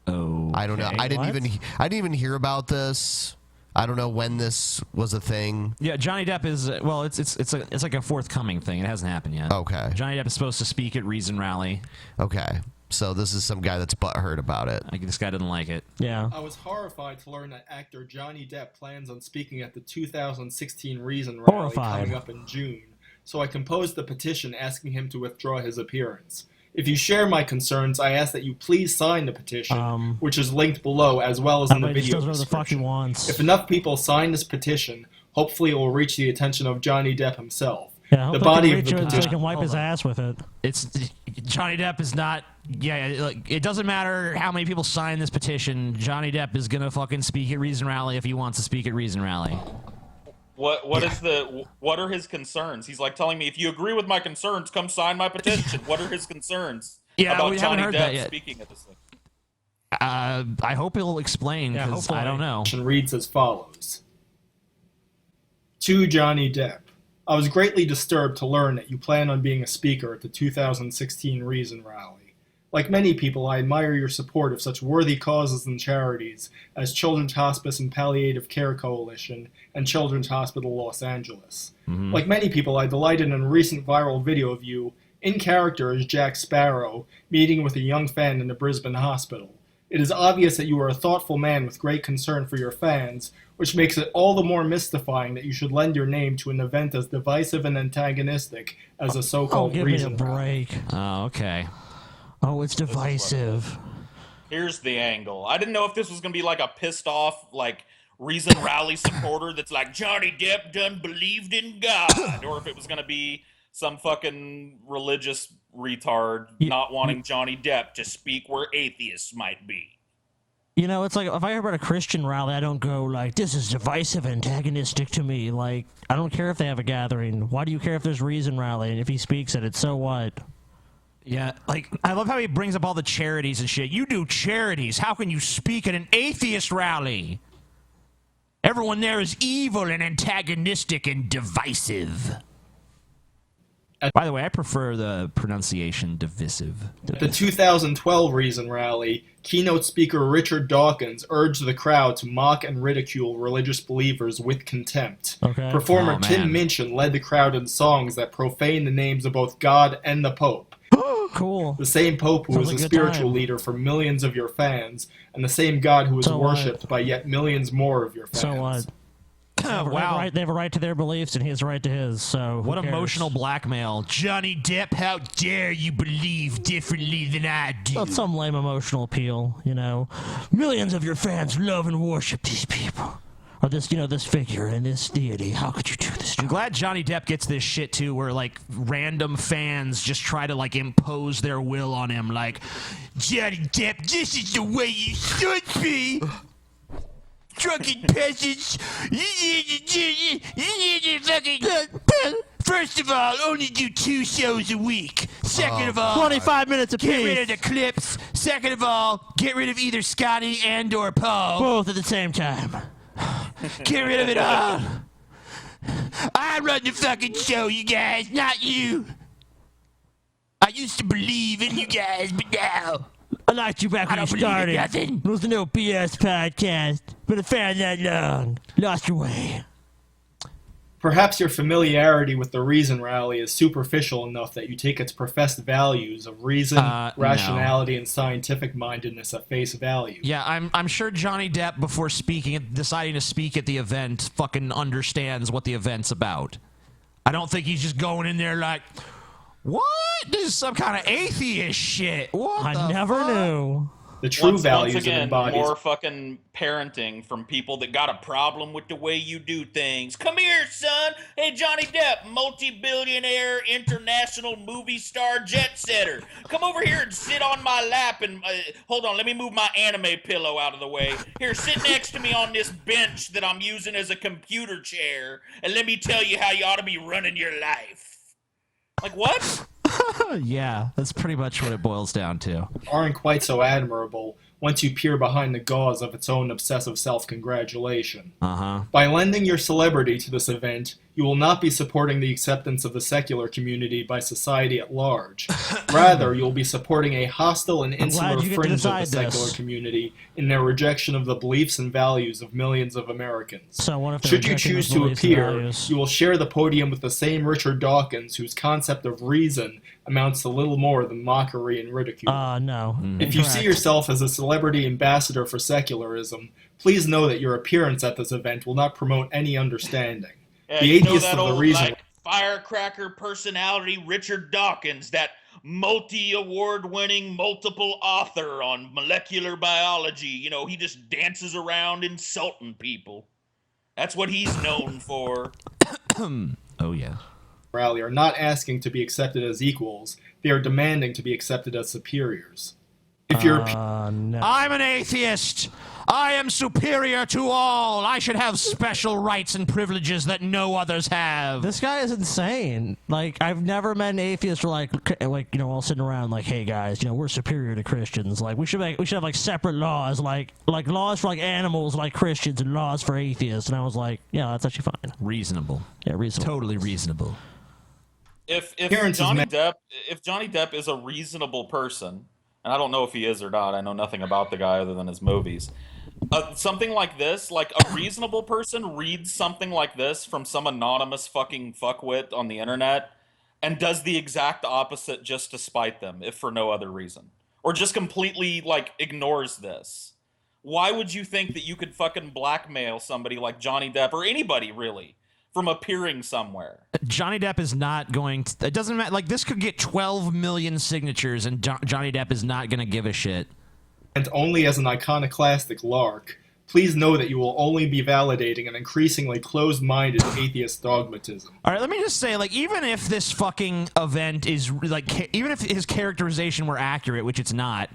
Oh, I don't know. I didn't even hear about this. I don't know when this was a thing. Yeah, Johnny Depp is it's like a forthcoming thing. It hasn't happened yet. Okay. Johnny Depp is supposed to speak at Reason Rally. Okay. So this is some guy that's butthurt about it. This guy didn't like it. Yeah. I was horrified to learn that actor Johnny Depp plans on speaking at the 2016 Reason Rally coming up in June. So I composed a petition asking him to withdraw his appearance. If you share my concerns, I ask that you please sign the petition, which is linked below as well as in the He just video does whatever the fuck he wants. If enough people sign this petition, hopefully it will reach the attention of Johnny Depp himself. Yeah, The body of the so he petition. can wipe his ass with it. It's Johnny Depp is not. Yeah, like, it doesn't matter how many people sign this petition. Johnny Depp is gonna fucking speak at Reason Rally if he wants to speak at Reason Rally. What are his concerns? He's like telling me, if you agree with my concerns, come sign my petition. What are his concerns Yeah, we about haven't Johnny heard that Depp yet. speaking at this thing? I hope he'll explain because I don't know. It reads as follows. To Johnny Depp, I was greatly disturbed to learn that you plan on being a speaker at the 2016 Reason Rally. Like many people, I admire your support of such worthy causes and charities as Children's Hospice and Palliative Care Coalition and Children's Hospital Los Angeles. Like many people, I delighted in a recent viral video of you, in character as Jack Sparrow, meeting with a young fan in a Brisbane hospital. It is obvious that you are a thoughtful man with great concern for your fans, which makes it all the more mystifying that you should lend your name to an event as divisive and antagonistic as a so-called give me a Reason Rally. break. Oh, okay. Oh, it's divisive. Here's the angle. I didn't know if this was gonna be like a pissed off, like, Reason Rally supporter that's like, Johnny Depp done believed in God, or if it was gonna be some fucking religious retard not wanting Johnny Depp to speak where atheists might be. You know, it's like, if I hear about a Christian rally, I don't go like, this is divisive, antagonistic to me. Like, I don't care if they have a gathering. Why do you care if there's Reason Rally? And if he speaks at it, so what? Yeah, like, I love how he brings up all the charities and shit. You do charities. How can you speak at an atheist rally? Everyone there is evil and antagonistic and divisive. By the way, I prefer the pronunciation divisive. At the 2012 Reason Rally, keynote speaker Richard Dawkins urged the crowd to mock and ridicule religious believers with contempt. Okay. Performer Tim Minchin led the crowd in songs that profane the names of both God and the Pope. Cool. The same Pope who Sounds is like a a good spiritual time. leader for millions of your fans, and the same God who is So what? worshipped by yet millions more of your fans. So what? Wow. They have a right to their beliefs, and he has a right to his, so who What cares? emotional blackmail. Johnny Depp, how dare you believe differently than I do? That's some lame emotional appeal, you know. Millions of your fans love and worship these people. Or this, you know, this figure and this deity. How could you do this? I'm glad Johnny Depp gets this shit too, where like random fans just try to like impose their will on him. Like, Johnny Depp, this is the way you should be. Drunken Peasants. First of all, only do 2 shows a week. Second of all, 25 minutes apiece. Get rid of the clips. Second of all, get rid of either Scotty and or Paul. Both at the same time. Get rid of it all. I run the fucking show, you guys, not you. I used to believe in you guys, but now I liked you back when you started. Nothing. It was the No BS podcast. Been a fan that long. Lost your way. Perhaps your familiarity with the Reason Rally is superficial enough that you take its professed values of reason, rationality, and scientific mindedness at face value. Yeah, I'm sure Johnny Depp, before deciding to speak at the event, fucking understands what the event's about. I don't think he's just going in there like, what? This is some kind of atheist shit. What I never knew. The true Once values again, of embodies. more fucking parenting from people that got a problem with the way you do things. Come here, son. Hey, Johnny Depp, multi-billionaire, international movie star, jet setter. Come over here and sit on my lap and hold on. Let me move my anime pillow out of the way. Here, sit next to me on this bench that I'm using as a computer chair, and let me tell you how you ought to be running your life. Like what? Yeah, that's pretty much what it boils down to. Aren't quite so admirable once you peer behind the gauze of its own obsessive self-congratulation. By lending your celebrity to this event, you will not be supporting the acceptance of the secular community by society at large. Rather, you'll be supporting a hostile and insular fringe of the secular community in their rejection of the beliefs and values of millions of Americans. So what if Should you choose to appear, you will share the podium with the same Richard Dawkins whose concept of reason amounts to little more than mockery and ridicule. No. If you see yourself as a celebrity ambassador for secularism, please know that your appearance at this event will not promote any understanding. Yeah, The you know atheists that of the old, reason. like, firecracker personality Richard Dawkins, that multi-award-winning multiple author on molecular biology. You know, he just dances around insulting people. That's what he's known for. Oh, yeah. Rally are not asking to be accepted as equals. They are demanding to be accepted as superiors. If you're no. I'm an atheist. I am superior to all. I should have special rights and privileges that no others have. This guy is insane. Like, I've never met an atheist who like you know, all sitting around like, hey guys, you know, we're superior to Christians. Like, we should have like separate laws, like laws for like animals, like Christians, and laws for atheists. And I was like, yeah, that's actually fine. Reasonable. Yeah, reasonable. Totally reasonable. If Johnny Depp is a reasonable person, and I don't know if he is or not, I know nothing about the guy other than his movies. Something like this, like a reasonable person reads something like this from some anonymous fucking fuckwit on the internet and does the exact opposite just to spite them, if for no other reason. Or just completely, like, ignores this. Why would you think that you could fucking blackmail somebody like Johnny Depp, or anybody, really, from appearing somewhere? Johnny Depp is not going to... It doesn't matter. Like, this could get 12 million signatures, and Johnny Depp is not going to give a shit. only as an iconoclastic lark, please know that you will only be validating an increasingly closed-minded atheist dogmatism. All right, let me just say, like, even if this fucking event is, like, even if his characterization were accurate, which it's not,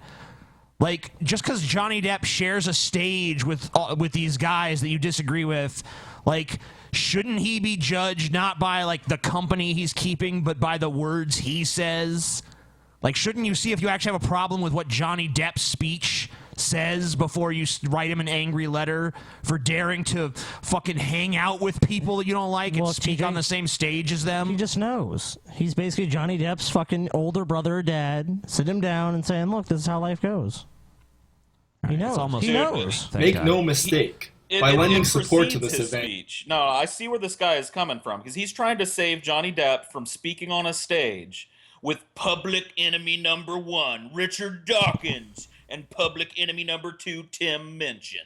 like, just because Johnny Depp shares a stage with these guys that you disagree with, like, shouldn't he be judged not by, like, the company he's keeping, but by the words he says? Like, shouldn't you see if you actually have a problem with what Johnny Depp's speech says before you write him an angry letter for daring to fucking hang out with people that you don't like and speak on the same stage as them? He just knows. He's basically Johnny Depp's fucking older brother or dad. Sit him down and saying, look, this is how life goes. He knows. He knows. Make no mistake. By lending support to this his event. Speech. No, I see where this guy is coming from, because he's trying to save Johnny Depp from speaking on a stage with public enemy number 1, Richard Dawkins, and public enemy number 2, Tim Minchin.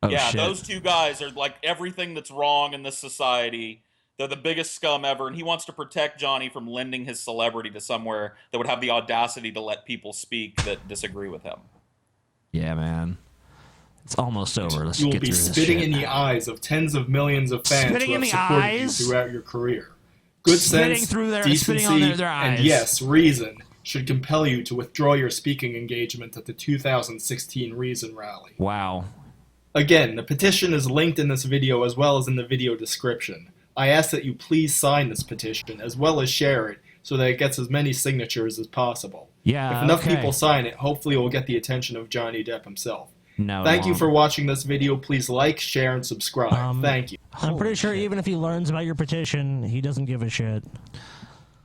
Oh, yeah, shit. those two guys are like everything that's wrong in this society. They're the biggest scum ever, and he wants to protect Johnny from lending his celebrity to somewhere that would have the audacity to let people speak that disagree with him. Yeah, man. It's almost over. Let's You will get be through this spitting shit. in the eyes of tens of millions of fans Spitting who in have the supported eyes? you throughout your career. Good Spitting sense, through their- decency, spitting on their eyes. and yes, reason should compel you to withdraw your speaking engagement at the 2016 Reason Rally. Wow. Again, the petition is linked in this video as well as in the video description. I ask that you please sign this petition as well as share it so that it gets as many signatures as possible. Yeah, If enough okay. people sign it, hopefully it will get the attention of Johnny Depp himself. No, Thank you won't. for watching this video. Please like, share, and subscribe. Thank you. I'm pretty sure even if he learns about your petition, he doesn't give a shit.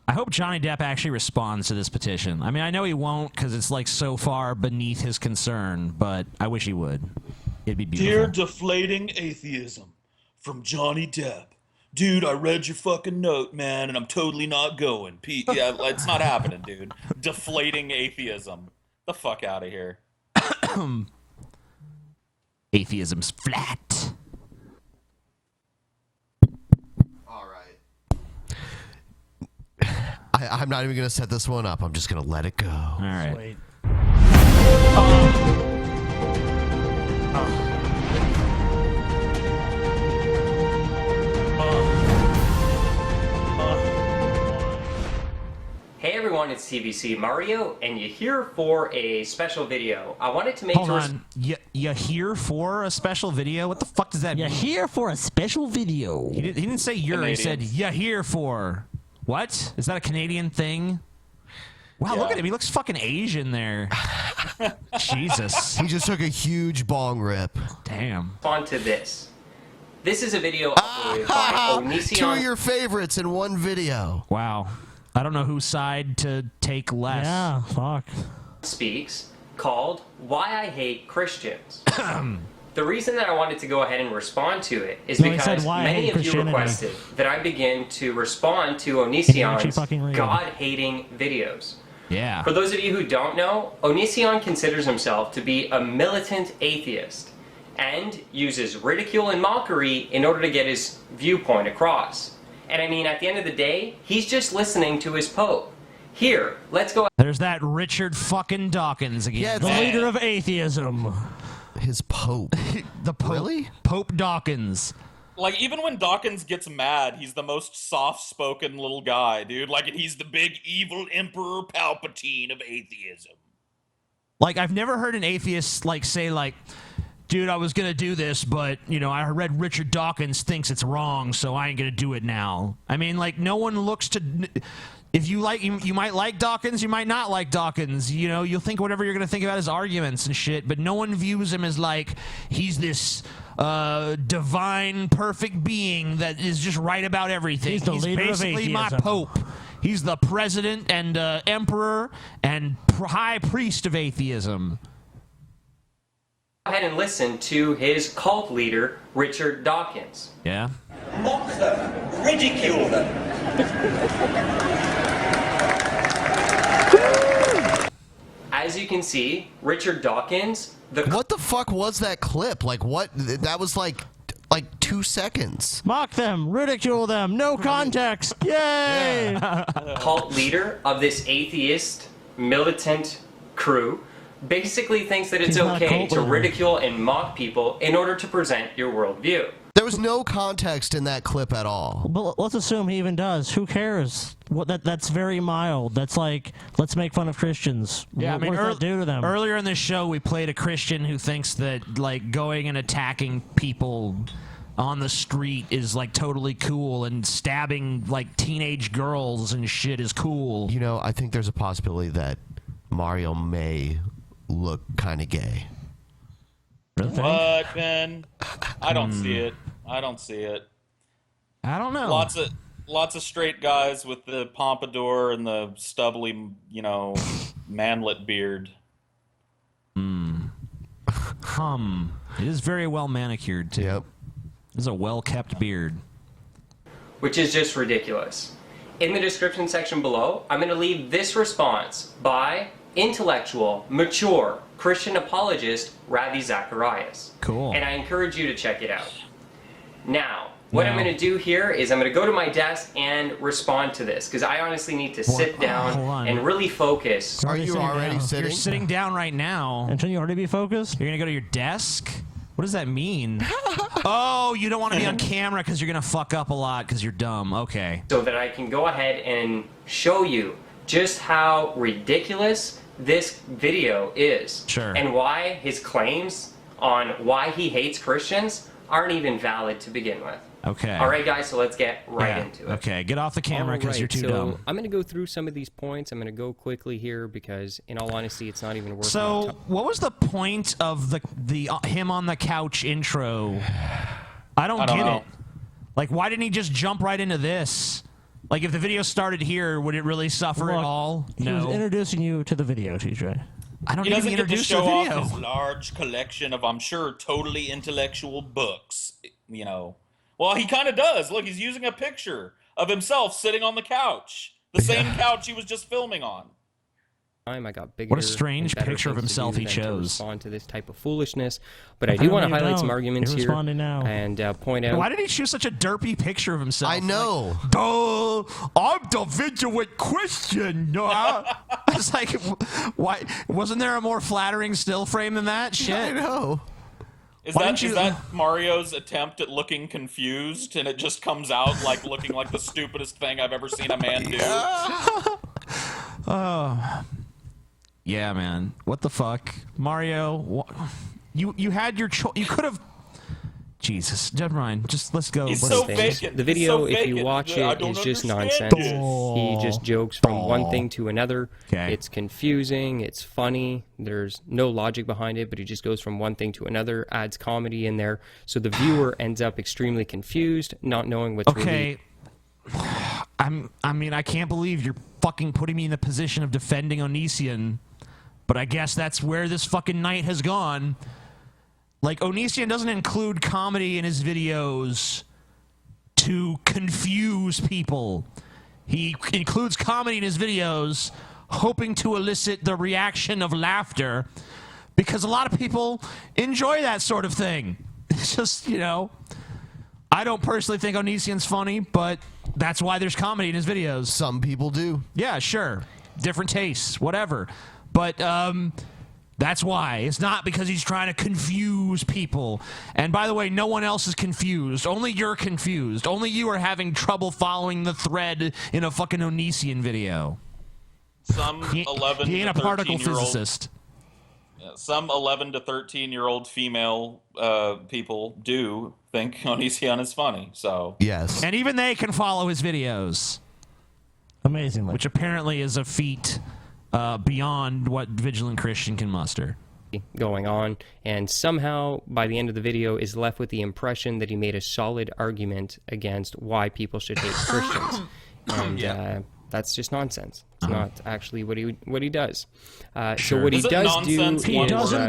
I hope Johnny Depp actually responds to this petition. I mean, I know he won't because it's like so far beneath his concern, but I wish he would. It'd be beautiful. Dear Deflating Atheism, from Johnny Depp. Dude, I read your fucking note, man, and I'm totally not going. Yeah, it's not happening, dude. Deflating atheism. The fuck out of here. Atheism's flat. I'm not even going to set this one up. I'm just going to let it go. All right. Wait. Hey everyone, it's TVC Mario, and you're here for a special video. I wanted to make Hold on. You here for a special video? What the fuck does that mean? You're here for a special video. He didn't say you're. He said you here for. What? Is that a Canadian thing? Wow, look at him. He looks fucking Asian there. Jesus. He just took a huge bong rip. Damn. On to this. This is a video uploaded by Onision. Two of your favorites in one video. Wow. I don't know whose side to take less. Yeah, fuck. Speaks called Why I Hate Christians. The reason that I wanted to go ahead and respond to it is No, he said, because "Why I many hate of you Christianity." requested that I begin to respond to actually fucking Onision's read. God-hating videos. Yeah. For those of you who don't know, Onision considers himself to be a militant atheist and uses ridicule and mockery in order to get his viewpoint across. And I mean, at the end of the day, he's just listening to his Pope. Here, let's go. There's that Richard fucking Dawkins again. Yeah, the leader of atheism. His Pope. The Pope. Really? Pope Dawkins. Like, even when Dawkins gets mad, he's the most soft-spoken little guy, dude. Like, he's the big evil Emperor Palpatine of atheism. Like, I've never heard an atheist, like, say, like, dude, I was going to do this, but, you know, I read Richard Dawkins thinks it's wrong, so I ain't going to do it now. I mean, like, no one looks to... If you like, you might like Dawkins, you might not like Dawkins. You know, you'll think whatever you're going to think about his arguments and shit, but no one views him as, like, he's this divine, perfect being that is just right about everything. He's the leader of basically my atheism. Pope. He's the president and emperor and high priest of atheism. Go ahead and listen to his cult leader, Richard Dawkins. Yeah? Mock them, ridicule them. As you can see, Richard Dawkins, What the fuck was that clip? Like, what? That was like 2 seconds. Mock them, ridicule them, no context. Yay! cult leader of this atheist militant crew, basically thinks that it's He's not a okay cult to leader. ridicule and mock people in order to present your worldview. There was no context in that clip at all. But let's assume he even does. Who cares? That's very mild. That's like, let's make fun of Christians. Yeah, I mean, what does that do to them? Earlier in this show, we played a Christian who thinks that like going and attacking people on the street is like totally cool, and stabbing like teenage girls and shit is cool. You know, I think there's a possibility that Mario may look kind of gay. What, Ben? I don't see it. I don't see it. I don't know. Lots of straight guys with the pompadour and the stubbly, you know, manlet beard. It is very well manicured too. Yep. This is a well-kept beard. Which is just ridiculous. In the description section below, I'm going to leave this response by intellectual, mature, Christian apologist Ravi Zacharias. Cool. And I encourage you to check it out. Now, what I'm going to do here is I'm going to go to my desk and respond to this, because I honestly need to sit hold down on. and really focus. Are you already sitting? You're sitting down right now. And shouldn't you already be focused? You're going to go to your desk? What does that mean? Oh, you don't want to be on camera because you're going to fuck up a lot because you're dumb. Okay. So that I can go ahead and show you just how ridiculous this video is. Sure. And why his claims on why he hates Christians aren't even valid to begin with. Okay. All right, guys, so let's get right into it. Okay, get off the camera because you're too so dumb. I'm going to go through some of these points. I'm going to go quickly here because, in all honesty, it's not even worth So, what was the point of the him on the couch intro? I don't get know. it. Like, why didn't he just jump right into this? Like, if the video started here, would it really suffer at all? He was introducing you to the video, TJ. I don't He need to doesn't be get to introduced to show the off video. his large collection of, I'm sure, totally intellectual books. You know, well, he kind of does. Look, he's using a picture of himself sitting on the couch, the same couch he was just filming on. time. I got bigger. What a strange and better picture of things to himself do he than to chose. respond to this type of foolishness, but I do want to highlight some arguments You're here responding now. and point out. Why did he choose such a derpy picture of himself? I know. I'm the vigilant Christian. It's like, why wasn't there a more flattering still frame than that? Shit. I know. Is Why that, didn't you- is that Mario's attempt at looking confused, and it just comes out like looking like the stupidest thing I've ever seen a man do? Oh, yeah, man. What the fuck, Mario? You had your choice. You could have. Jesus, never mind. Just let's go. He's Let's so things. vacant. The He's video, so if you vacant. watch I it, don't is just understand nonsense. this. He just jokes from one thing to another. Okay. It's confusing. It's funny. There's no logic behind it, but he just goes from one thing to another, adds comedy in there. So the viewer ends up extremely confused, not knowing what's really... I mean, I can't believe you're fucking putting me in the position of defending Onision, but I guess that's where this fucking night has gone. Like, Onision doesn't include comedy in his videos to confuse people. He includes comedy in his videos hoping to elicit the reaction of laughter because a lot of people enjoy that sort of thing. It's just, you know, I don't personally think Onision's funny, but that's why there's comedy in his videos. Some people do. Yeah, sure. Different tastes, whatever. But that's why. It's not because he's trying to confuse people. And by the way, no one else is confused. Only you're confused. Only you are having trouble following the thread in a fucking Onision video. Some He 11 ain't a to particle 13-year-old physicist. Some 11 to 13-year-old female people do think Onision is funny. So yes, and even they can follow his videos. Amazingly, which apparently is a feat beyond what Vigilant Christian can muster. going on, and somehow by the end of the video is left with the impression that he made a solid argument against why people should hate Christians, and that's just nonsense. It's not actually what he does. So what he does do is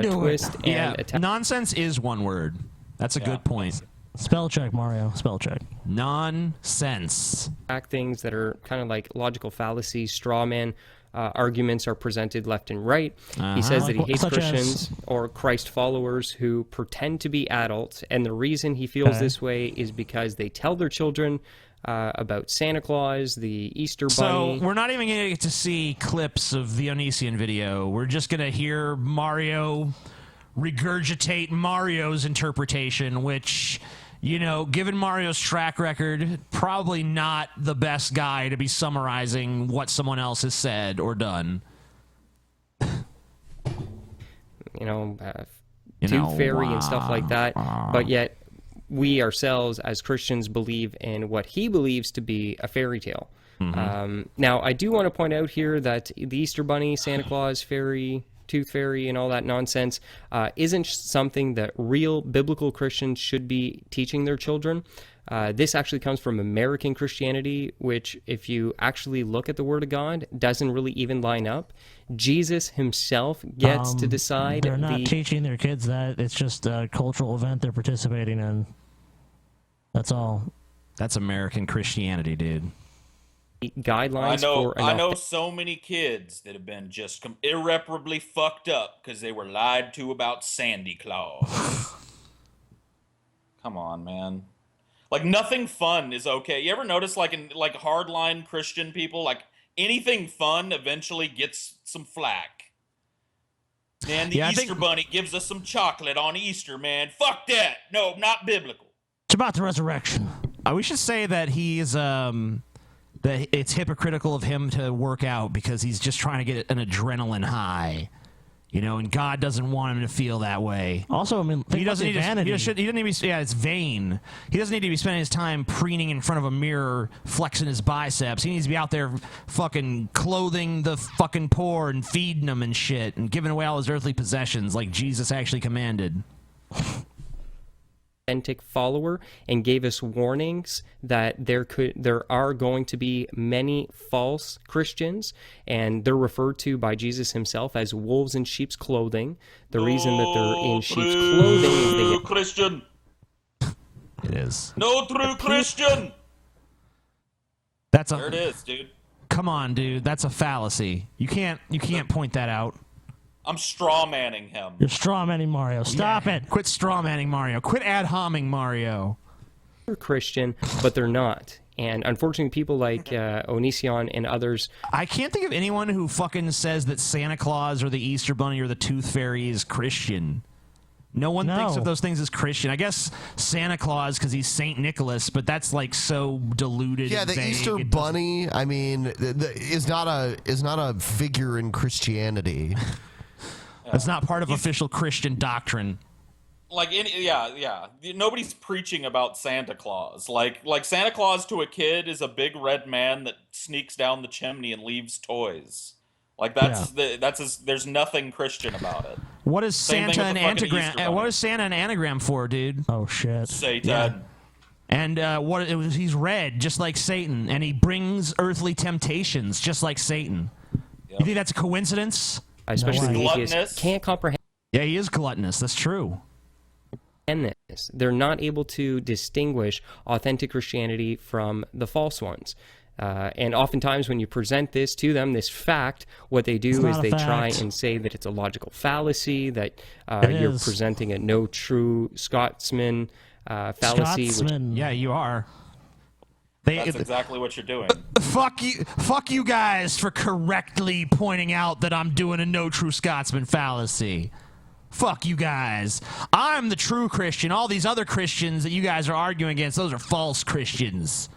twist and attack. Nonsense is one word. That's a good point. Spell check, Mario. Spell check. Nonsense. Things that are kind of like logical fallacies, straw man arguments are presented left and right. He says that he hates Christians or Christ followers who pretend to be adults, and the reason he feels this way is because they tell their children about Santa Claus, the Easter So Bunny. we're not even going to get to see clips of the Onision video. We're just going to hear Mario regurgitate Mario's interpretation, which, you know, given Mario's track record, probably not the best guy to be summarizing what someone else has said or done. Tooth Fairy and stuff like that. But yet, we ourselves as Christians believe in what he believes to be a fairy tale. Now, I do want to point out here that the Easter Bunny, Santa Claus, Fairy, Tooth Fairy, and all that nonsense isn't something that real biblical Christians should be teaching their children. This actually comes from American Christianity, which, if you actually look at the Word of God, doesn't really even line up. Jesus himself gets to decide. They're not teaching their kids that. It's just a cultural event they're participating in. That's all. That's American Christianity, dude. Guidelines I know so many kids that have been just irreparably fucked up because they were lied to about Sandy Claus. Come on, man. Like, nothing fun is okay. You ever notice, like, in like hardline Christian people, like anything fun eventually gets some flack. Man, the Easter Bunny gives us some chocolate on Easter, man. Fuck that. No, not biblical. It's about the resurrection. We should say that he's that it's hypocritical of him to work out because he's just trying to get an adrenaline high, you know, and God doesn't want him to feel that way. Also, I mean, he doesn't need to. He doesn't need to be. Yeah, it's vain. He doesn't need to be spending his time preening in front of a mirror, flexing his biceps. He needs to be out there, fucking clothing the fucking poor and feeding them and shit, and giving away all his earthly possessions like Jesus actually commanded. Authentic follower, and gave us warnings that there are going to be many false Christians, and they're referred to by Jesus himself as wolves in sheep's clothing. The reason that they're in sheep's clothing is they get Christian. It is. No true Christian. There it is, dude. Come on, dude. That's a fallacy. You can't point that out. I'm straw-manning him. You're straw-manning Mario. Stop it. Quit straw-manning Mario. Quit ad-homing Mario. They're Christian, but they're not. And unfortunately, people like Onision and others... I can't think of anyone who fucking says that Santa Claus or the Easter Bunny or the Tooth Fairy is Christian. No one thinks of those things as Christian. I guess Santa Claus because he's Saint Nicholas, but that's like so diluted. Yeah, and the vague. Easter Bunny, I mean, is not a figure in Christianity. It's not part of official Christian doctrine. Like, yeah. Nobody's preaching about Santa Claus. Like Santa Claus to a kid is a big red man that sneaks down the chimney and leaves toys. Like there's nothing Christian about it. What is Santa an anagram? What is Santa an anagram for, dude? Oh shit. Satan. Yeah. And he's red, just like Satan, and he brings earthly temptations, just like Satan. Yep. You think that's a coincidence? Especially the atheists can't comprehend. Yeah, he is gluttonous. That's true. And this, they're not able to distinguish authentic Christianity from the false ones. And oftentimes when you present this to them, this fact, what they do is they try and say that it's a logical fallacy, that you're presenting a no true Scotsman fallacy. Yeah, you are. That's exactly what you're doing. Fuck you guys for correctly pointing out that I'm doing a no true Scotsman fallacy. Fuck you guys. I'm the true Christian. All these other Christians that you guys are arguing against, those are false Christians.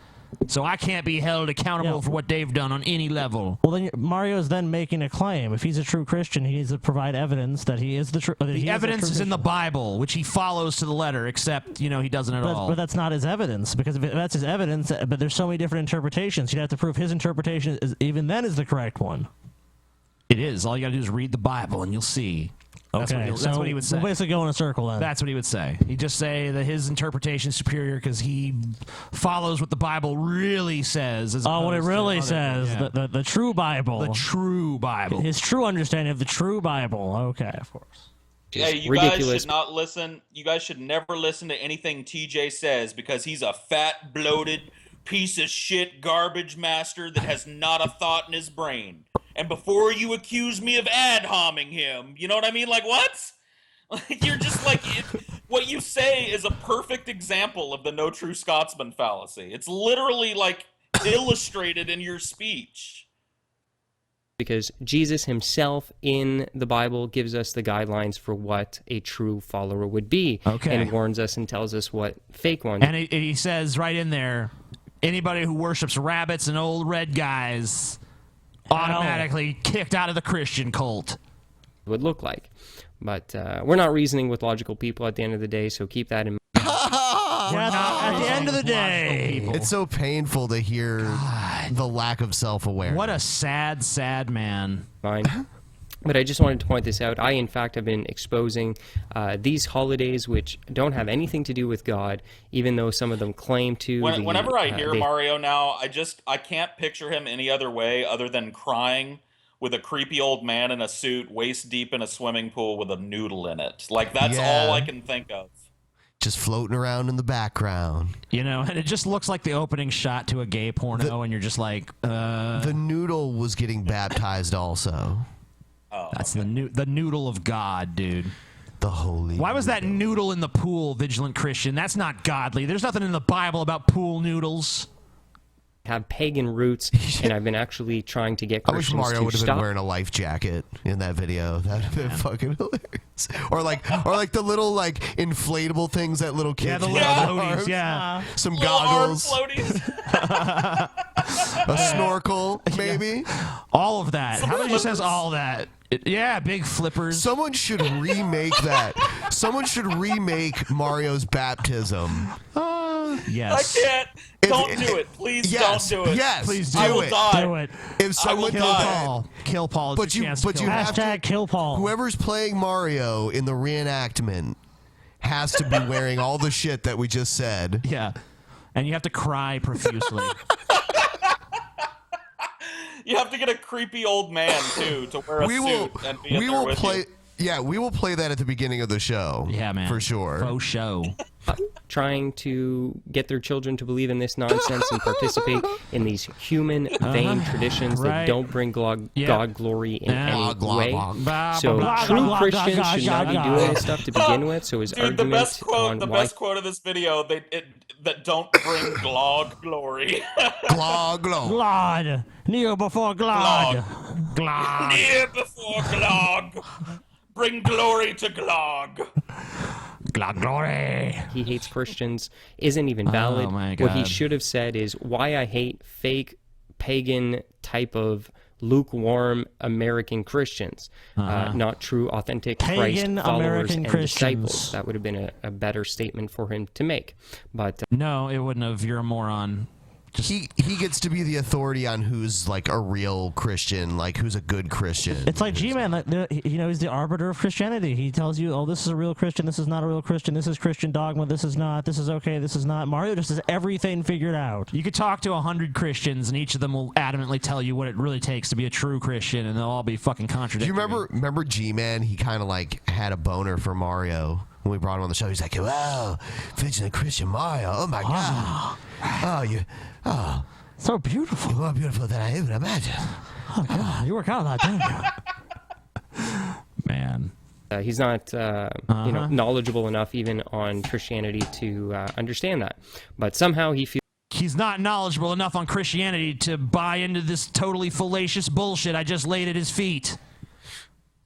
So I can't be held accountable for what they've done on any level. Well, then Mario's then making a claim. If he's a true Christian, he needs to provide evidence that he is the true. The evidence is in the Bible, which he follows to the letter, except, he doesn't at all. But that's not his evidence, because if that's his evidence, but there's so many different interpretations, you'd have to prove his interpretation even then is the correct one. It is. All you gotta do is read the Bible and you'll see. That's what he would say. We'll basically go in a circle then. That's what he would say. He'd just say that his interpretation is superior because he follows what the Bible really says. What it really says. Yeah. The true Bible. The true Bible. His true understanding of the true Bible. Okay, of course. Yeah, you guys should not listen. You guys should never listen to anything TJ says because he's a fat, bloated, piece of shit garbage master that has not a thought in his brain. And before you accuse me of ad-homing him, you know what I mean? Like, what? Like, you're just like, what you say is a perfect example of the no true Scotsman fallacy. It's literally like illustrated in your speech. Because Jesus himself in the Bible gives us the guidelines for what a true follower would be. Okay. And warns us and tells us what fake ones. And he says right in there, anybody who worships rabbits and old red guys automatically kicked out of the Christian cult. Would look like. But we're not reasoning with logical people at the end of the day, so keep that in mind. At the end of the day, It's so painful to hear the lack of self-awareness. what a sad, sad man. Fine. But I just wanted to point this out. I, in fact, have been exposing these holidays which don't have anything to do with God, even though some of them claim to. Whenever I hear Mario now, I can't picture him any other way other than crying with a creepy old man in a suit, waist deep in a swimming pool with a noodle in it. Like, that's all I can think of. Just floating around in the background. You know, and it just looks like the opening shot to a gay porno, and you're just like, The noodle was getting baptized also. Oh, that's the noodle of God, dude. The holy. Why was that noodle in the pool, Vigilant Christian? That's not godly. There's nothing in the Bible about pool noodles. Have pagan roots, and I've been actually trying to get I wish Christians Mario to would have been stop. wearing a life jacket in that video. That'd have been fucking hilarious. Or like the little like inflatable things that little kids. Yeah, the wear little on their floaties, arms. yeah. Some Little goggles. arm floaties. A snorkel, maybe. All of that. How many says all that? Yeah, big flippers. Someone should remake that. Someone should remake Mario's baptism. Yes. I can't. Don't do it. Please yes, don't do it. Yes, Please do I will it. die. Do it. If someone kill Paul. Kill Paul. But you have to kill Paul. Whoever's playing Mario in the reenactment has to be wearing all the shit that we just said. Yeah. And you have to cry profusely. You have to get a creepy old man too to wear a suit and be in there with you. Yeah, we will play that at the beginning of the show. Yeah, man. For sure. Faux show. Trying to get their children to believe in this nonsense and participate in these human, vain traditions that don't bring God glory in any way. So true Christians should not be doing this stuff to begin with. So his Dude, the argument best quote, best quote of this video, that don't bring God glory. God glory. Glod. Kneel before Glod. Glod. Kneel before Glog. Bring glory to Glog. Glog glory. He hates Christians isn't even valid. Oh my What he God. should have said is why I hate fake pagan type of lukewarm American Christians, not true, authentic Pagan Christ followers American and Christians. disciples. That would have been a better statement for him to make. But No, it wouldn't have. You're a moron. He gets to be the authority on who's like a real Christian, like who's a good Christian. It's like G-Man, he's the arbiter of Christianity. He tells you, oh, this is a real Christian, this is not a real Christian, this is Christian dogma, this is not, this is okay, this is not. Mario just has everything figured out. You could talk to 100 Christians, and each of them will adamantly tell you what it really takes to be a true Christian, and they'll all be fucking Do contradictory. you remember G-Man? He kind of like had a boner for Mario when we brought him on the show. He's like, wow, Vigilant Christian Mario, oh my God. So beautiful. More beautiful than I even imagined. Oh, God, you work out a lot, don't you? Man. He's not knowledgeable enough even on Christianity to understand that. But somehow he feels He's not knowledgeable enough on Christianity to buy into this totally fallacious bullshit I just laid at his feet.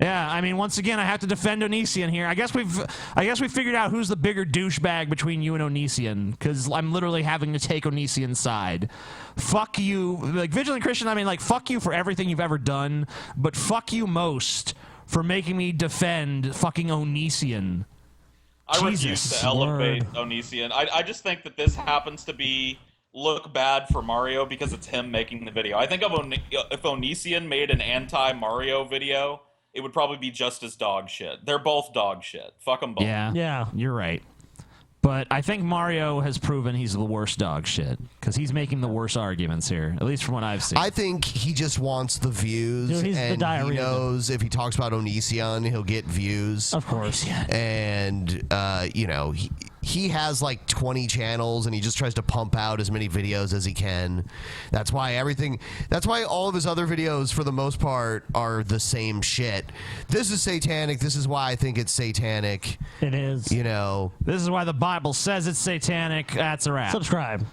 Yeah, I mean, once again, I have to defend Onision here. I guess we figured out who's the bigger douchebag between you and Onision, because I'm literally having to take Onision's side. Fuck you, like Vigilant Christian. I mean, like fuck you for everything you've ever done, but fuck you most for making me defend fucking Onision. I refuse to elevate Onision. I just think that this happens to look bad for Mario because it's him making the video. I think if Onision made an anti-Mario video, it would probably be just as dog shit. They're both dog shit. Fuck them both. Yeah, you're right. But I think Mario has proven he's the worst dog shit, because he's making the worst arguments here, at least from what I've seen. I think he just wants the views, Dude, he's the and diarrhea. he knows if he talks about Onision, he'll get views. Of course. And, he has like 20 channels and he just tries to pump out as many videos as he can. That's why all of his other videos for the most part are the same shit. This is satanic. This is why I think it's satanic. It is. You know. This is why the Bible says it's satanic. That's a wrap. Subscribe.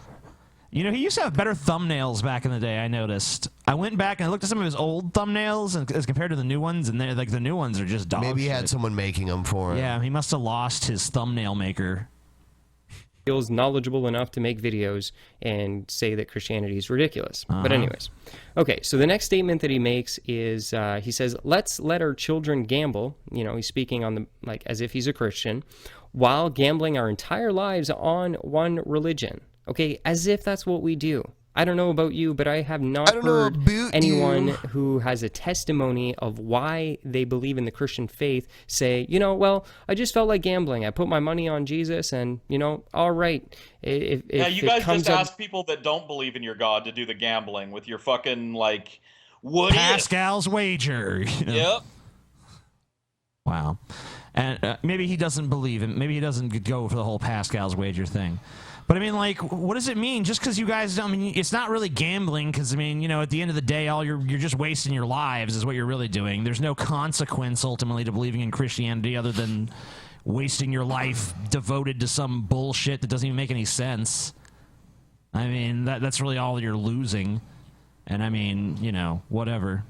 You know, he used to have better thumbnails back in the day, I noticed. I went back and I looked at some of his old thumbnails and, as compared to the new ones, and like the new ones are just dog Maybe he shit. had someone making them for him. Yeah, he must have lost his thumbnail maker. Feels knowledgeable enough to make videos and say that Christianity is ridiculous. But anyways, okay, so the next statement that he makes is he says, let's let our children gamble. You know, he's speaking on the, like, as if he's a Christian, while gambling our entire lives on one religion. Okay, as if that's what we do. I don't know about you, but I have not heard anyone who has a testimony of why they believe in the Christian faith say, you know, well, I just felt like gambling. I put my money on Jesus and, you know, all right. If you guys just ask people that don't believe in your God to do the gambling with your fucking, like, what Pascal's wager. You know? Yep. Wow. And maybe he doesn't believe in, maybe he doesn't go for the whole Pascal's wager thing. But I mean, like, what does it mean? Just because you guys, I mean, it's not really gambling because, I mean, you know, at the end of the day, you're just wasting your lives is what you're really doing. There's no consequence ultimately to believing in Christianity other than wasting your life devoted to some bullshit that doesn't even make any sense. I mean, that's really all you're losing. And I mean, you know, whatever.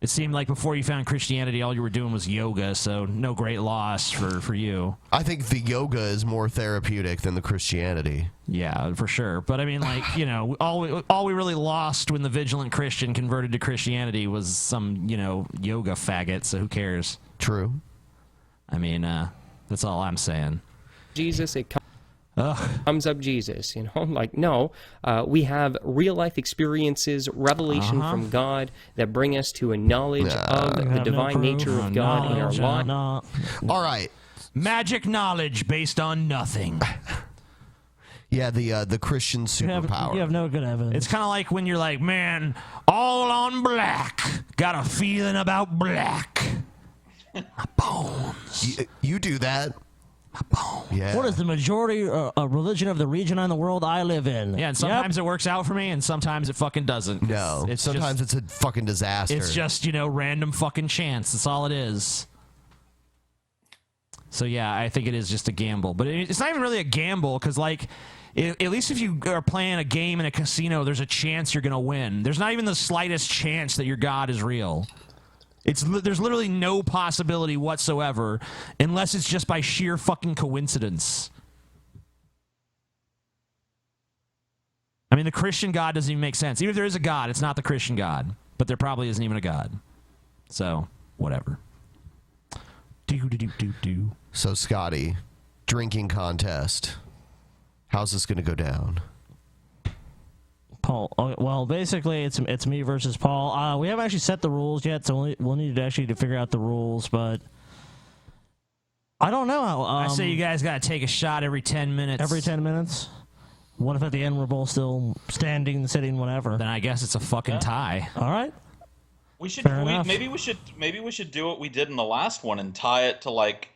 It seemed like before you found Christianity, all you were doing was yoga, so no great loss for you. I think the yoga is more therapeutic than the Christianity. Yeah, for sure. But I mean, like, you know, all we really lost when the Vigilant Christian converted to Christianity was some, you know, yoga faggot, so who cares? True. I mean, that's all I'm saying. Jesus, it comes up Jesus, you know, like, no, we have real life experiences, revelation from God that bring us to a knowledge of the divine nature of God in our life. All right. Magic knowledge based on nothing. Yeah, the Christian superpower. You have no good evidence. It's kind of like when you're like, man, all on black. Got a feeling about black. My bones. You do that. Yeah. What is the majority religion of the region in the world I live in? Yeah, and sometimes it works out for me, and sometimes it fucking doesn't. No, sometimes it's a fucking disaster. It's just, you know, random fucking chance. That's all it is. So yeah, I think it is just a gamble. But it's not even really a gamble, because, like, at least if you are playing a game in a casino, there's a chance you're going to win. There's not even the slightest chance that your God is real. There's literally no possibility whatsoever unless it's just by sheer fucking coincidence. I mean, the Christian God doesn't even make sense. Even if there is a God, it's not the Christian God. But there probably isn't even a God. So, whatever. So, Scotty, drinking contest. How's this going to go down? Paul. Well, basically, it's me versus Paul. We haven't actually set the rules yet, so we'll need to actually figure out the rules. But I don't know. I say you guys got to take a shot every 10 minutes. Every 10 minutes? What if at the end we're both still standing, sitting, whatever? Then I guess it's a fucking tie. All right. Maybe we should do what we did in the last one and tie it to, like,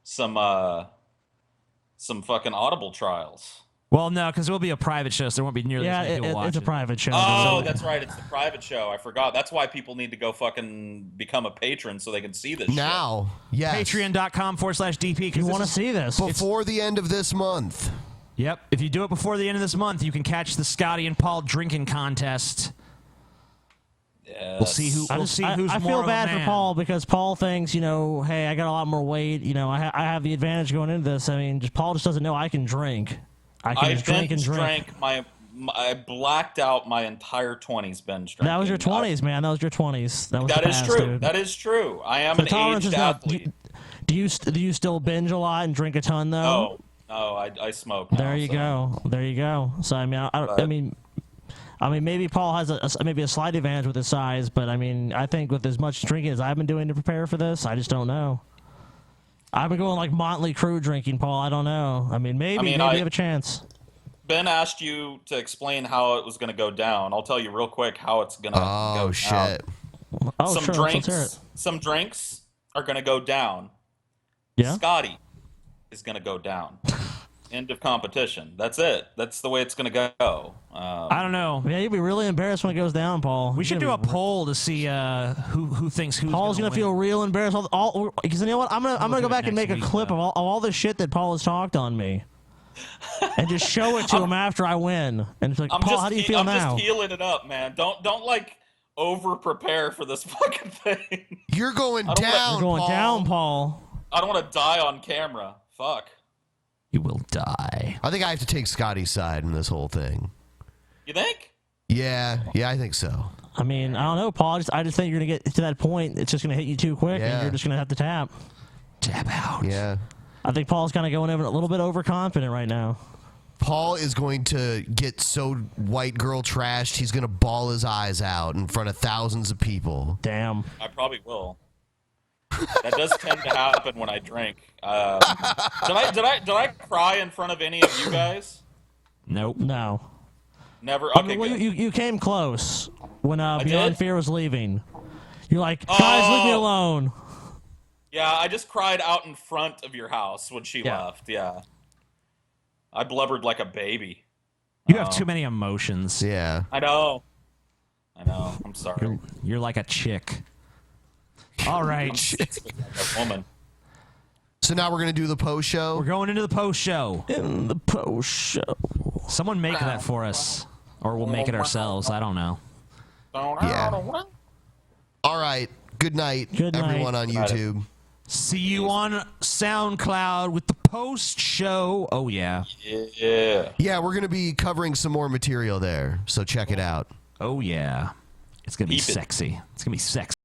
some fucking Audible trials. Well, no, because it will be a private show, so there won't be nearly as many people watching. It's a private show. Oh, that's right. It's the private show. I forgot. That's why people need to go fucking become a patron so they can see this now. shit. Yes. Patreon.com/DP. You want to see this. Before the end of this month. Yep. If you do it before the end of this month, you can catch the Scotty and Paul drinking contest. Yes. We'll see who's I more feel of a bad man. for Paul because Paul thinks, you know, hey, I got a lot more weight. You know, I have the advantage going into this. I mean, Paul just doesn't know I can drink. I blacked out my entire 20s binge drinking. That was your 20s, man. That was your 20s. That is true. Dude. That is true. I am an aged athlete. Do you still binge a lot and drink a ton though? No, I smoke. There you go. There you go. So I mean, maybe Paul has maybe a slight advantage with his size, but I mean, I think with as much drinking as I've been doing to prepare for this, I just don't know. I've been going like Motley Crue drinking, Paul. I don't know. I mean, maybe you have a chance. Ben asked you to explain how it was going to go down. I'll tell you real quick how it's going to go down. Oh, shit. Oh, sure. Let's hear it. Some drinks are going to go down. Yeah. Scotty is going to go down. End of competition. That's it. That's the way it's going to go. I don't know. Yeah, you'll be really embarrassed when it goes down, Paul. We should do a poll to see who thinks who's Paul's gonna feel real embarrassed. Because you know what? I'm gonna go back and make a clip of all the shit that Paul has talked on me, and just show it to him after I win. And it's like, Paul, how do you feel now? I'm just healing it up, man. Don't like over prepare for this fucking thing. You're going down. You're going down, Paul. I don't want to die on camera. Fuck. You will die. I think I have to take Scotty's side in this whole thing. You think? Yeah, I think so. I mean, I don't know, Paul. I just think you're gonna get to that point. It's just gonna hit you too quick, and you're just gonna have to tap out. Yeah. I think Paul's kind of going over a little bit overconfident right now. Paul is going to get so white girl trashed, he's going to bawl his eyes out in front of thousands of people. Damn. I probably will. That does tend to happen when I drink. Did I cry in front of any of you guys? Nope. No. Never. I Okay. mean, well, Good. you came close when Beyond did? Fear was leaving. You're like, guys, leave me alone. Yeah, I just cried out in front of your house when she left. Yeah. I blubbered like a baby. You have too many emotions. Yeah. I know. I'm sorry. You're like a chick. All right. A woman. So now we're going to do the post show? We're going into the post show. In the post show. Someone make that for us. Or we'll make it ourselves. I don't know. Yeah. All right. Good night, everyone on YouTube. See you on SoundCloud with the post show. Oh, yeah. Yeah. Yeah, we're going to be covering some more material there, so check it out. Oh, yeah. It's going to be sexy. It's going to be sexy.